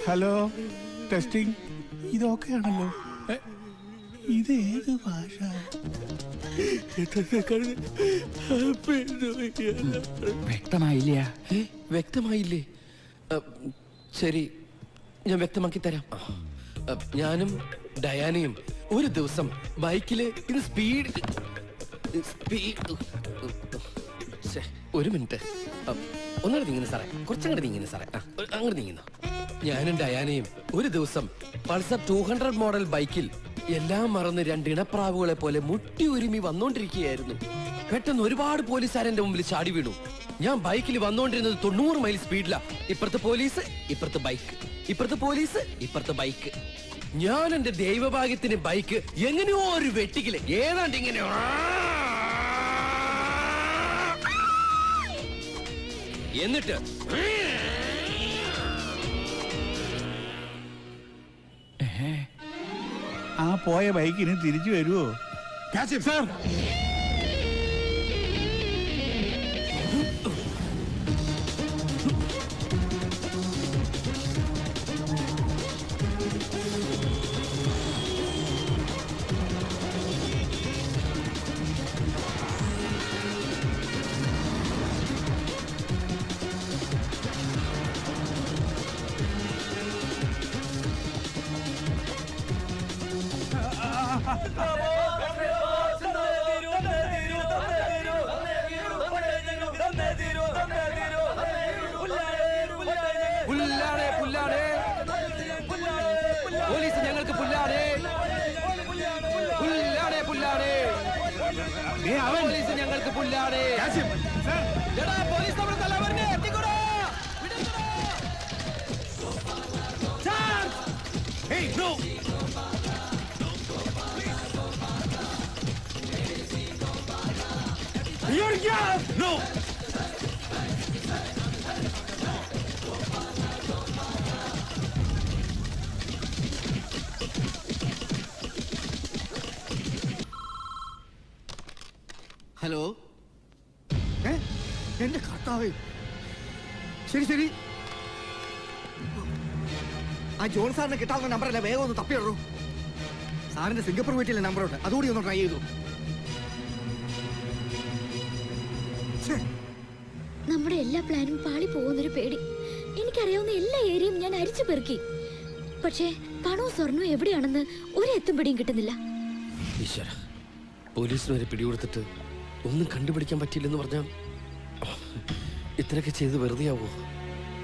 ഹലോ, ടെസ്റ്റിംഗ്. ഇതൊക്കെയാണല്ലോ. ഇത് ഏത് ഭാഷ? വ്യക്തമായില്ല. വ്യക്തമായില്ലേ? ശരി, ഞാൻ വ്യക്തമാക്കി തരാം. ഞാനും ഡയാനയും ഒരു ദിവസം ബൈക്കില് ഇത് സ്പീഡ് ഒരു മിനിറ്റ് ഒന്നുകൂടെ നീങ്ങുന്നു സാറേ, കുറച്ചങ്ങോട്ട് നീങ്ങുന്നു സാറേ, അങ്ങോട്ട് നീങ്ങുന്നു. ഞാനും ഡയാനയും ഒരു ദിവസം പൾസർ 200 മോഡൽ ബൈക്കിൽ എല്ലാം മറന്ന് രണ്ടിണപ്രാവുകളെ പോലെ മുട്ടി ഒരുമി വന്നോണ്ടിരിക്കുകയായിരുന്നു. പെട്ടെന്ന് ഒരുപാട് പോലീസുകാരെന്റെ മുമ്പിൽ ചാടി വീണു. ഞാൻ ബൈക്കിൽ വന്നോണ്ടിരുന്നത് 90 മൈൽ സ്പീഡിലാ. ഇപ്പുറത്ത് പോലീസ്, ഇപ്പുറത്ത് ബൈക്ക്, ഇപ്പുറത്ത് പോലീസ്, ഇപ്പുറത്ത് ബൈക്ക്. ഞാൻ എന്റെ ദൈവഭാഗ്യത്തിന് ബൈക്ക് എങ്ങനെയോ ഒരു വെട്ടിക്കില് ഏതാണ്ട് ഇങ്ങനെ എന്നിട്ട് ആ പോയ ബൈക്കിന് തിരിച്ചു വരുമോ? സാർ, പോലീസ് ഞങ്ങൾക്ക് പുല്ലാടേ, പുല്ലാടേ, പുല്ലാടേ, പോലീസ് ഞങ്ങൾക്ക് പുല്ലാടേ. പോലീസ് നമ്മുടെ തലവരനെ എത്തിക്കൂടാ. No! ഹലോ, എന്റെ കർത്താവേ, ശരി ശരി, ആ ജോൺ സാറിന് കിട്ടാവുന്ന നമ്പറല്ല, വേഗം ഒന്ന് തപ്പിയിടൂ. സാറിന്റെ സിംഗപ്പൂർ വീട്ടിലെ നമ്പറുണ്ട്, അതുകൂടി ഒന്ന് ട്രൈ ചെയ്തു. നമ്മുടെ എല്ലാ പ്ലാനും പാളി പോകുന്നൊരു പേടി. എനിക്കറിയാവുന്ന എല്ലാ ഏരിയയും ഞാൻ അരിച്ചു പെറുക്കി. പക്ഷേ പണവും സ്വർണവും എവിടെയാണെന്ന് ഒരു എത്തും പിടിയും കിട്ടുന്നില്ല. ഈശ്വര, പോലീസിന് വരെ പിടികൊടുത്തിട്ട് ഒന്നും കണ്ടുപിടിക്കാൻ പറ്റില്ലെന്ന് പറഞ്ഞാൽ ഇത്രയൊക്കെ ചെയ്ത് വെറുതെ ആവോ?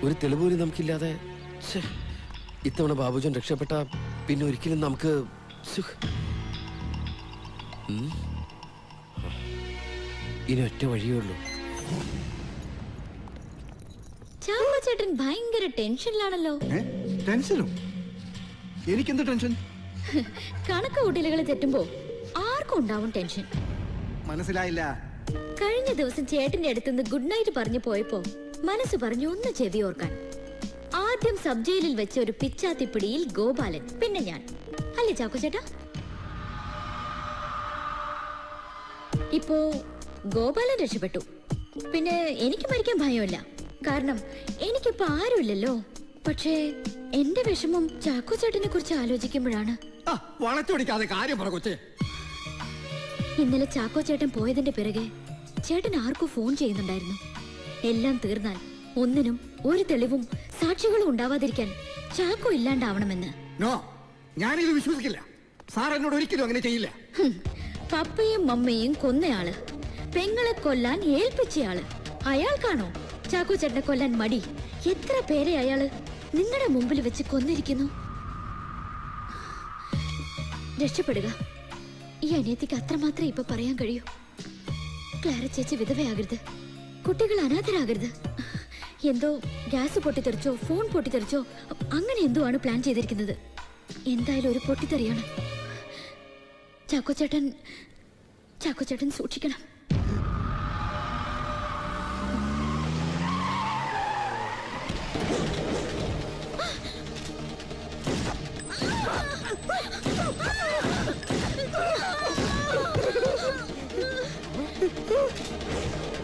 ഒരു തെളിവ് പോലും നമുക്കില്ലാതെ. ഇത്തവണ ബാബുജൻ രക്ഷപ്പെട്ട പിന്നെ ഒരിക്കലും നമുക്ക് ഇനി ഒറ്റ വഴിയേ ഉള്ളൂ. ചേട്ടൻ ഭയങ്കര ടെൻഷനിലാണല്ലോ. ടെൻഷനോ? എനിക്കെന്ത് ടെൻഷൻ? കണക്ക് കൂട്ടലുകൾ തെറ്റുമ്പോ ആർക്കും ഉണ്ടാവും ടെൻഷൻ. മനസ്സിലായില്ല. കഴിഞ്ഞ ദിവസം ചേട്ടന്റെ അടുത്തുനിന്ന് ഗുഡ് നൈറ്റ് പറഞ്ഞു പോയപ്പോ മനസ്സ് പറഞ്ഞു ഒന്ന് ചെവി ഓർക്കാൻ. ആദ്യം സബ് ജയിലിൽ വെച്ച ഒരു പിച്ചാത്തിപ്പിടിയിൽ ഗോപാലൻ, പിന്നെ ഞാൻ, അല്ലേ ചാക്കോ ചേട്ടാ? ഇപ്പോ ഗോപാലൻ രക്ഷപ്പെട്ടു. പിന്നെ എനിക്ക് മരിക്കാൻ ഭയമില്ല, കാരണം എനിക്കിപ്പോ ആരുമില്ലല്ലോ. പക്ഷേ എന്റെ വിഷമം ചാക്കോ ചേട്ടനെ കുറിച്ച് ആലോചിക്കുമ്പോഴാണ്. വളച്ചൊടിക്കാതെ കാര്യം പറ കൊച്ചേ. ഇന്നലെ ചാക്കോ ചേട്ടൻ പോയതിന്റെ പിറകെ ചേട്ടൻ ആർക്കും ഫോൺ ചെയ്യുന്നുണ്ടായിരുന്നു. എല്ലാം തീർന്നാൽ ഒന്നിനും ഒരു തെളിവും സാക്ഷികളും ഉണ്ടാവാതിരിക്കാൻ ചാക്കോ ഇല്ലാണ്ടാവണമെന്ന്. ഞാനിത് വിശ്വസിക്കില്ല. സാർ എന്നോട് ഒരിക്കലും അങ്ങനെ ചെയ്യില്ല. പപ്പയും മമ്മയും കൊന്നയാള്, പെങ്ങളെ കൊല്ലാൻ ഏൽപ്പിച്ചയാള്, അയാൾക്കാണോ ചാക്കോ ചേട്ടനെ കൊല്ലാൻ മടി? എത്ര പേരെ അയാള് നിങ്ങളുടെ മുമ്പിൽ വെച്ച് കൊന്നിരിക്കുന്നു. രക്ഷപ്പെടുക. ഈ അനിയത്തിക്ക് അത്രമാത്രം ഇപ്പൊ പറയാൻ കഴിയൂ. ക്ലാര ചേച്ചി വിധവയാകരുത്, കുട്ടികൾ അനാഥരാകരുത്. എന്തോ ഗ്യാസ് പൊട്ടിത്തെറിച്ചോ ഫോൺ പൊട്ടിത്തെറിച്ചോ അങ്ങനെ എന്തോ ആണ് പ്ലാൻ ചെയ്തിരിക്കുന്നത്. എന്തായാലും ഒരു പൊട്ടിത്തെറിയാണ്. ചാക്കോ ചേട്ടൻ സൂക്ഷിക്കണം.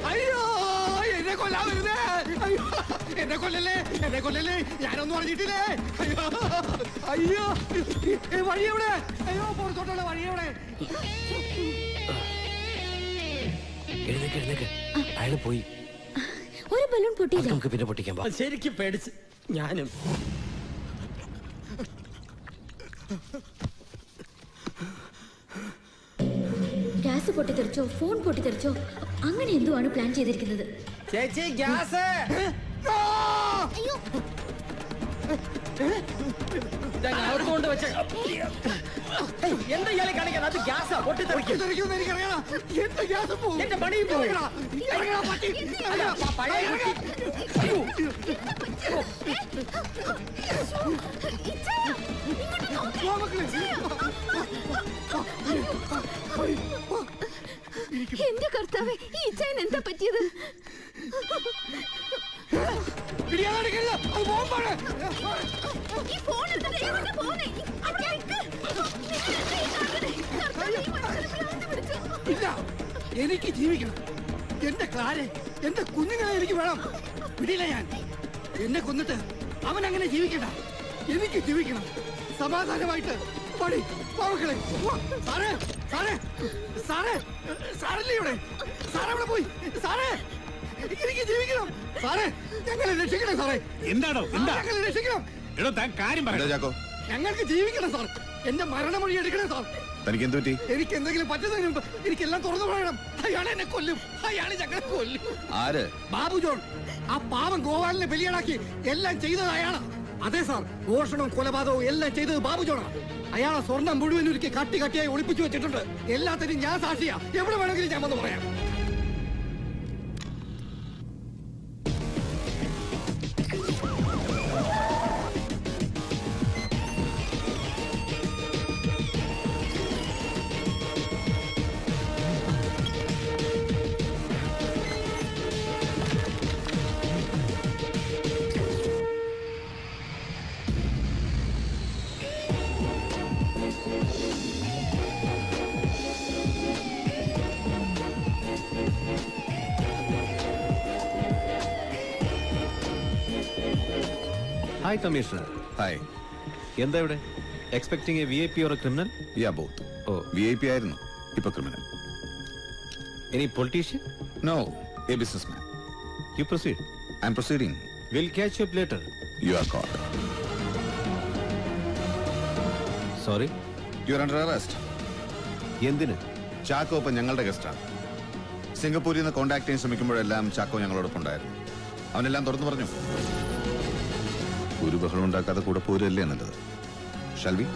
അയ്യോ, എന്നെ കൊല്ലാൻ വരുന്നേ! അയ്യോ, എന്നെ കൊല്ലല്ലേ, എന്നെ കൊല്ലല്ലേ, ഞാനൊന്നും അറിഞ്ഞിട്ടില്ലേ. അയ്യോ അയ്യോ, വഴി എവിടെ? അയ്യോ, പുറത്തോട്ടുള്ള വഴി എവിടെ? എഴുന്നേക്ക്, അയാള് പോയി. ഒരു ബലൂൺ പൊട്ടിയില്ല. നമുക്ക് പിന്നെ പൊട്ടിക്കാൻ. ശരിക്കും പേടിച്ച് ഞാനും. ഗ്യാസ് പൊട്ടിത്തെറിച്ചോ ഫോൺ പൊട്ടിത്തെറിച്ചോ അങ്ങനെ എന്തോ ആണ് പ്ലാൻ ചെയ്തിരിക്കുന്നത്. ചേച്ചി ഗ്യാസ്. അയ്യോ അകത്തുകൊണ്ട് വെച്ച എന്താ ഇയാളെ കാണിക്കാൻ? അത് ഗ്യാസാ, പൊട്ടിത്തെറിക്കും. എനിക്കറിയാം. എന്റെ ഗ്യാസ് പോകും. എന്റെ പണിയും പോകും. പഴയ എന്റെ കർത്താവേ, ഈ ഇച്ചായൻ എന്താ പറ്റിയത്? ഇല്ല, എനിക്ക് ജീവിക്കണം. എന്റെ ക്ലാരെ, എന്റെ കുഞ്ഞിനെ എനിക്ക് വേണം. പിടിയില്ല ഞാൻ. എന്നെ കൊന്നിട്ട് അവൻ അങ്ങനെ ജീവിക്കണ്ട. എനിക്ക് ജീവിക്കണം സമാധാനമായിട്ട്. പടി പാവക്കളെ. സാറേ, സാറേ, സാറേ, സാറല്ലേ ഇവിടെ? സാറേ ഇവിടെ പോയി. സാറേ, എനിക്ക് ജീവിക്കണം. സാറേ, ഞങ്ങളെ രക്ഷിക്കണം. സാറേ, എന്താണോ? എന്താ ഞങ്ങളെ രക്ഷിക്കണം. എടോ, താൻ കാര്യം പറയൂ. ഞങ്ങൾക്ക് ജീവിക്കണം സാർ. എന്റെ മരണമൊഴി എടുക്കണം സാർ. തനിക്ക് എന്ത് പറ്റി? എനിക്ക് എന്തെങ്കിലും പറ്റുന്നതിന് മുമ്പ് എനിക്കെല്ലാം തുറന്നു പറയണം. അയാൾ എന്നെ കൊല്ലും. അയാൾ ഞങ്ങളെ കൊല്ലും. ആര്? ബാബു ജോൺ. ആ പാവം ഗോപാലിനെ ബലിയാടാക്കി എല്ലാം ചെയ്തത് അയാളാ. അതെ സാർ, മോഷണവും കൊലപാതകവും എല്ലാം ചെയ്തത് ബാബു ജോണാ. അയാളെ സ്വർണം മുഴുവൻ ഒരിക്കൽ കട്ടിയായി ഒളിപ്പിച്ചു വെച്ചിട്ടുണ്ട്. എല്ലാത്തിനും ഞാൻ സാക്ഷിയാ. എവിടെ വേണമെങ്കിലും ഞാൻ വന്ന് പറയാം. Hi commissioner. ഹായ്. എന്താ ഇവിടെ? Expecting A VIP or a criminal? Yeah, both. VIP ആയിരുന്നു, ഇപ്പൊ criminal. Any politician? No, a businessman. You proceed. I'm proceeding. We'll catch you up later. You are caught. Sorry? You are under arrest. എന്തിന്? ചാക്കോ ഇപ്പൊ ഞങ്ങളുടെ ഗസ്റ്റാണ്. സിംഗപ്പൂരിൽ നിന്ന് contact ചെയ്യാൻ ശ്രമിക്കുമ്പോഴെല്ലാം ചാക്കോ ഞങ്ങളോടൊപ്പം ഉണ്ടായിരുന്നു. അവനെല്ലാം തുറന്നു പറഞ്ഞു. ഒരു ബഹളം ഉണ്ടാക്കാതെ കൂടെ പോരല്ലേ നല്ലത്. Shall we?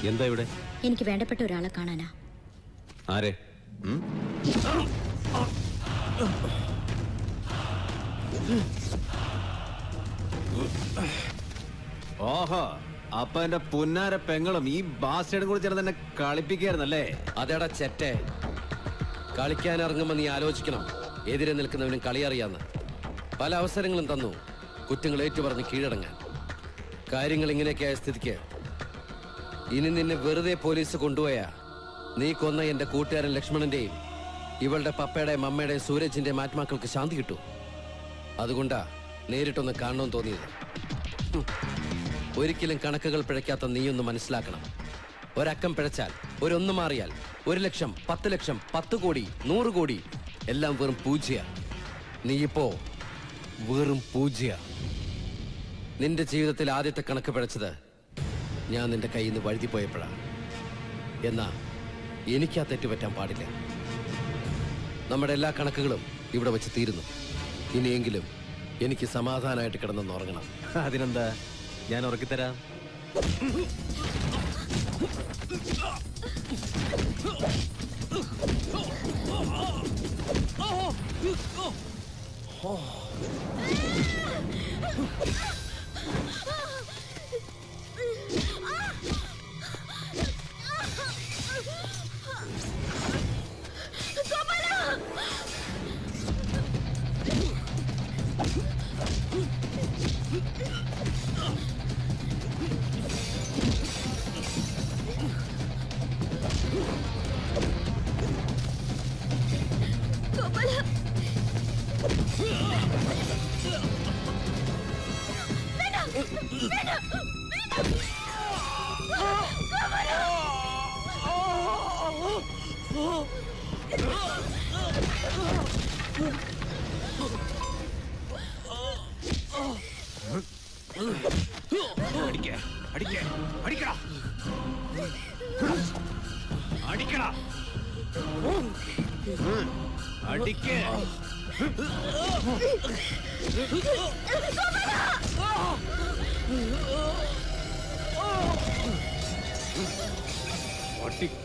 എന്താ ഇവിടെ? എനിക്ക് വേണ്ടപ്പെട്ട ഒരാളെ കാണാനാ. ആരെ? ഓഹോ, അപ്പൊ എന്റെ പുന്നാര പെങ്ങളും ഈ ബാസ്റ്റേഡും കൂടി ചേർന്ന് എന്നെ കളിപ്പിക്കായിരുന്നല്ലേ? അതേടാ ചെറ്റേ, കളിക്കാൻ ഇറങ്ങുമ്പോ നീ ആലോചിക്കണം എതിരെ നിൽക്കുന്നവനും കളി അറിയാന്ന്. പല അവസരങ്ങളും തന്നു കുറ്റങ്ങൾ ഏറ്റുപറഞ്ഞ് കീഴടങ്ങാൻ. കാര്യങ്ങൾ ഇങ്ങനെയൊക്കെ ആയ സ്ഥിതിക്ക് ഇനി നിന്നെ വെറുതെ പോലീസ് കൊണ്ടുപോയാ നീ കൊന്ന എന്റെ കൂട്ടുകാരൻ ലക്ഷ്മണന്റെയും ഇവളുടെ പപ്പയുടെയും അമ്മയുടെയും സൂരജിന്റെയും ആത്മാക്കൾക്ക് ശാന്തി കിട്ടൂ. അതുകൊണ്ടാ നേരിട്ടൊന്ന് കാണണമെന്ന് തോന്നിയത്. ഒരിക്കലും കണക്കുകൾ പിഴയ്ക്കാത്ത നീയൊന്ന് മനസ്സിലാക്കണം. ഒരക്കം പിഴച്ചാൽ, ഒരൊന്നു മാറിയാൽ 1 ലക്ഷം, 10 ലക്ഷം, 10 കോടി, 100 കോടി എല്ലാം വെറും പൂജ്യ. നീയിപ്പോ വെറും പൂജ്യ. നിന്റെ ജീവിതത്തിൽ ആദ്യത്തെ കണക്ക് പിഴച്ചത് ഞാൻ നിന്റെ കയ്യിൽ നിന്ന് വഴുതിപ്പോയപ്പോഴാണ്. എന്നാ എനിക്കാ തെറ്റുപറ്റാൻ പാടില്ല. നമ്മുടെ എല്ലാ കണക്കുകളും ഇവിടെ വെച്ച് തീരുന്നു. ഇനിയെങ്കിലും എനിക്ക് സമാധാനമായിട്ട് കിടന്നൊന്ന് ഉറങ്ങണം. അതിനെന്താ, ഞാൻ ഉറക്കിത്തരാം.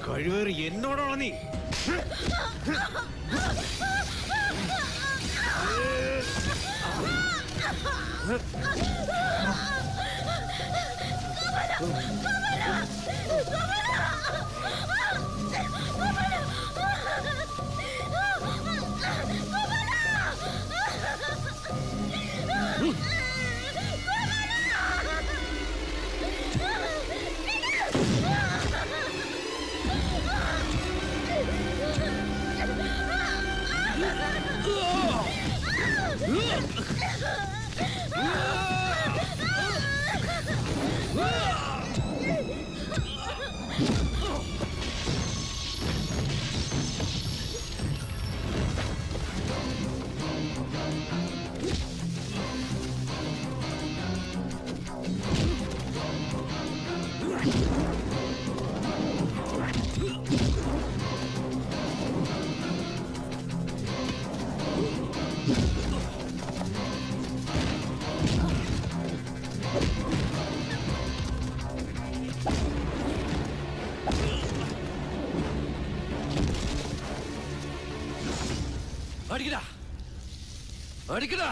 കഴിവേറി എന്നോടാണ് നീ. അടിക്കടാ അടിക്കടാ.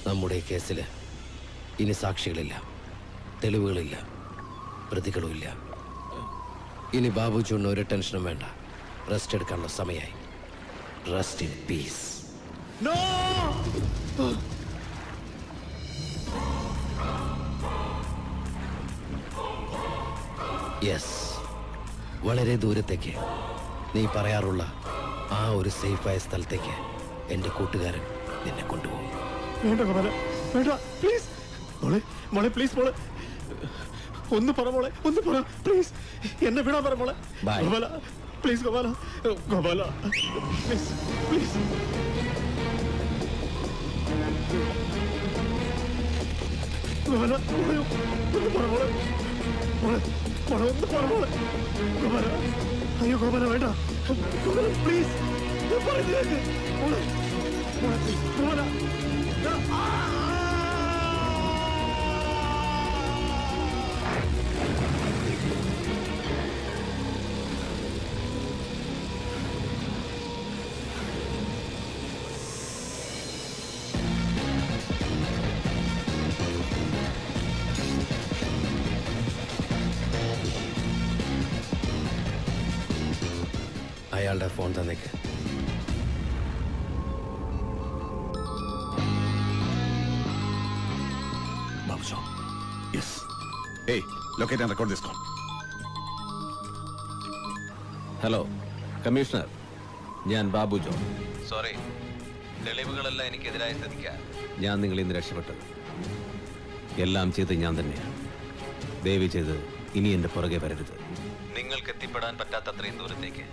നമ്മുടെ ഈ കേസില് ഇനി സാക്ഷികളില്ല, തെളിവുകളില്ല, പ്രതികളുമില്ല. ഇനി ബാബു ചൂടിന് ഒരു ടെൻഷനും വേണ്ട. റെസ്റ്റ് എടുക്കാനുള്ള സമയമായി. Rest in piece. യെസ്, വളരെ ദൂരത്തേക്ക്, നീ പറയാറുള്ള ആ ഒരു സേഫായ സ്ഥലത്തേക്ക് എൻ്റെ കൂട്ടുകാരൻ നിന്നെ കൊണ്ടുപോകും. വേണ്ട ഗോപാല, വേണ്ട, പ്ലീസ് മോളെ, മോളെ പ്ലീസ് മോളെ, ഒന്ന് പറ മോളെ, ഒന്ന് പറ പ്ലീസ്, എന്നെ വിടാൻ പറ മോളെ. Gopala please, Gopala, Gopala please, please. Gopala മോളെ, ഒന്ന് പറ മോളെ, മോളെ, മോളെ ഒന്ന് പറ മോളെ. ഗോപാല, അയ്യോ ഗോപാല വേണ്ട, ഗോപാല പ്ലീസ്, പറയുന്നത് കേൾക്ക് മോളെ, മോളെ പ്ലീസ്, ഗോപാല. അയാളുടെ ഫോൺ തന്നേക്ക്. ഹലോ കമ്മീഷണർ, ഞാൻ ബാബു ജോൺ. സോറി, തെളിവുകളെല്ലാം എനിക്കെതിരായ സ്ഥിതിക്ക് ഞാൻ നിങ്ങളിൽ നിന്ന് രക്ഷപ്പെട്ടത്. എല്ലാം ചെയ്ത് ഞാൻ തന്നെയാണ്. ദയവ് ചെയ്ത് ഇനി എന്റെ പുറകെ വരരുത്. നിങ്ങൾക്ക് എത്തിപ്പെടാൻ പറ്റാത്തത്രയും ദൂരത്തേക്ക്,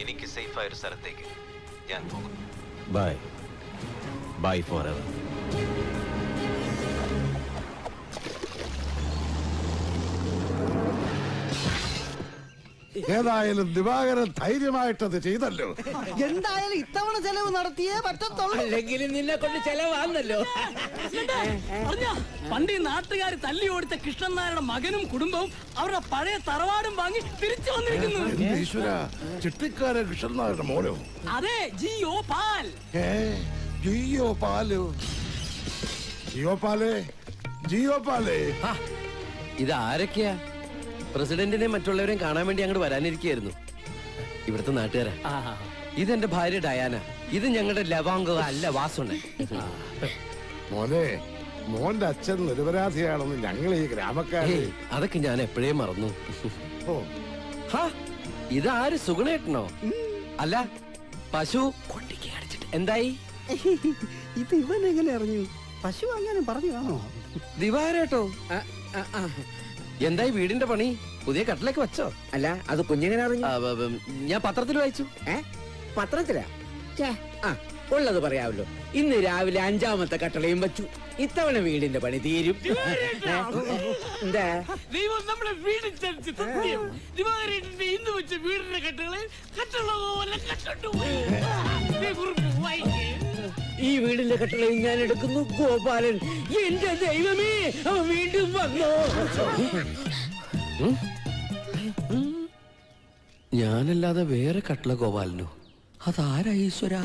എനിക്ക് സേഫായ ഒരു സ്ഥലത്തേക്ക് ഞാൻ പോകും. Bye bye for ever. ഏതായാലും ദിവാകരൻ ധൈര്യമായിട്ടത് ചെയ്തല്ലോ. എന്തായാലും ഇത്തവണ ചെലവ് നടത്തിയേ പറ്റത്തുള്ളൂ. അല്ലെങ്കിലും നിന്നെ കൊണ്ട് ചെലവാന്നല്ലോ. പണ്ട് ഈ നാട്ടുകാർ തല്ലി ഓടിച്ച കൃഷ്ണൻ നായരുടെ മകനും കുടുംബവും അവരുടെ പഴയ തറവാടും വാങ്ങി തിരിച്ചു വന്നിരിക്കുന്നു. ഈശ്വര, ചിട്ടിക്കാരൻ കൃഷ്ണനാരുടെ മോനോ? അതെ, ജിയോ പാൽ. ജിയോ പാലോ? ജിയോ പാലേ, ജിയോ പാലേ. ഇത് ആരൊക്കെയാ? പ്രസിഡന്റിനെ മറ്റുള്ളവരെയും കാണാൻ വേണ്ടി അങ്ങോട്ട് വരാനിരിക്കുകയായിരുന്നു. ഇവിടുത്തെ നാട്ടുകാരാ. ഇതെന്റെ ഭാര്യ ഡയാന. ഇത് ഞങ്ങളുടെ ലവാംഗ അല്ല വാസുണ്ട്. മോനെ, മോന്റെ അച്ഛൻ നിരപരാധിയാണെന്ന് ഞങ്ങൾ ഈ ഗ്രാമക്കാരെ. അതൊക്കെ ഞാൻ എപ്പോഴേ മറന്നു. ഇതാര്, സുഗുണേട്ടനോ? അല്ല, പശു എന്തായി? ഇത് ഇവൻ എങ്ങനെ അറിഞ്ഞു? പശു അങ്ങനെ പറഞ്ഞു കാണോ? ദിവാരേട്ടോ, എന്തായി വീടിന്റെ പണി? പുതിയ കട്ടിലേക്ക് വെച്ചോ? അല്ല, അത് കുഞ്ഞെങ്ങനെ അറിഞ്ഞു? ഞാൻ പത്രത്തിൽ വായിച്ചു. പത്രത്തിലാ? ഉള്ളത് പറയാമല്ലോ. ഇന്ന് രാവിലെ 5ാമത്തെ കട്ടളയും വെച്ചു. ഇത്തവണ വീടിന്റെ പണി തീരും. എന്താ ദൈവം നമ്മുടെ വീട് ഇന്ന് വെച്ച വീടിന്റെ കട്ടുള്ള പോലെ കട്ടുപോയി. ഈ വീടിന്റെ കട്ടളയും ഞാൻ എടുക്കുന്നു. ഗോപാലൻ, എന്റെ ദൈവമേ, അവൻ വീണ്ടും വന്നു. ഞാനല്ലാതെ വേറെ കട്ടില ഗോപാലനോ? അതാരാ ഈശ്വര?